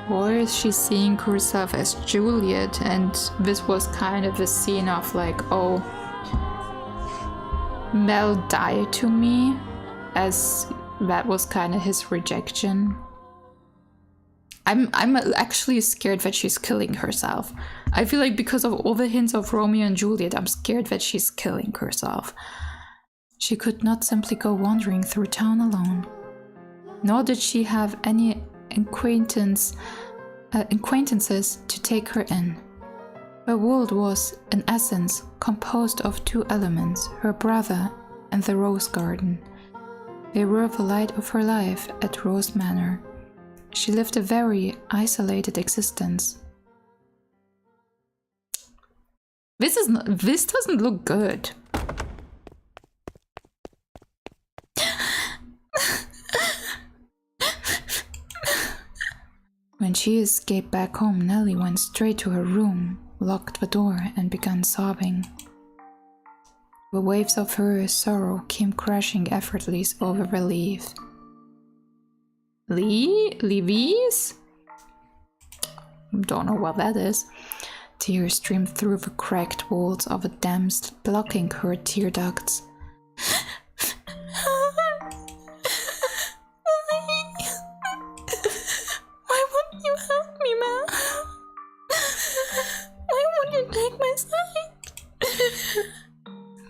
Or is she seeing herself as Juliet, and this was kind of a scene of like, oh, Mel died to me, as that was kind of his rejection. I'm actually scared that she's killing herself. I feel like because of all the hints of Romeo and Juliet, I'm scared that she's killing herself. She could not simply go wandering through town alone. Nor did she have any acquaintances to take her in. Her world was, in essence, composed of two elements, her brother and the Rose Garden. They were the light of her life at Rose Manor. She lived a very isolated existence. This doesn't look good. When she escaped back home, Nelly went straight to her room locked the door and began sobbing. The waves of her sorrow came crashing effortlessly over the leaf. Leaves? Don't know what that is. Tears streamed through the cracked walls of a dam, blocking her tear ducts. Why won't you help me, Ma? Why won't you take my side?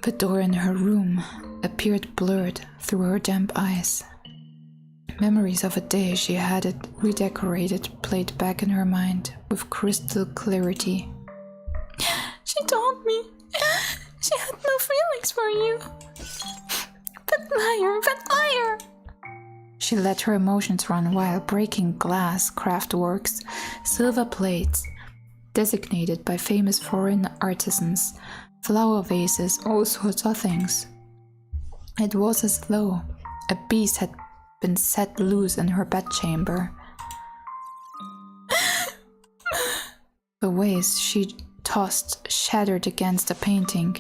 The door in her room appeared blurred through her damp eyes. Memories of a day she had it redecorated played back in her mind with crystal clarity. She told me she had no feelings for you. That liar! She let her emotions run while breaking glass craftworks, silver plates, designated by famous foreign artisans, flower vases, all sorts of things. It was as though a beast had been set loose in her bedchamber. The vase she tossed shattered against a painting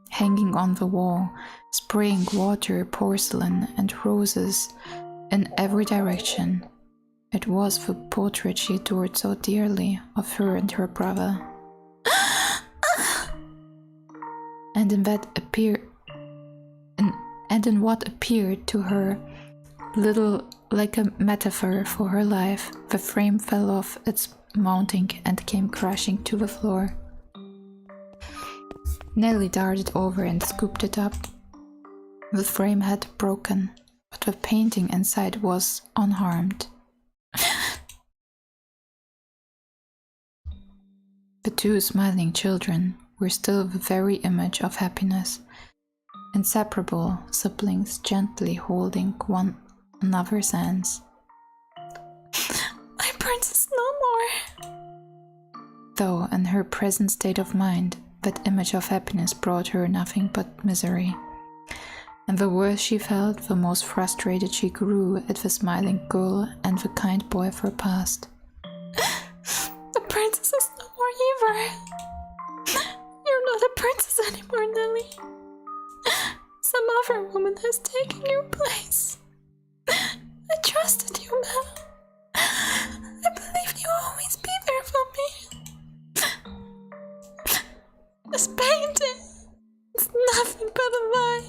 hanging on the wall, spraying water, porcelain, and roses in every direction. It was the portrait she adored so dearly of her and her brother. And in what appeared to her little like a metaphor for her life, the frame fell off its mounting and came crashing to the floor. Nellie darted over and scooped it up. The frame had broken, but the painting inside was unharmed. The two smiling children were still the very image of happiness, inseparable siblings gently holding one another's hands. My princess no more! Though in her present state of mind, that image of happiness brought her nothing but misery. And the worse she felt, the most frustrated she grew at the smiling girl and the kind boy of her past. The princess is no more either! You're not a princess anymore, Nellie. Some other woman has taken your place. I trusted you, Mel. I believed you'd always be there for me. This painting is nothing but a lie.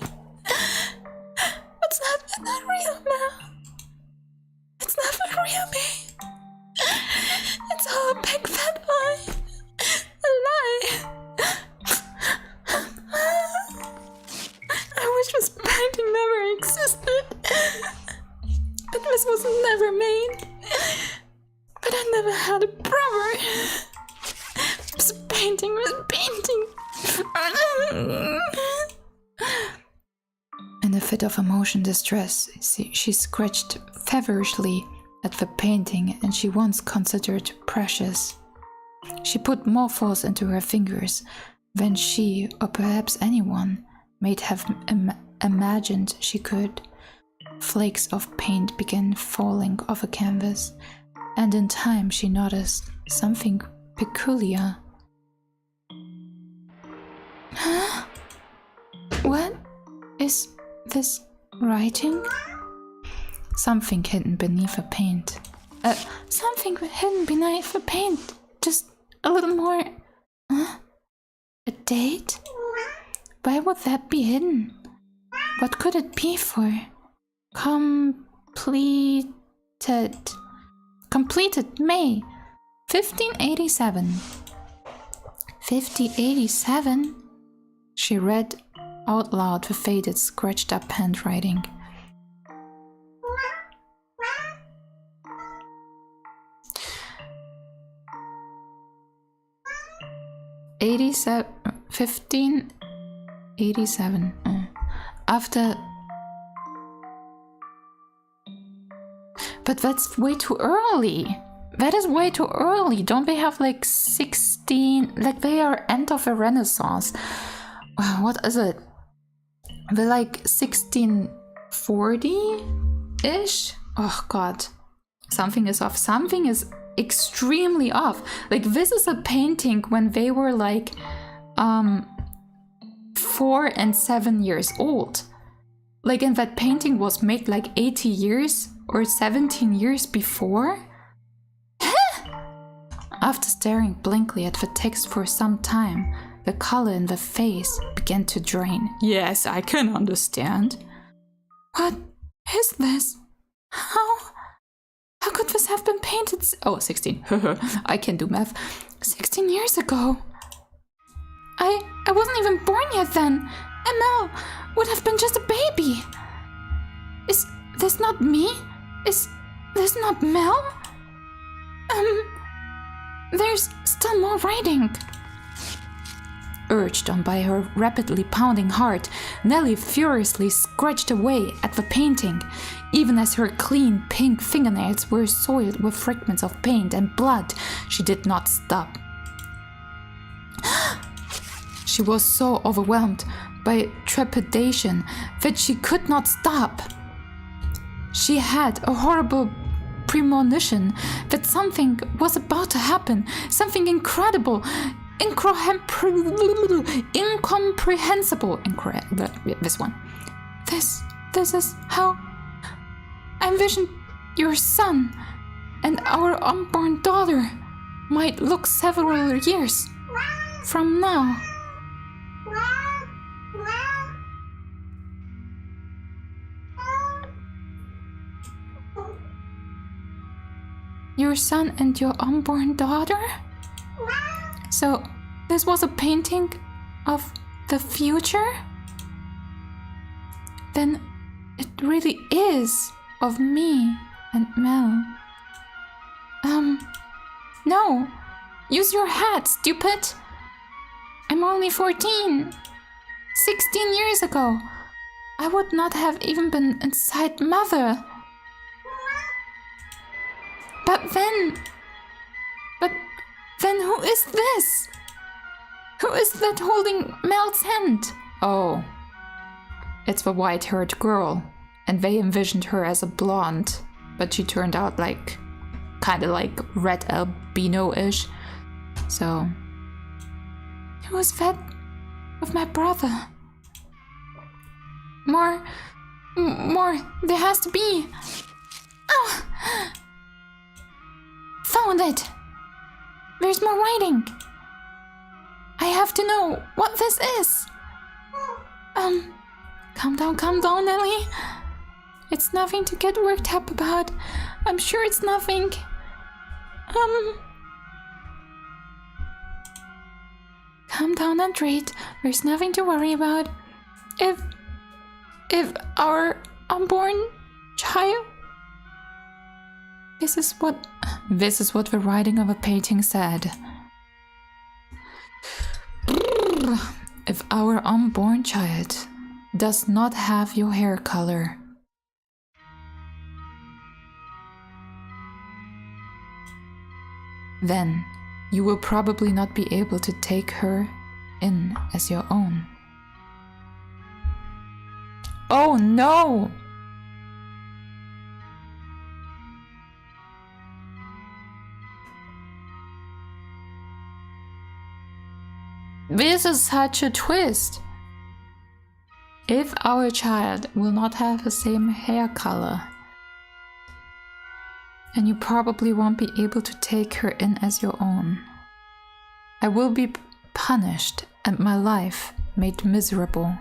It's not real, Mel. It's not the real me. It's all a big fat lie. A lie. I wish this painting never existed. But this was never made. But I never had a brother. This painting was painting. In a fit of emotion distress, she scratched feverishly at the painting and she once considered precious. She put more force into her fingers than she, or perhaps anyone, might have imagined she could. Flakes of paint began falling off a canvas, and in time she noticed something peculiar. Huh? What is this writing? Something hidden beneath the paint. Something hidden beneath the paint. Just a little more. Huh? A date? Why would that be hidden? What could it be for? Completed May 1587. 1587? She read out loud the faded, scratched up handwriting. '87. After. But that's way too early. That is way too early. Don't they have like 16? Like they are end of the Renaissance. What is it? They're like 1640-ish? Oh god. Something is off. Something is extremely off. Like, this is a painting when they were like 4 and 7 years old. Like, and that painting was made like 80 years or 17 years before. After staring blankly at the text for some time, the color in the face began to drain. Yes, I can understand. What is this? How could this have been painted? 16. I can do math. 16 years ago. I wasn't even born yet then. ML would have been just a baby. Is this not me? Is this not Mel? There's still more writing. Urged on by her rapidly pounding heart, Nellie furiously scratched away at the painting, even as her clean pink fingernails were soiled with fragments of paint and blood. She did not stop. She was so overwhelmed by trepidation that she could not stop. She had a horrible premonition that something was about to happen, something incredible, incomprehensible. This one. This is how I envisioned your son and our unborn daughter might look several years from now. Your son and your unborn daughter? So, this was a painting of the future? Then it really is of me and Mel. No. Use your head, stupid. I'm only 14. 16 years ago, I would not have even been inside Mother. But then who is this? Who is that holding Mel's hand? Oh, it's the white-haired girl, and they envisioned her as a blonde, but she turned out kind of like red albino-ish. So, who was that with my brother? More, there has to be. Oh! Found it! There's more writing! I have to know what this is! Calm down, Nellie. It's nothing to get worked up about. I'm sure it's nothing. Calm down and read. There's nothing to worry about. If our unborn child... This is what the writing of a painting said. If our unborn child does not have your hair color, then you will probably not be able to take her in as your own. Oh no! This is such a twist. If our child will not have the same hair color, and you probably won't be able to take her in as your own, I will be punished and my life made miserable.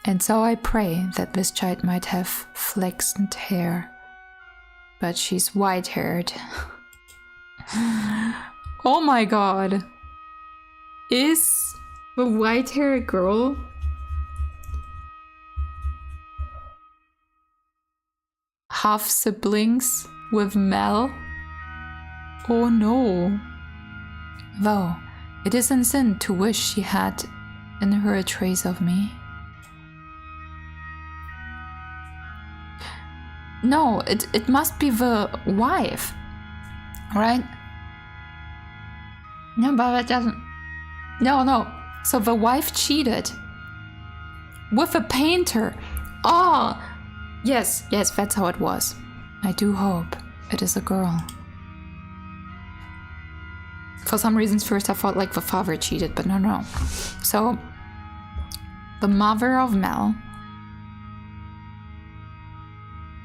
And so I pray that this child might have flaxen hair, but she's white-haired. Oh my god. Is the white-haired girl half siblings with Mel? Oh no. Though it isn't sin to wish she had in her a trace of me. No, it must be the wife, right? No, but it doesn't. No. So the wife cheated with a painter. Oh, yes, that's how it was. I do hope it is a girl. For some reasons, first I thought like the father cheated, but no. So, the mother of Mel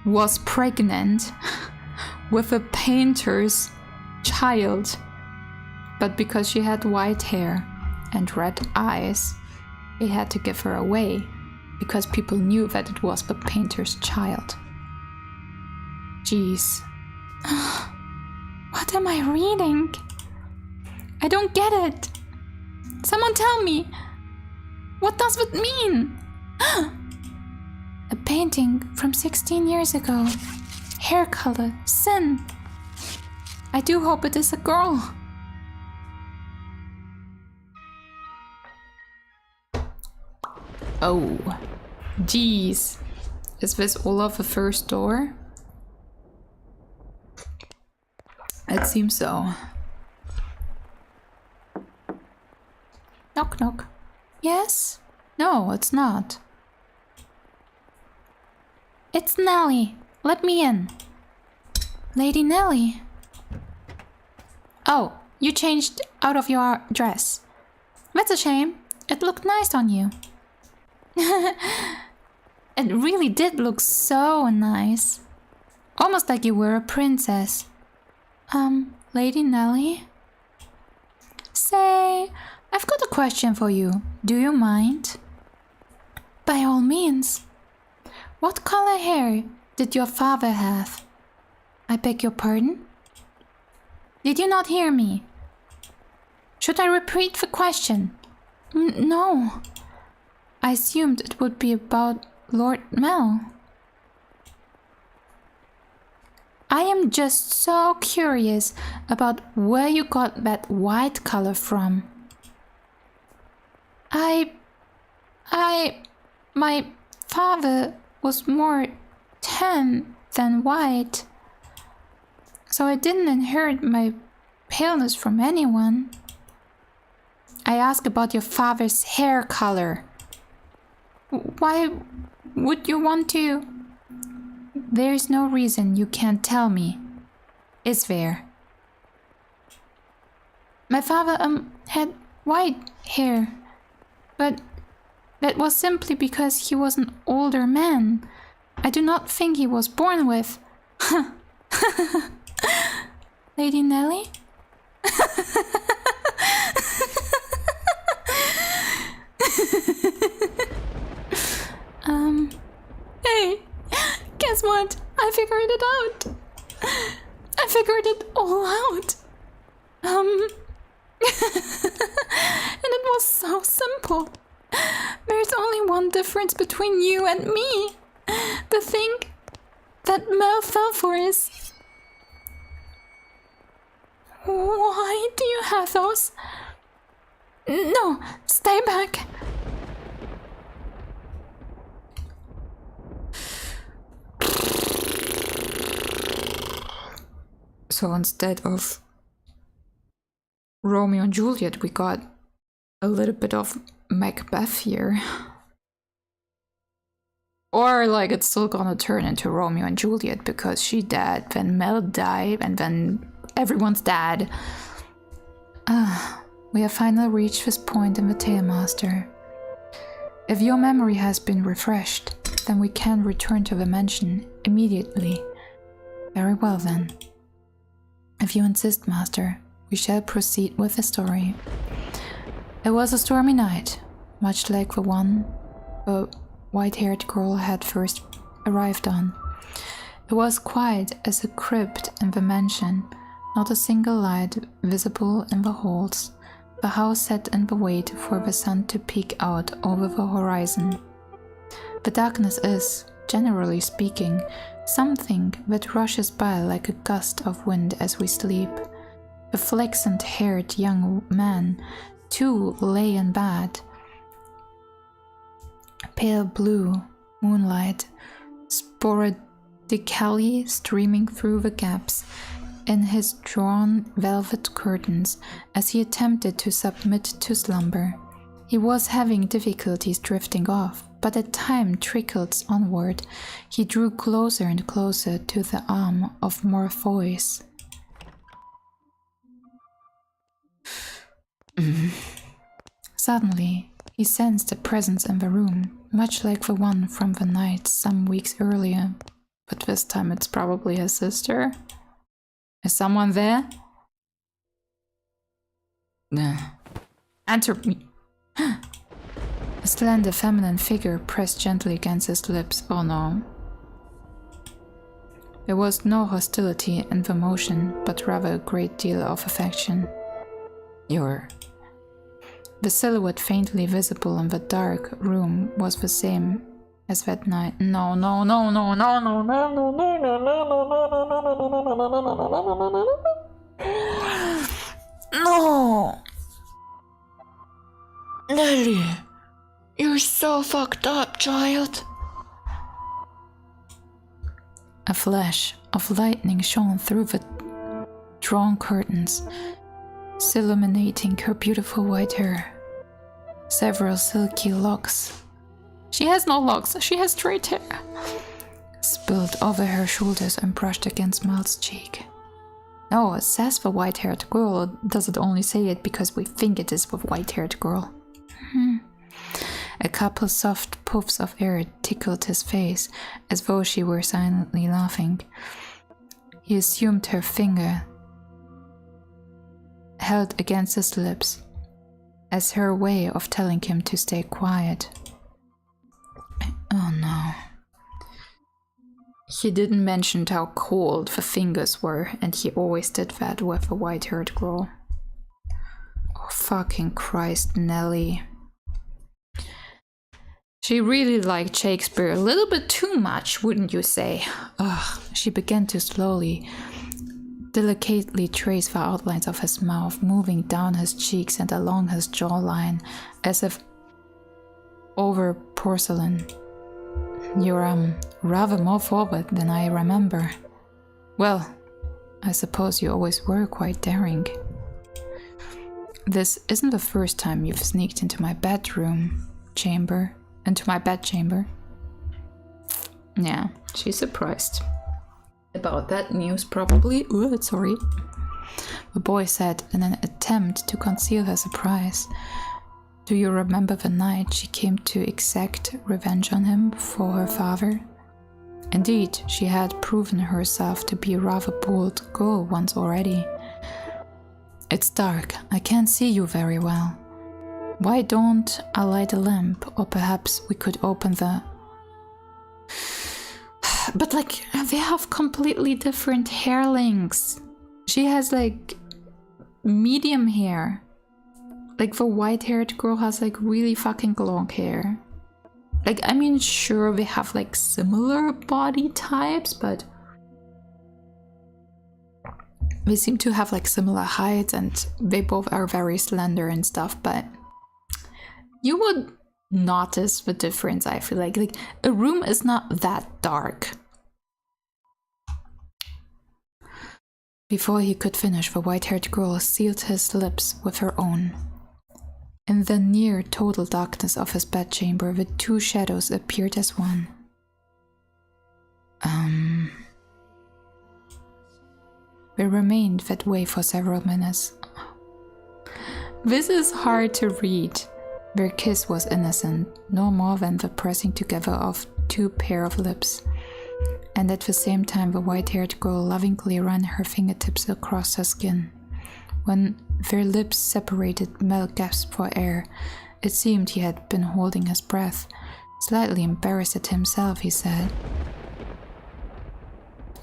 was pregnant with a painter's child, but because she had white hair and red eyes, they had to give her away because people knew that it was the painter's child. Jeez. What am I reading? I don't get it. Someone tell me. What does it mean? A painting from 16 years ago. Hair color, sin. I do hope it is a girl. Oh, jeez. Is this all of the first door? It seems so. Knock, knock. Yes? No, it's not. It's Nellie. Let me in. Lady Nellie. Oh, you changed out of your dress. That's a shame. It looked nice on you. It really did look so nice. Almost like you were a princess. Lady Nellie? Say, I've got a question for you. Do you mind? By all means. What color hair did your father have? I beg your pardon? Did you not hear me? Should I repeat the question? No. I assumed it would be about Lord Mel. I am just so curious about where you got that white color from. My father was more tan than white, so I didn't inherit my paleness from anyone. I asked about your father's hair color. Why would you want to? There's no reason you can't tell me, is there? My father had white hair, but that was simply because he was an older man. I do not think he was born with. Lady Nellie? Hey, guess what? I figured it out. I figured it all out. And it was so simple. There's only one difference between you and me. The thing that Mel fell for is... Why do you have those? No, stay back. So instead of Romeo and Juliet, we got a little bit of Macbeth here. Or like it's still gonna turn into Romeo and Juliet because she died, then Mel died, and then everyone's dead. We have finally reached this point in the Tale Master. If your memory has been refreshed, then we can return to the mansion immediately. Very well then. If you insist, Master, we shall proceed with the story. It was a stormy night, much like the one the white-haired girl had first arrived on. It was quiet as a crypt in the mansion, not a single light visible in the halls. The house sat in the wait for the sun to peek out over the horizon. The darkness is, generally speaking, something that rushes by like a gust of wind as we sleep. The flaxen-haired young man, too, lay in bed. Pale blue moonlight sporadically streaming through the gaps in his drawn velvet curtains as he attempted to submit to slumber. He was having difficulties drifting off, but as time trickled onward, he drew closer and closer to the arm of Morpheus. Suddenly, he sensed a presence in the room, much like the one from the night some weeks earlier. But this time it's probably his sister. Is someone there? Nah. Answer me. A slender feminine figure pressed gently against his lips. Oh no. There was no hostility in the motion, but rather a great deal of affection. The silhouette faintly visible in the dark room was the same as that night. No. Nelly, you're so fucked up, child. A flash of lightning shone through the drawn curtains, illuminating her beautiful white hair. Several silky locks. She has no locks, she has straight hair. Spilled over her shoulders and brushed against Miles' cheek. Oh, it says the white-haired girl, or does it only say it because we think it is the white-haired girl? A couple soft puffs of air tickled his face, as though she were silently laughing. He assumed her finger held against his lips, as her way of telling him to stay quiet. Oh no. He didn't mention how cold the fingers were, and he always did that with a white-haired girl. Oh fucking Christ, Nelly. She really liked Shakespeare a little bit too much, wouldn't you say? Ugh. She began to slowly, delicately trace the outlines of his mouth, moving down his cheeks and along his jawline, as if over porcelain. You're rather more forward than I remember. Well, I suppose you always were quite daring. This isn't the first time you've sneaked into my chamber. Yeah, she's surprised about that news, probably. Ooh, sorry. The boy said in an attempt to conceal her surprise. Do you remember the night she came to exact revenge on him for her father? Indeed, she had proven herself to be a rather bold girl once already. It's dark, I can't see you very well. Why don't I light a lamp, or perhaps we could open the... But like, they have completely different hair lengths. She has like medium hair. Like the white-haired girl has like really fucking long hair. Like, I mean, sure, they have like similar body types, but they seem to have like similar heights and they both are very slender and stuff, but you would notice the difference, I feel like. Like, a room is not that dark. Before he could finish, the white-haired girl sealed his lips with her own. In the near total darkness of his bedchamber, the two shadows appeared as one. They remained that way for several minutes. This is hard to read. Their kiss was innocent, no more than the pressing together of two pair of lips. And at the same time, the white-haired girl lovingly ran her fingertips across her skin. When their lips separated, Mel gasped for air. It seemed he had been holding his breath. Slightly embarrassed at himself, he said,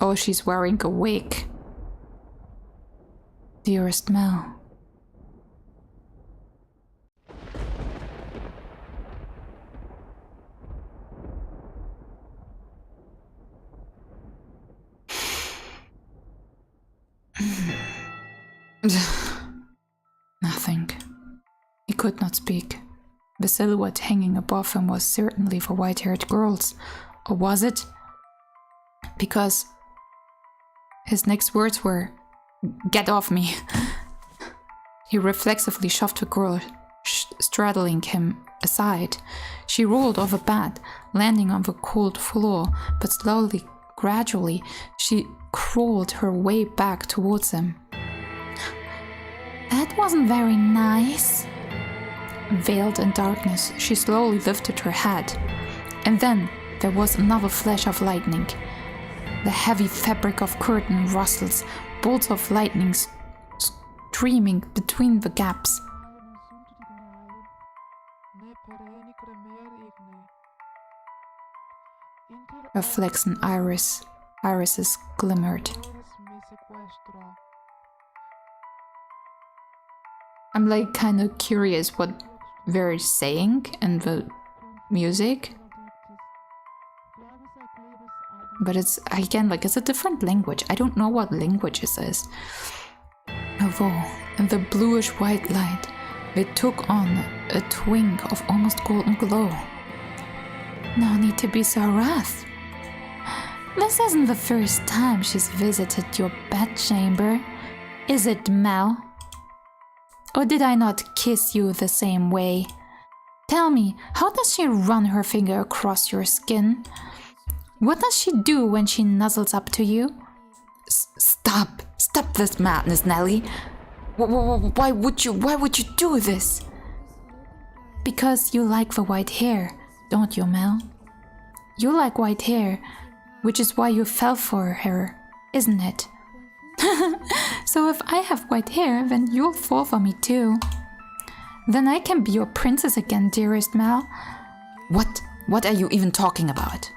"Oh, she's wearing a wig." "Dearest Mel." Nothing. He could not speak. The silhouette hanging above him was certainly the white-haired girl's. Or was it? Because his next words were, "Get off me." He reflexively shoved the girl straddling him aside. She rolled off a bed, landing on the cold floor, but slowly, gradually, she crawled her way back towards him. That wasn't very nice. Veiled in darkness, she slowly lifted her head. And then there was another flash of lightning. The heavy fabric of curtain rustles, bolts of lightning streaming between the gaps. Her flaxen irises glimmered. I'm like kind of curious what they're saying in the music. But it's, again, like, it's a different language. I don't know what language this is. Although, in the bluish-white light, they took on a twinge of almost golden glow. No need to be so rough. This isn't the first time she's visited your bedchamber, is it, Mel? Or did I not kiss you the same way? Tell me, how does she run her finger across your skin? What does she do when she nuzzles up to you? Stop this madness, Nelly. Why would you do this? Because you like the white hair, don't you, Mel? You like white hair, which is why you fell for her, isn't it? So if I have white hair, then you'll fall for me too. Then I can be your princess again, dearest Mel. What are you even talking about?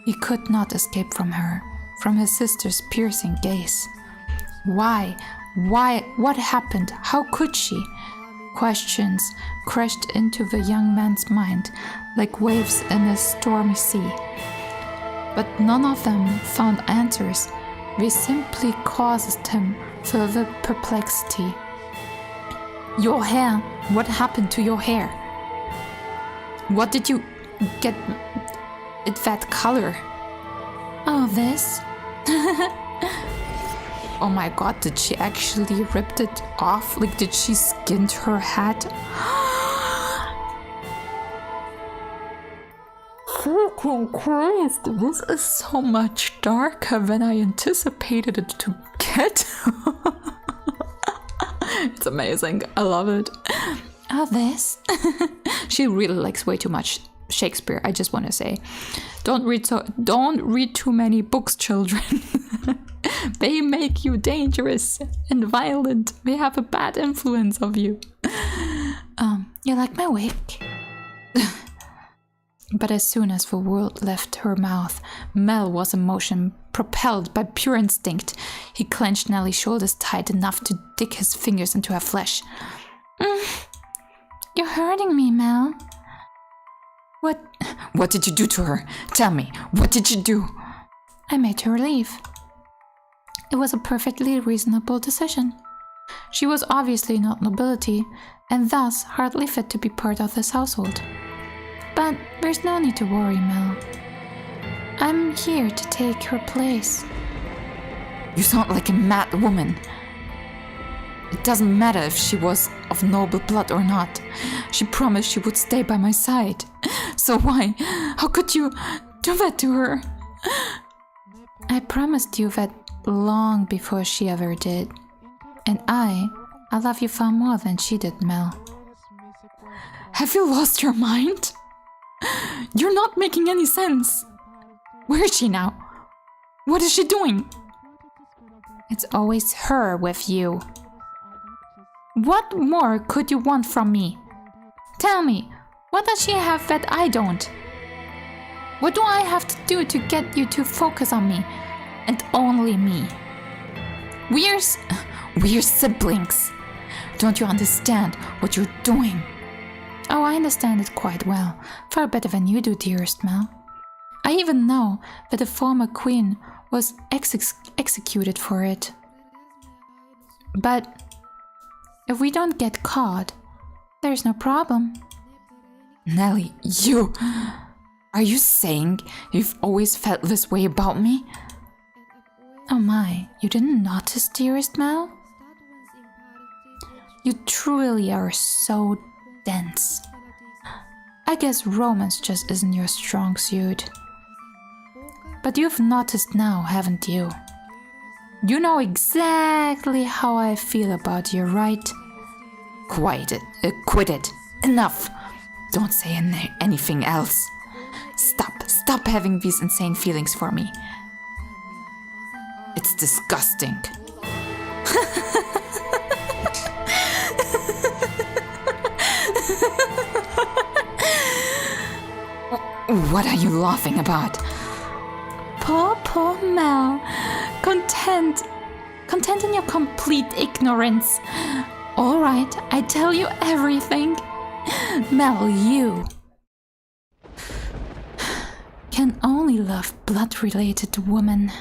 He could not escape from her, from his sister's piercing gaze. Why? What happened? How could she? Questions crashed into the young man's mind like waves in a stormy sea. But none of them found answers. They simply caused him further perplexity. Your hair. What happened to your hair? What did you get it that color? Oh, this? Oh my god, did she actually rip it off? Like, did she skin her head? Freaking Christ, this is so much darker than I anticipated it to get. It's amazing, I love it. Oh, this? She really likes way too much Shakespeare, I just want to say. Don't read too many books, children. They make you dangerous and violent. They have a bad influence of you. You like my wig? But as soon as the word left her mouth, Mel was in motion, propelled by pure instinct. He clenched Nellie's shoulders tight enough to dig his fingers into her flesh. You're hurting me, Mel. What did you do to her? Tell me, what did you do? I made her leave. It was a perfectly reasonable decision. She was obviously not nobility, and thus hardly fit to be part of this household. But there's no need to worry, Mel. I'm here to take her place. You sound like a mad woman. It doesn't matter if she was of noble blood or not. She promised she would stay by my side. So why? How could you do that to her? I promised you that long before she ever did. And I love you far more than she did, Mel. Have you lost your mind? You're not making any sense. Where is she now? What is she doing? It's always her with you. What more could you want from me? Tell me, what does she have that I don't? What do I have to do to get you to focus on me? And only me? We're siblings. Don't you understand what you're doing? Oh, I understand it quite well. Far better than you do, dearest Mel. I even know that the former queen was executed for it. But if we don't get caught, there's no problem. Nellie, are you saying you've always felt this way about me? Oh my, you didn't notice, dearest Mel? You truly are so dense. I guess romance just isn't your strong suit. But you've noticed now, haven't you? You know exactly how I feel about you, right? Quit it. Enough. Don't say anything else. Stop having these insane feelings for me. It's disgusting. What are you laughing about? Poor Mel. Content in your complete ignorance. All right, I tell you everything. Mel, you can only love blood-related women.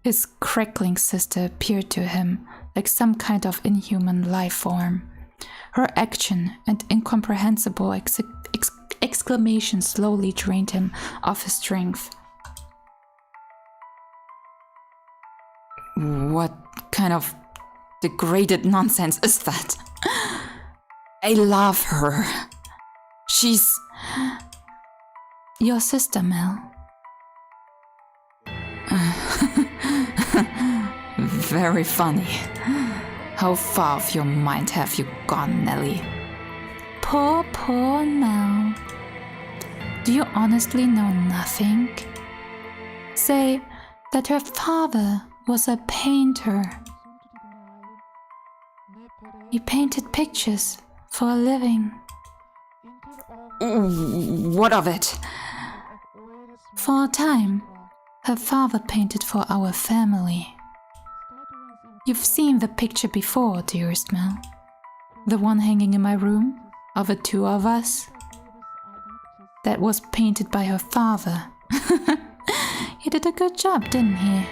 His crackling sister appeared to him like some kind of inhuman life form. Her action and incomprehensible exclamation slowly drained him of his strength. What kind of degraded nonsense is that? I love her. She's your sister, Mel. Very funny. How far off your mind have you gone, Nellie? Poor Mel. Do you honestly know nothing? Say that her father was a painter. He painted pictures for a living. What of it? For a time, her father painted for our family. You've seen the picture before, dearest Mel. The one hanging in my room, of the two of us. That was painted by her father. He did a good job, didn't he?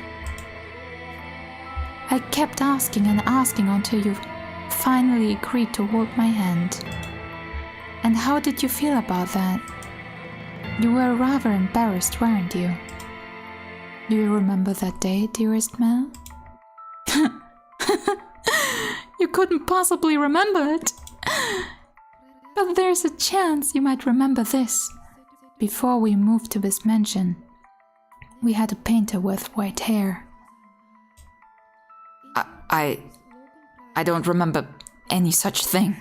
I kept asking and asking until you finally agreed to hold my hand. And how did you feel about that? You were rather embarrassed, weren't you? Do you remember that day, dearest Mel? You couldn't possibly remember it. But there's a chance you might remember this. Before we moved to this mansion, we had a painter with white hair. I don't remember any such thing.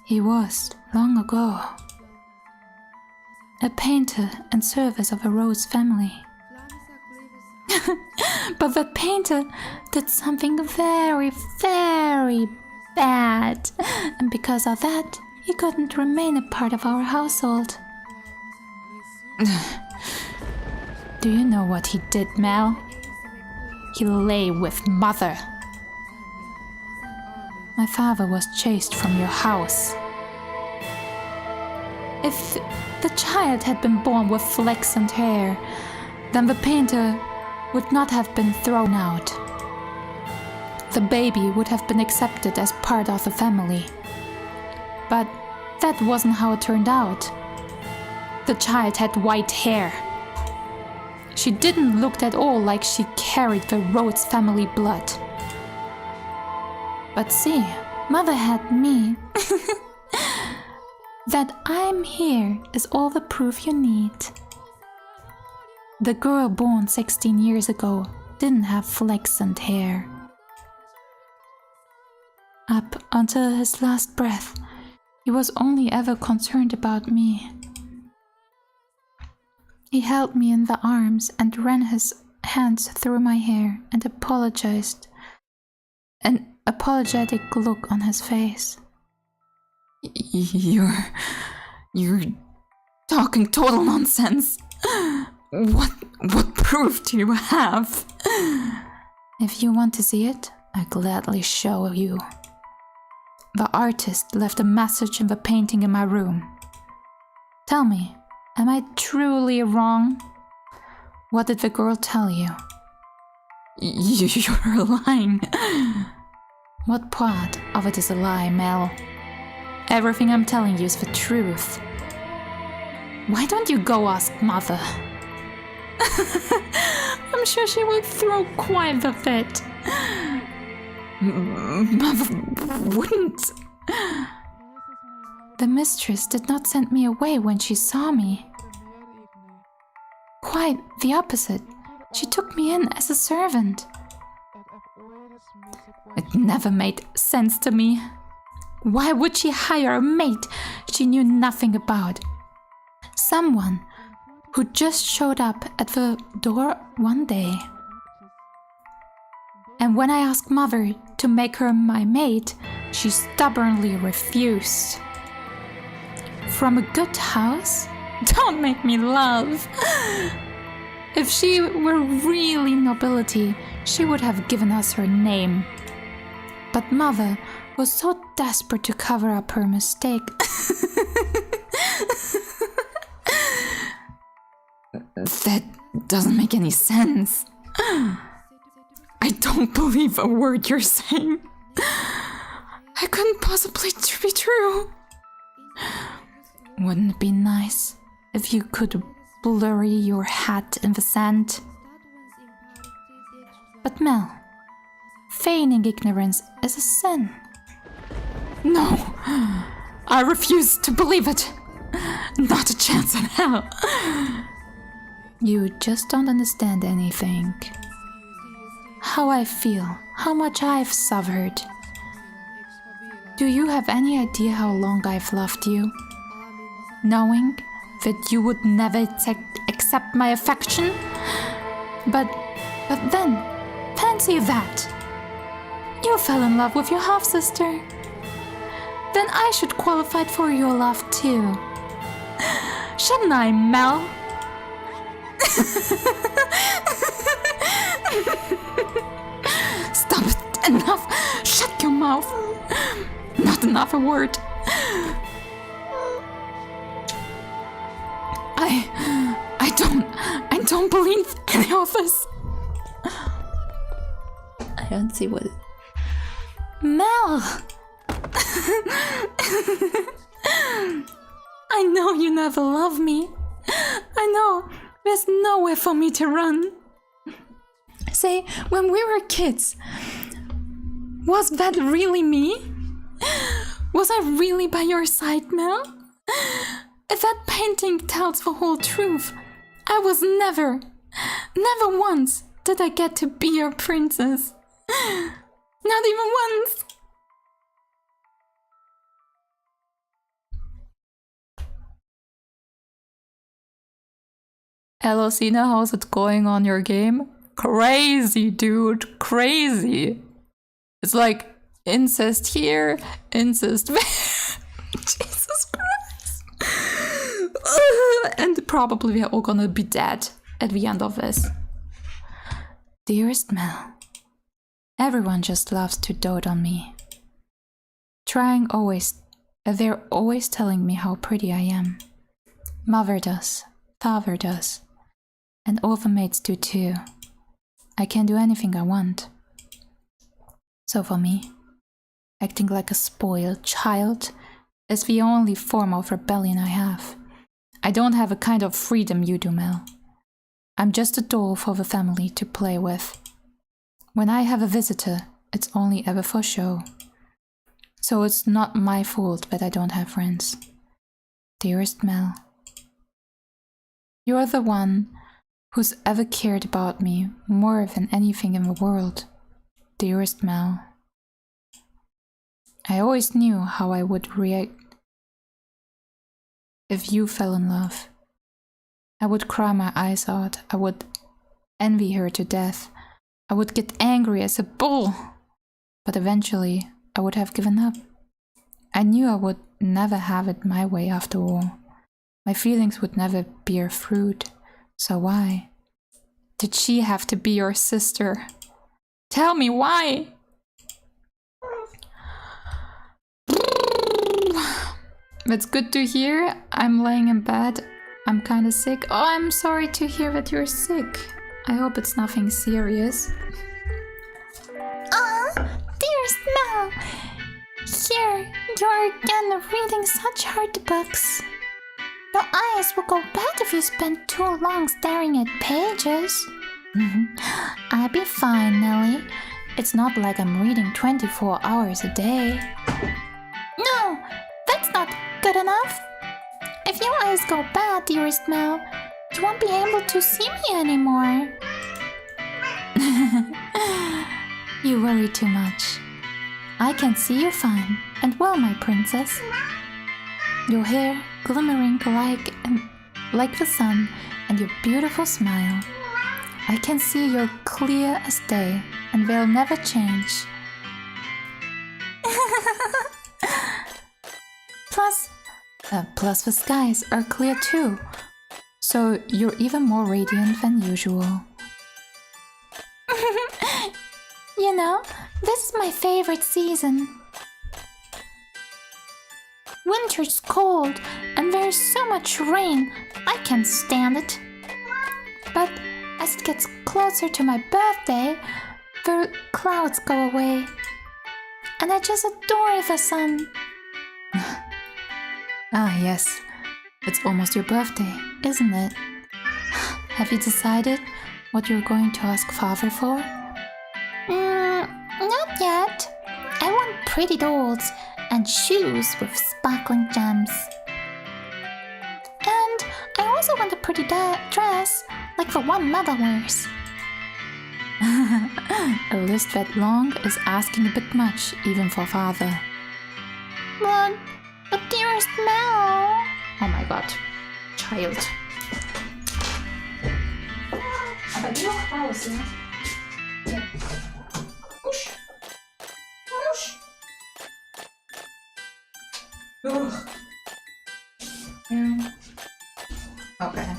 He was, long ago, a painter and service of a Rose family. But that painter did something very, very bad. And because of that, he couldn't remain a part of our household. Do you know what he did, Mel? He lay with Mother. My father was chased from your house. If the child had been born with flaxen hair, then the painter would not have been thrown out. The baby would have been accepted as part of the family. But that wasn't how it turned out. The child had white hair. She didn't look at all like she carried the Rhodes family blood. But see, Mother had me. That I'm here is all the proof you need. The girl born 16 years ago didn't have flaxen hair. Up until his last breath, he was only ever concerned about me. He held me in the arms and ran his hands through my hair and apologized. An apologetic look on his face. You're talking total nonsense. What proof do you have? If you want to see it, I'll gladly show you. The artist left a message in the painting in my room. Tell me, am I truly wrong? What did the girl tell you? You're lying. What part of it is a lie, Mel? Everything I'm telling you is the truth. Why don't you go ask Mother? I'm sure she would throw quite a fit. Mother wouldn't. The mistress did not send me away when she saw me. Quite the opposite. She took me in as a servant. It never made sense to me. Why would she hire a maid she knew nothing about? Someone who just showed up at the door one day. And when I asked Mother to make her my maid, she stubbornly refused. From a good house? Don't make me laugh. If she were really nobility, she would have given us her name. But Mother was so desperate to cover up her mistake. That doesn't make any sense. I don't believe a word you're saying. I couldn't possibly be true. Wouldn't it be nice if you could bury your hat in the sand? But Mel, feigning ignorance is a sin. No, I refuse to believe it. Not a chance in hell. You just don't understand anything. How I feel, how much I've suffered. Do you have any idea how long I've loved you? Knowing that you would never accept my affection? But then, fancy that. You fell in love with your half-sister. Then I should qualify for your love too. Shouldn't I, Mel? Stop it! Enough! Shut your mouth! Not another word. I don't believe any of this. I don't see what. Mel! I know you never loved me. I know there's nowhere for me to run. Say, when we were kids, was that really me? Was I really by your side, Mel? If that painting tells the whole truth, I was never once did I get to be your princess. Not even once. Hello, Sina, how's it going on your game? Crazy, dude, crazy. It's like incest here, incest there. Jesus Christ. And probably we are all gonna be dead at the end of this. Dearest Mel, everyone just loves to dote on me. They're always telling me how pretty I am. Mother does, father does, and all the maids do too. I can do anything I want. So for me, acting like a spoiled child is the only form of rebellion I have. I don't have a kind of freedom you do, Mel. I'm just a doll for the family to play with. When I have a visitor, it's only ever for show. So it's not my fault that I don't have friends. Dearest Mel, you're the one who's ever cared about me more than anything in the world. Dearest Mel, I always knew how I would react if you fell in love. I would cry my eyes out. I would envy her to death. I would get angry as a bull. But eventually, I would have given up. I knew I would never have it my way after all. My feelings would never bear fruit. So why did she have to be your sister? Tell me why! That's good to hear. I'm laying in bed. I'm kinda sick. Oh, I'm sorry to hear that you're sick. I hope it's nothing serious. Oh, dearest Mel. Here, you're again reading such hard books. Your eyes will go bad if you spend too long staring at pages. I'll be fine, Nelly. It's not like I'm reading 24 hours a day. No, that's not good enough. If your eyes go bad, dearest Mel, you won't be able to see me anymore. You worry too much. I can see you fine and well, my princess. Your hair glimmering like the sun and your beautiful smile. I can see you're clear as day and they'll never change. Plus the skies are clear too, so you're even more radiant than usual. You know, this is my favorite season. Winter's cold and there's so much rain, I can't stand it. But as it gets closer to my birthday, the clouds go away. And I just adore the sun. Ah, yes. It's almost your birthday, isn't it? Have you decided what you're going to ask Father for? Not yet. I want pretty dolls and shoes with sparkling gems. And I also want a pretty dress, like the one Mother wears. A list that long is asking a bit much, even for Father. But dearest Mel... Oh my god. Child. Aber die noch raus, ne? Ja. Husch. Husch. Okay.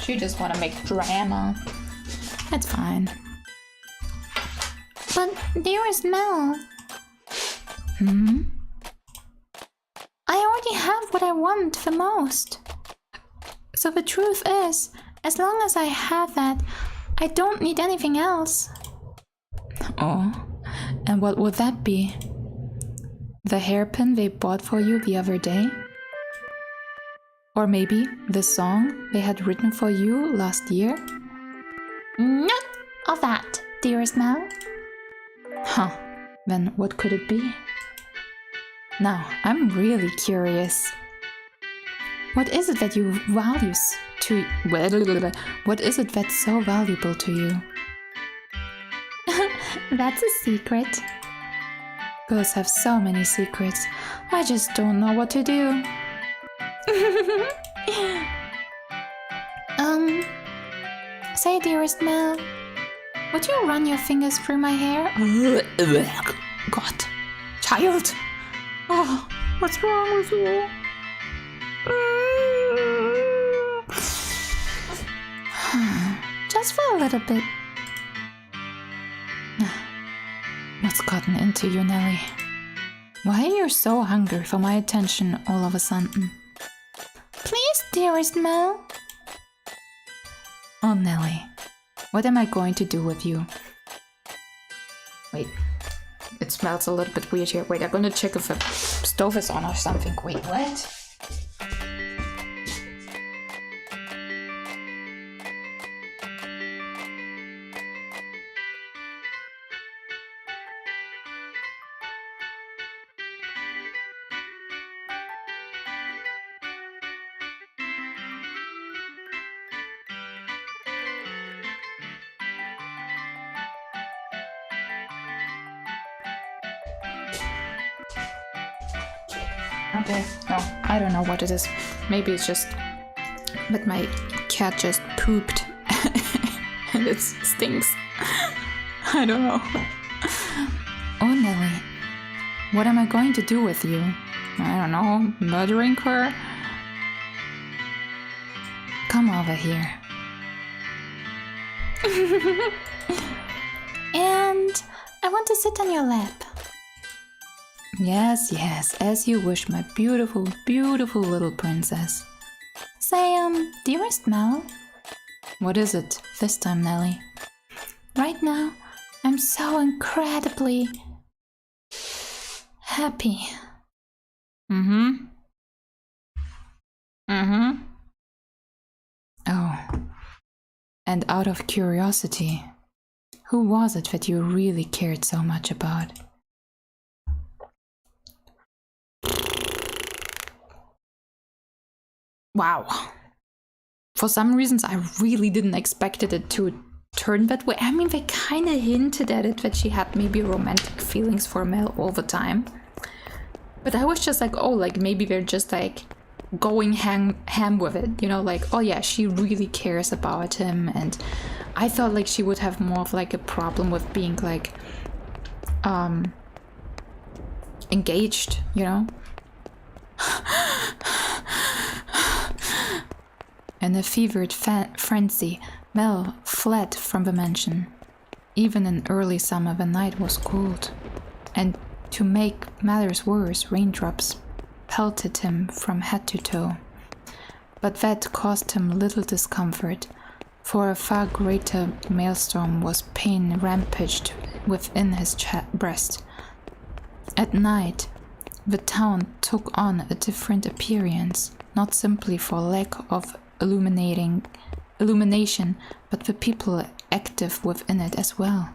She just wanna make drama. That's fine. But dearest Mel... I already have what I want the most. So the truth is, as long as I have that, I don't need anything else. Oh, and what would that be? The hairpin they bought for you the other day? Or maybe the song they had written for you last year? None of that, dearest Mel. Huh, then what could it be? Now, I'm really curious. What is it that you value what is it that's so valuable to you? That's a secret. Girls have so many secrets. I just don't know what to do. Say, dearest Mel, would you run your fingers through my hair? God, child. Oh, what's wrong with you? Just for a little bit. What's gotten into you, Nelly? Why are you so hungry for my attention all of a sudden? Please, dearest Mel. Oh, Nelly, what am I going to do with you? Wait. It smells a little bit weird here. Wait, I'm gonna check if the stove is on or something. Wait, what? Okay, no, I don't know what it is. Maybe it's just that my cat just pooped and it stinks. I don't know. Oh, Nelly, what am I going to do with you? I don't know, murdering her? Come over here. And I want to sit on your lap. Yes, yes, as you wish, my beautiful, beautiful little princess. Say, dearest Mel? What is it this time, Nelly? Right now, I'm so incredibly happy. Oh. And out of curiosity, who was it that you really cared so much about? Wow. For some reasons, I really didn't expect it to turn that way. I mean, they kind of hinted at it, that she had maybe romantic feelings for Mel all the time. But I was just like, oh, like maybe they're just like going ham with it, you know, like, oh yeah, she really cares about him. And I thought like she would have more of like a problem with being like engaged, you know. In a fevered frenzy, Mel fled from the mansion. Even in early summer, the night was cold, and to make matters worse, raindrops pelted him from head to toe. But that caused him little discomfort, for a far greater maelstrom was pain rampaged within his breast. At night, the town took on a different appearance, not simply for lack of illumination, but the people active within it as well.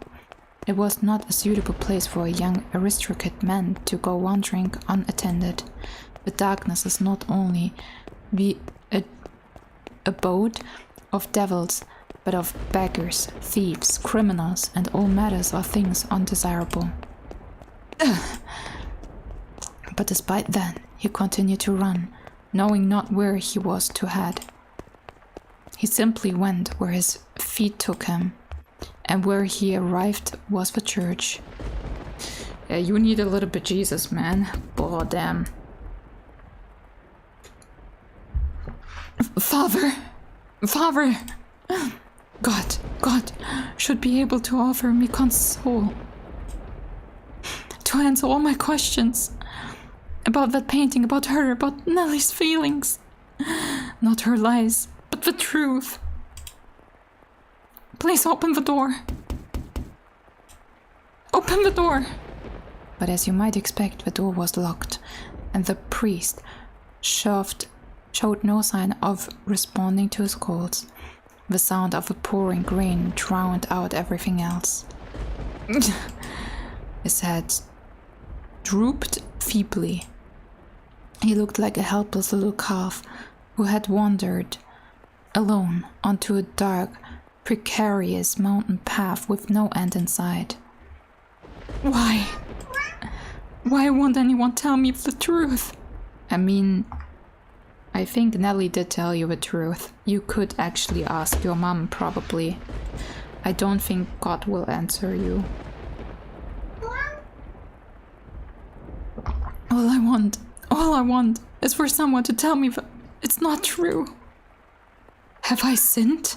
It was not a suitable place for a young aristocrat man to go wandering unattended. The darkness is not only the abode of devils, but of beggars, thieves, criminals, and all matters or things undesirable. But despite that, he continued to run, knowing not where he was to head. He simply went where his feet took him, and where he arrived was the church. Yeah, you need a little bit Jesus, man. Oh, damn. Father! God should be able to offer me console. To answer all my questions. About that painting, about her, about Nellie's feelings. Not her lies, but the truth. Please open the door. Open the door! But as you might expect, the door was locked, and the priest showed no sign of responding to his calls. The sound of the pouring rain drowned out everything else. His head drooped feebly. He looked like a helpless little calf who had wandered alone onto a dark, precarious mountain path with no end in sight. Why? Why won't anyone tell me the truth? I mean, I think Nellie did tell you the truth. You could actually ask your mom, probably. I don't think God will answer you. All I want is for someone to tell me that it's not true. Have I sinned?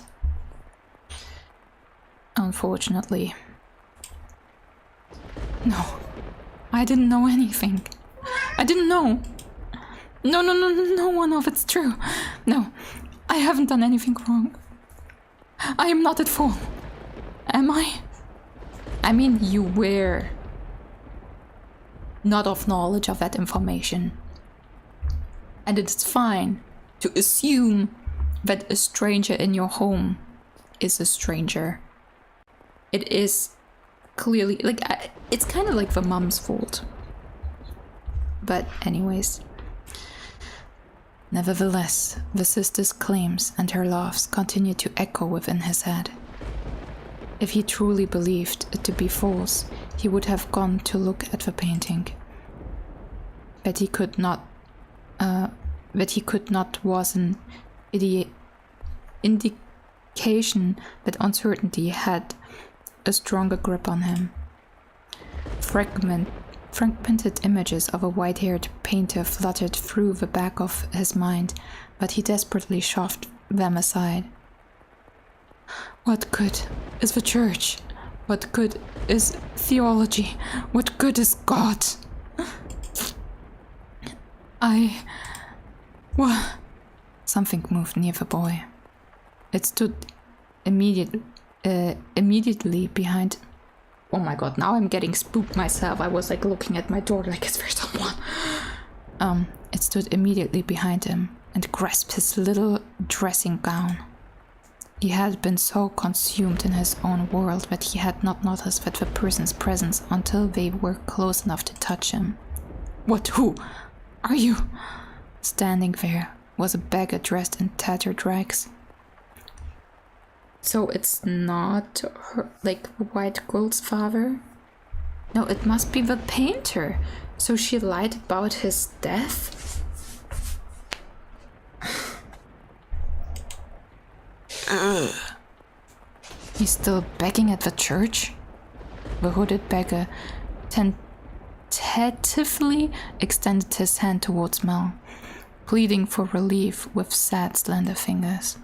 Unfortunately. No. I didn't know anything. I didn't know. No one of it's true. No. I haven't done anything wrong. I am not at fault. Am I? I mean, you were not of knowledge of that information. And it's fine to assume that a stranger in your home is a stranger. It is clearly, like, it's kind of like the mom's fault. But anyways. Nevertheless, the sister's claims and her laughs continued to echo within his head. If he truly believed it to be false, he would have gone to look at the painting. That he could not was an indication that uncertainty had a stronger grip on him. Fragmented images of a white-haired painter fluttered through the back of his mind, but he desperately shoved them aside. What good is the church? What good is theology? What good is God? What? Something moved near the boy. It stood immediately behind. Oh my god, now I'm getting spooked myself. I was like looking at my door like, is there someone? It stood immediately behind him and grasped his little dressing gown. He had been so consumed in his own world that he had not noticed that the person's presence until they were close enough to touch him. What? Who? Are you? Standing there was a beggar dressed in tattered rags. So it's not her, like the white girl's father? No, it must be the painter. So she lied about his death? He's still begging at the church? The hooded beggar tentatively extended his hand towards Mel, pleading for relief with sad, slender fingers.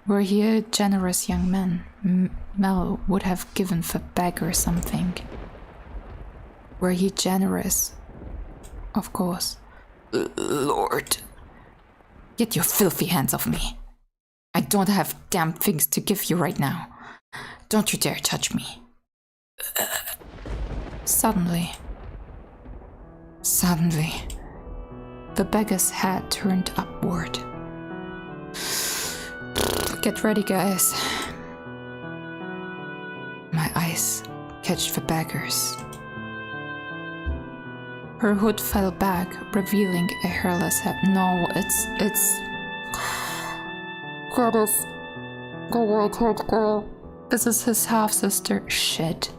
Were he a generous young man, Mel would have given the beggar something. Were he generous? Of course. Lord. Get your filthy hands off me. I don't have damn things to give you right now. Don't you dare touch me. Suddenly, the beggar's head turned upward. Get ready, guys. My eyes catch the beggar's. Her hood fell back, revealing a hairless head. No, it's... That is the white-haired girl. This is his half-sister. Shit.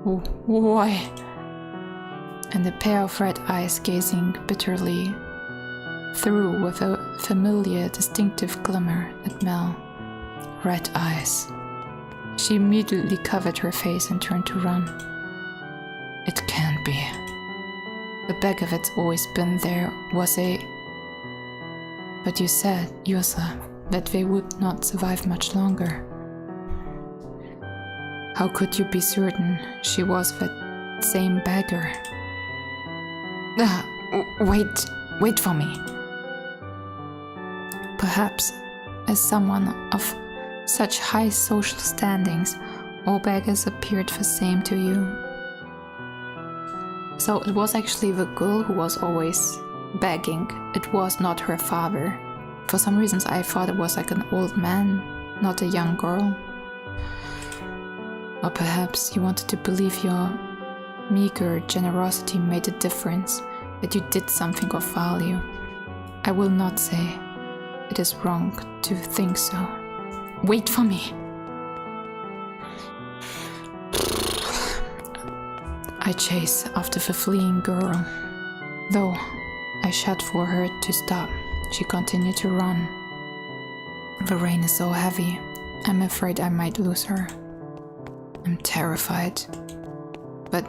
Why? And a pair of red eyes gazing bitterly through with a familiar, distinctive glimmer at Mel. Red eyes. She immediately covered her face and turned to run. It can't be. The beggar that's always been there was a... But you said, Yusa, that they would not survive much longer. How could you be certain she was that same beggar? Wait for me. Perhaps, as someone of such high social standings, all beggars appeared the same to you. So it was actually the girl who was always begging. It was not her father. For some reasons I thought it was like an old man, not a young girl. Or perhaps you wanted to believe your meager generosity made a difference, that you did something of value. I will not say it is wrong to think so. Wait for me. I chase after the fleeing girl. Though I shout for her to stop, she continued to run. The rain is so heavy, I'm afraid I might lose her. I'm terrified. But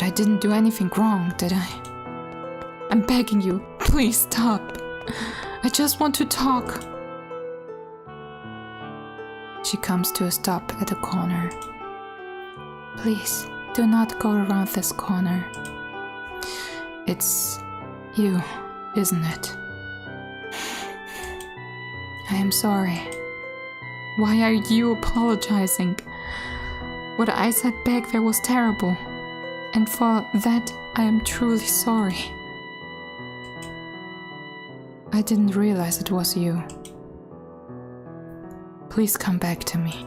I didn't do anything wrong, did I? I'm begging you, please stop. I just want to talk. She comes to a stop at a corner. Please, do not go around this corner. It's you, isn't it? I am sorry. Why are you apologizing? What I said back there was terrible, and for that I am truly sorry. I didn't realize it was you. Please come back to me.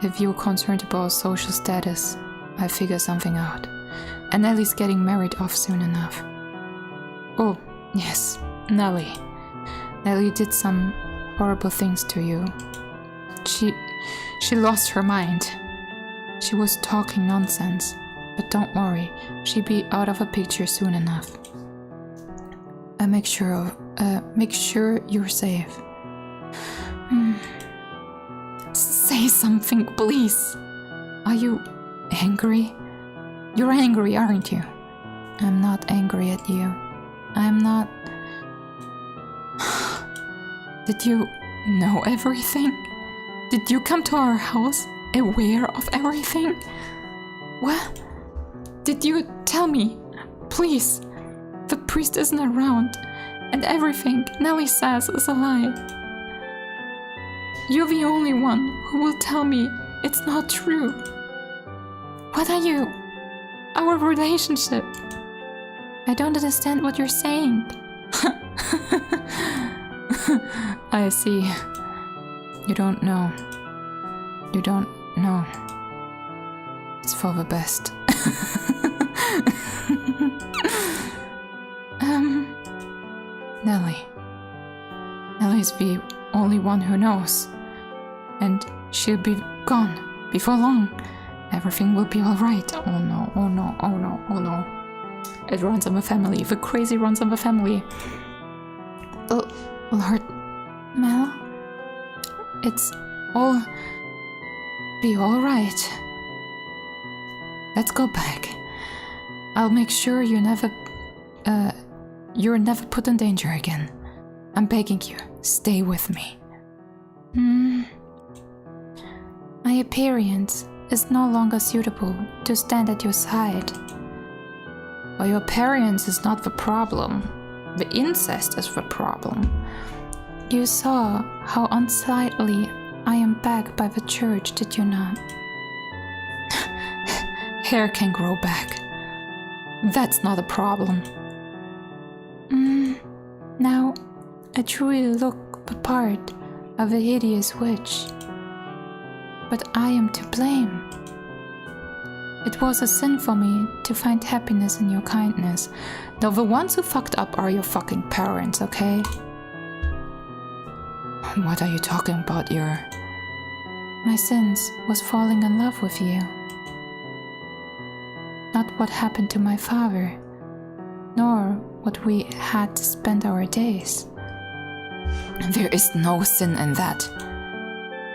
If you're concerned about social status, I'll figure something out. And Nellie's getting married off soon enough. Oh, yes, Nellie. Nellie did some horrible things to you. She lost her mind. She was talking nonsense. But don't worry, she'll be out of the picture soon enough. Make sure you're safe. Say something, please. Are you angry? You're angry, aren't you? I'm not angry at you. I'm not... Did you know everything? Did you come to our house aware of everything? What? Did you tell me? Please. The priest isn't around, and everything Nellie says is a lie. You're the only one who will tell me it's not true. What are you? Our relationship. I don't understand what you're saying. I see. You don't know. You don't know. It's for the best. Nellie. Nellie's the only one who knows. And she'll be gone before long. Everything will be alright. Oh no, oh no, oh no, oh no. It runs on the family. The crazy runs on the family. Oh, Lord. Mel? It's all... be alright. Let's go back. I'll make sure you're never put in danger again. I'm begging you, stay with me. My appearance is no longer suitable to stand at your side. Well, your appearance is not the problem. The incest is the problem. You saw how unsightly I am backed by the church, did you not? Hair can grow back. That's not a problem. Now, I truly look the part of a hideous witch. But I am to blame. It was a sin for me to find happiness in your kindness. Though the ones who fucked up are your fucking parents, okay? What are you talking about, My sins was falling in love with you. Not what happened to my father, nor what we had to spend our days. There is no sin in that.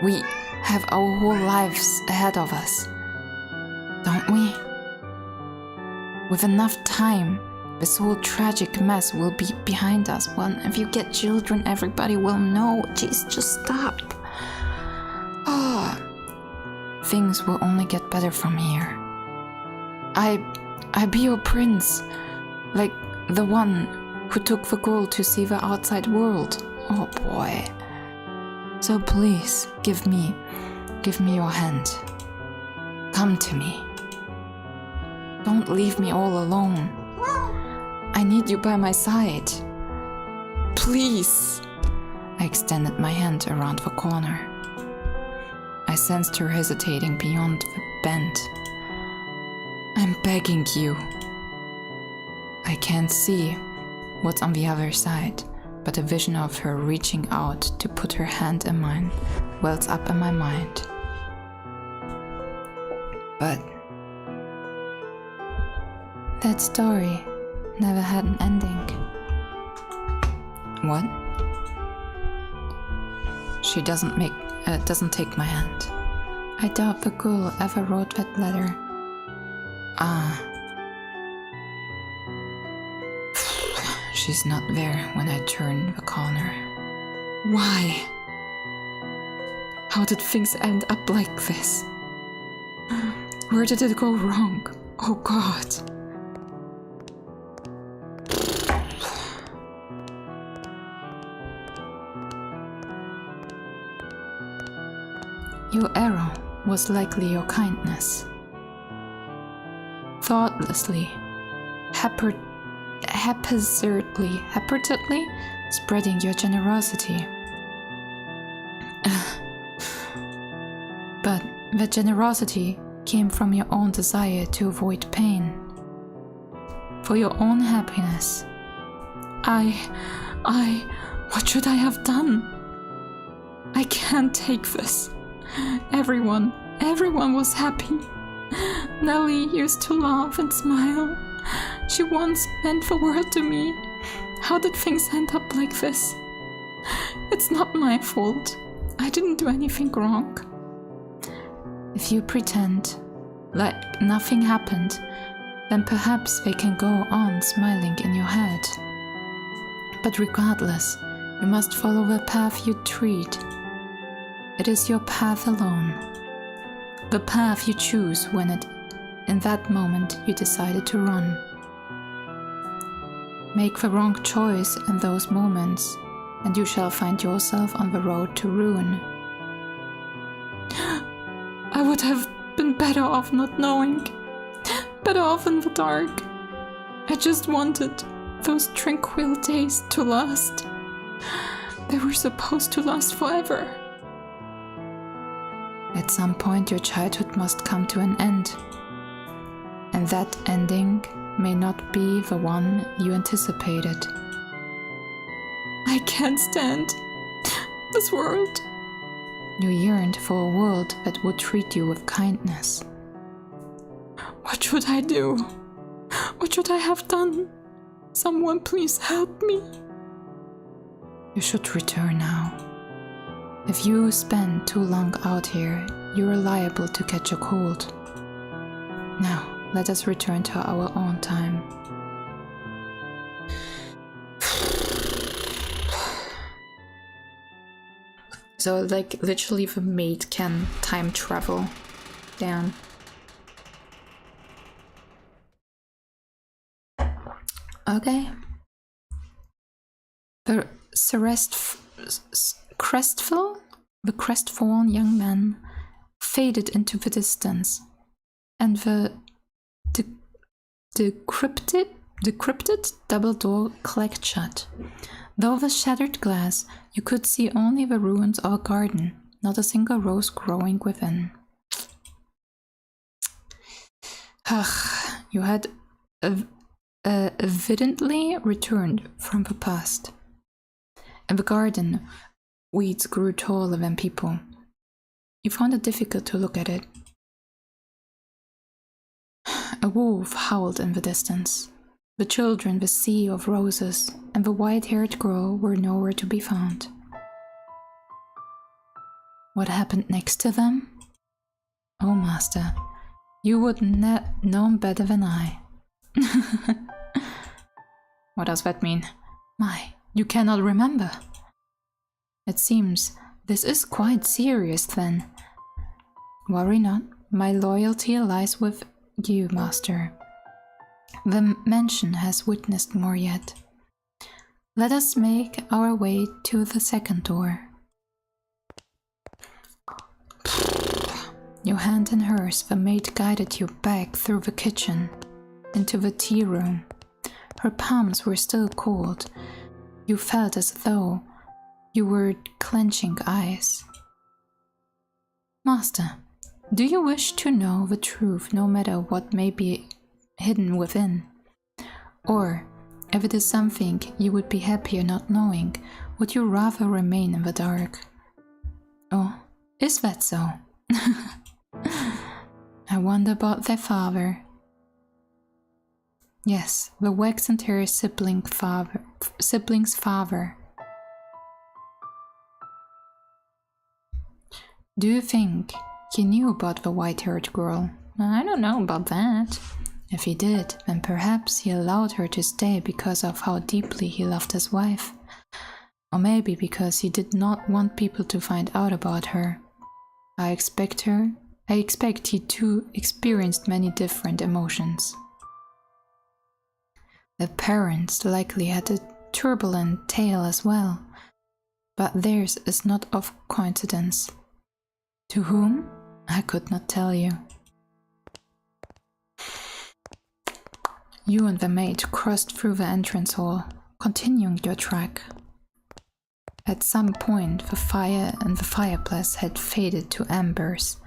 We have our whole lives ahead of us, don't we? With enough time, this whole tragic mess will be behind us. Well, if you get children, everybody will know. Jeez, just stop. Things will only get better from here. I be your prince, like the one who took the girl to see the outside world. Oh boy. So please, give me your hand. Come to me. Don't leave me all alone. I need you by my side. Please. I extended my hand around the corner. I sensed her hesitating beyond the bend. I'm begging you. I can't see what's on the other side, but a vision of her reaching out to put her hand in mine wells up in my mind. But that story never had an ending. What? She doesn't take my hand. I doubt the girl ever wrote that letter. She's not there when I turn the corner. Why? How did things end up like this? Where did it go wrong? Oh God. Your arrow was likely your kindness. Thoughtlessly, haphazardly spreading your generosity. But the generosity came from your own desire to avoid pain. For your own happiness. What should I have done? I can't take this. Everyone was happy. Nellie used to laugh and smile. She once meant the world to me. How did things end up like this? It's not my fault. I didn't do anything wrong. If you pretend like nothing happened, then perhaps they can go on smiling in your head. But regardless, you must follow the path you tread. It is your path alone. The path you choose when in that moment you decided to run. Make the wrong choice in those moments, and you shall find yourself on the road to ruin. I would have been better off not knowing. Better off in the dark. I just wanted those tranquil days to last. They were supposed to last forever. At some point, your childhood must come to an end. And that ending may not be the one you anticipated. I can't stand this world. You yearned for a world that would treat you with kindness. What should I do? What should I have done? Someone please help me. You should return now. If you spend too long out here, you are liable to catch a cold. Now, let us return to our own time. So, like, literally the maid can time travel down. Okay. The crestfallen young man faded into the distance, and the decrepit double door clacked shut. Though the shattered glass, you could see only the ruins of a garden, not a single rose growing within. You had evidently returned from the past. In the garden, weeds grew taller than people. You found it difficult to look at it. A wolf howled in the distance. The children, the sea of roses, and the white-haired girl were nowhere to be found. What happened next to them? Oh, Master, you would know better than I. What does that mean? My, you cannot remember. It seems this is quite serious then. Worry not, my loyalty lies with you, Master. The mansion has witnessed more yet. Let us make our way to the second door. Your hand in hers, the maid guided you back through the kitchen, into the tea room. Her palms were still cold. You felt as though you were clenching eyes. Master, do you wish to know the truth no matter what may be hidden within? Or, if it is something you would be happier not knowing, would you rather remain in the dark? Oh, is that so? I wonder about their father. Yes, the waxen hair sibling's father. Do you think he knew about the white-haired girl? I don't know about that. If he did, then perhaps he allowed her to stay because of how deeply he loved his wife. Or maybe because he did not want people to find out about her. I expect he too experienced many different emotions. The parents likely had a turbulent tale as well, but theirs is not of coincidence. To whom? I could not tell you. You and the maid crossed through the entrance hall, continuing your trek. At some point, the fire in the fireplace had faded to embers,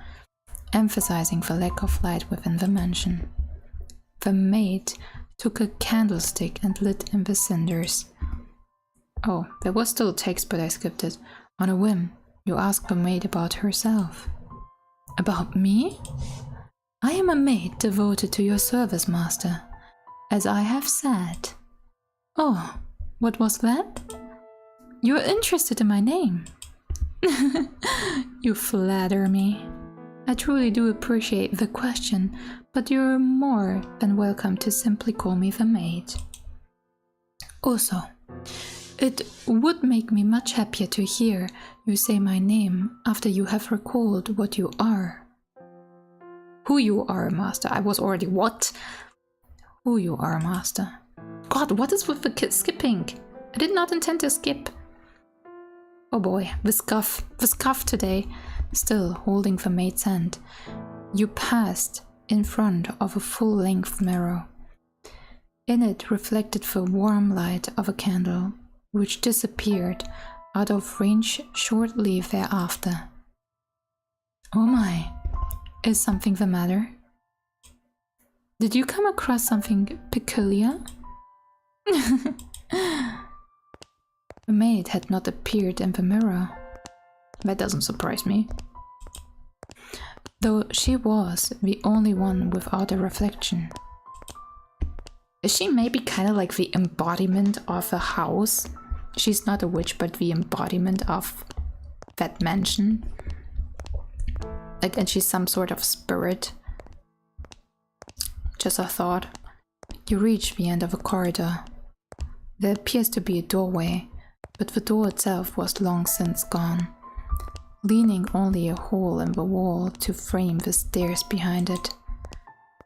emphasizing the lack of light within the mansion. The maid took a candlestick and lit in the cinders. Oh, there was still text, but I skipped it. On a whim, you asked the maid about herself. About me? I am a maid devoted to your service, Master, as I have said. Oh, what was that? You're interested in my name. You flatter me. I truly do appreciate the question, but you're more than welcome to simply call me the maid. Also, it would make me much happier to hear you say my name after you have recalled what you are. Who you are, Master. I was already what? Who you are, Master. God, what is with the skipping? I did not intend to skip. Oh boy, the scuff today. Still holding the maid's hand, you passed in front of a full-length mirror. In it reflected the warm light of a candle, which disappeared out of range shortly thereafter. Oh my, is something the matter? Did you come across something peculiar? The maid had not appeared in the mirror. That doesn't surprise me. Though she was the only one without a reflection. Is she maybe kind of like the embodiment of a house? She's not a witch, but the embodiment of that mansion. Like, and she's some sort of spirit. Just a thought. You reach the end of a corridor. There appears to be a doorway, but the door itself was long since gone, leaving only a hole in the wall to frame the stairs behind it.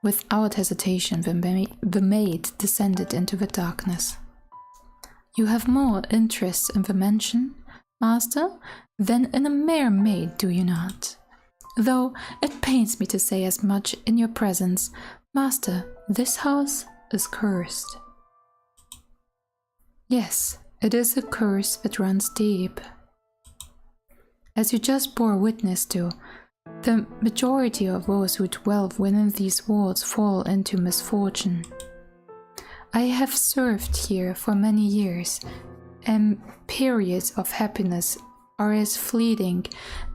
Without hesitation, the maid descended into the darkness. You have more interest in the mansion, master, than in a mere maid, do you not? Though it pains me to say as much in your presence, master, this house is cursed. Yes, it is a curse that runs deep. As you just bore witness to, the majority of those who dwell within these walls fall into misfortune. I have served here for many years, and periods of happiness are as fleeting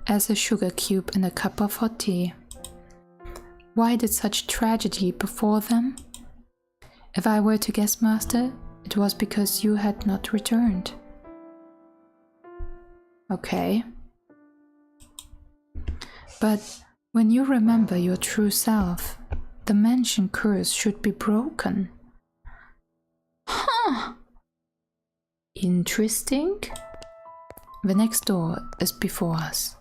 as a sugar cube in a cup of hot tea. Why did such tragedy befall them? If I were to guess, master, it was because you had not returned. Okay. But when you remember your true self, the mansion curse should be broken. Huh. Interesting. The next door is before us.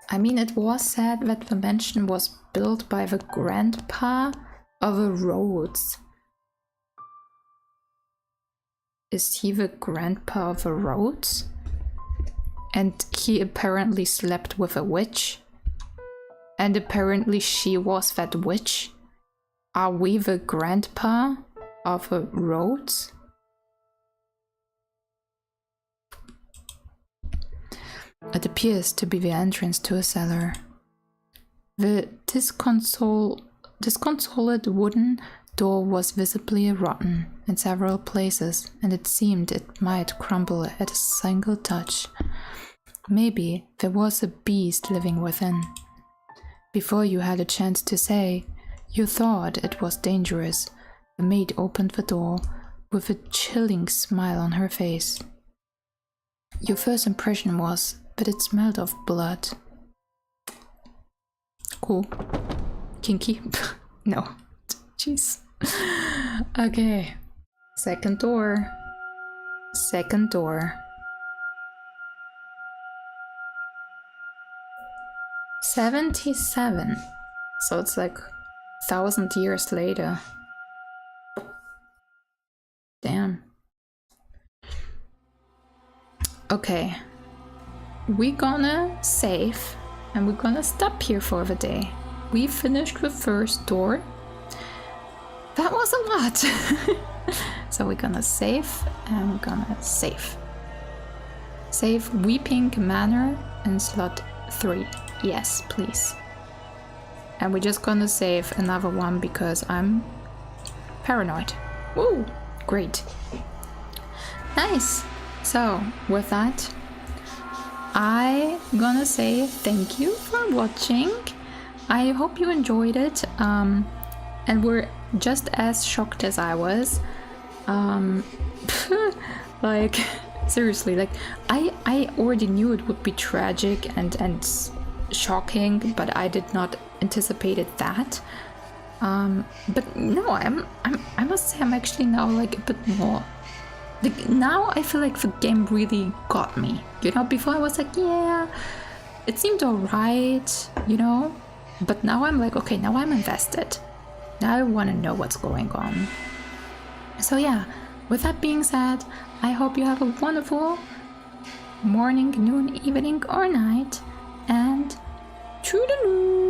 I mean, it was said that the mansion was built by the grandpa of the Rhodes. Is he the grandpa of the Rhodes? And he apparently slept with a witch. And apparently she was that witch. Are we the grandpa of the Rhodes? It appears to be the entrance to a cellar. The disconsolate wooden door was visibly rotten in several places, and it seemed it might crumble at a single touch. Maybe there was a beast living within. Before you had a chance to say, you thought it was dangerous. The maid opened the door with a chilling smile on her face. Your first impression was that it smelled of blood. Cool. Kinky. No. Jeez. Okay. Second door. Second door. 77. So it's like 1,000 years later. Damn. Okay. We're gonna save and we're gonna stop here for the day. We finished the first door. That was a lot. So we're gonna save and we're gonna save. Save Weeping Manor in slot 3. Yes, please. And we're just gonna save another one because I'm paranoid. Woo! Great. Nice. So with that, I'm gonna say thank you for watching. I hope you enjoyed it and were just as shocked as I was. Like seriously, like I already knew it would be tragic and shocking, but I did not anticipated that. But no, I must say I'm actually now like a bit more. Like, now I feel like the game really got me. You know, before I was like, yeah, it seemed alright, you know? But now I'm like, okay, now I'm invested. Now I want to know what's going on. So yeah, with that being said, I hope you have a wonderful morning, noon, evening, or night. And toodaloo!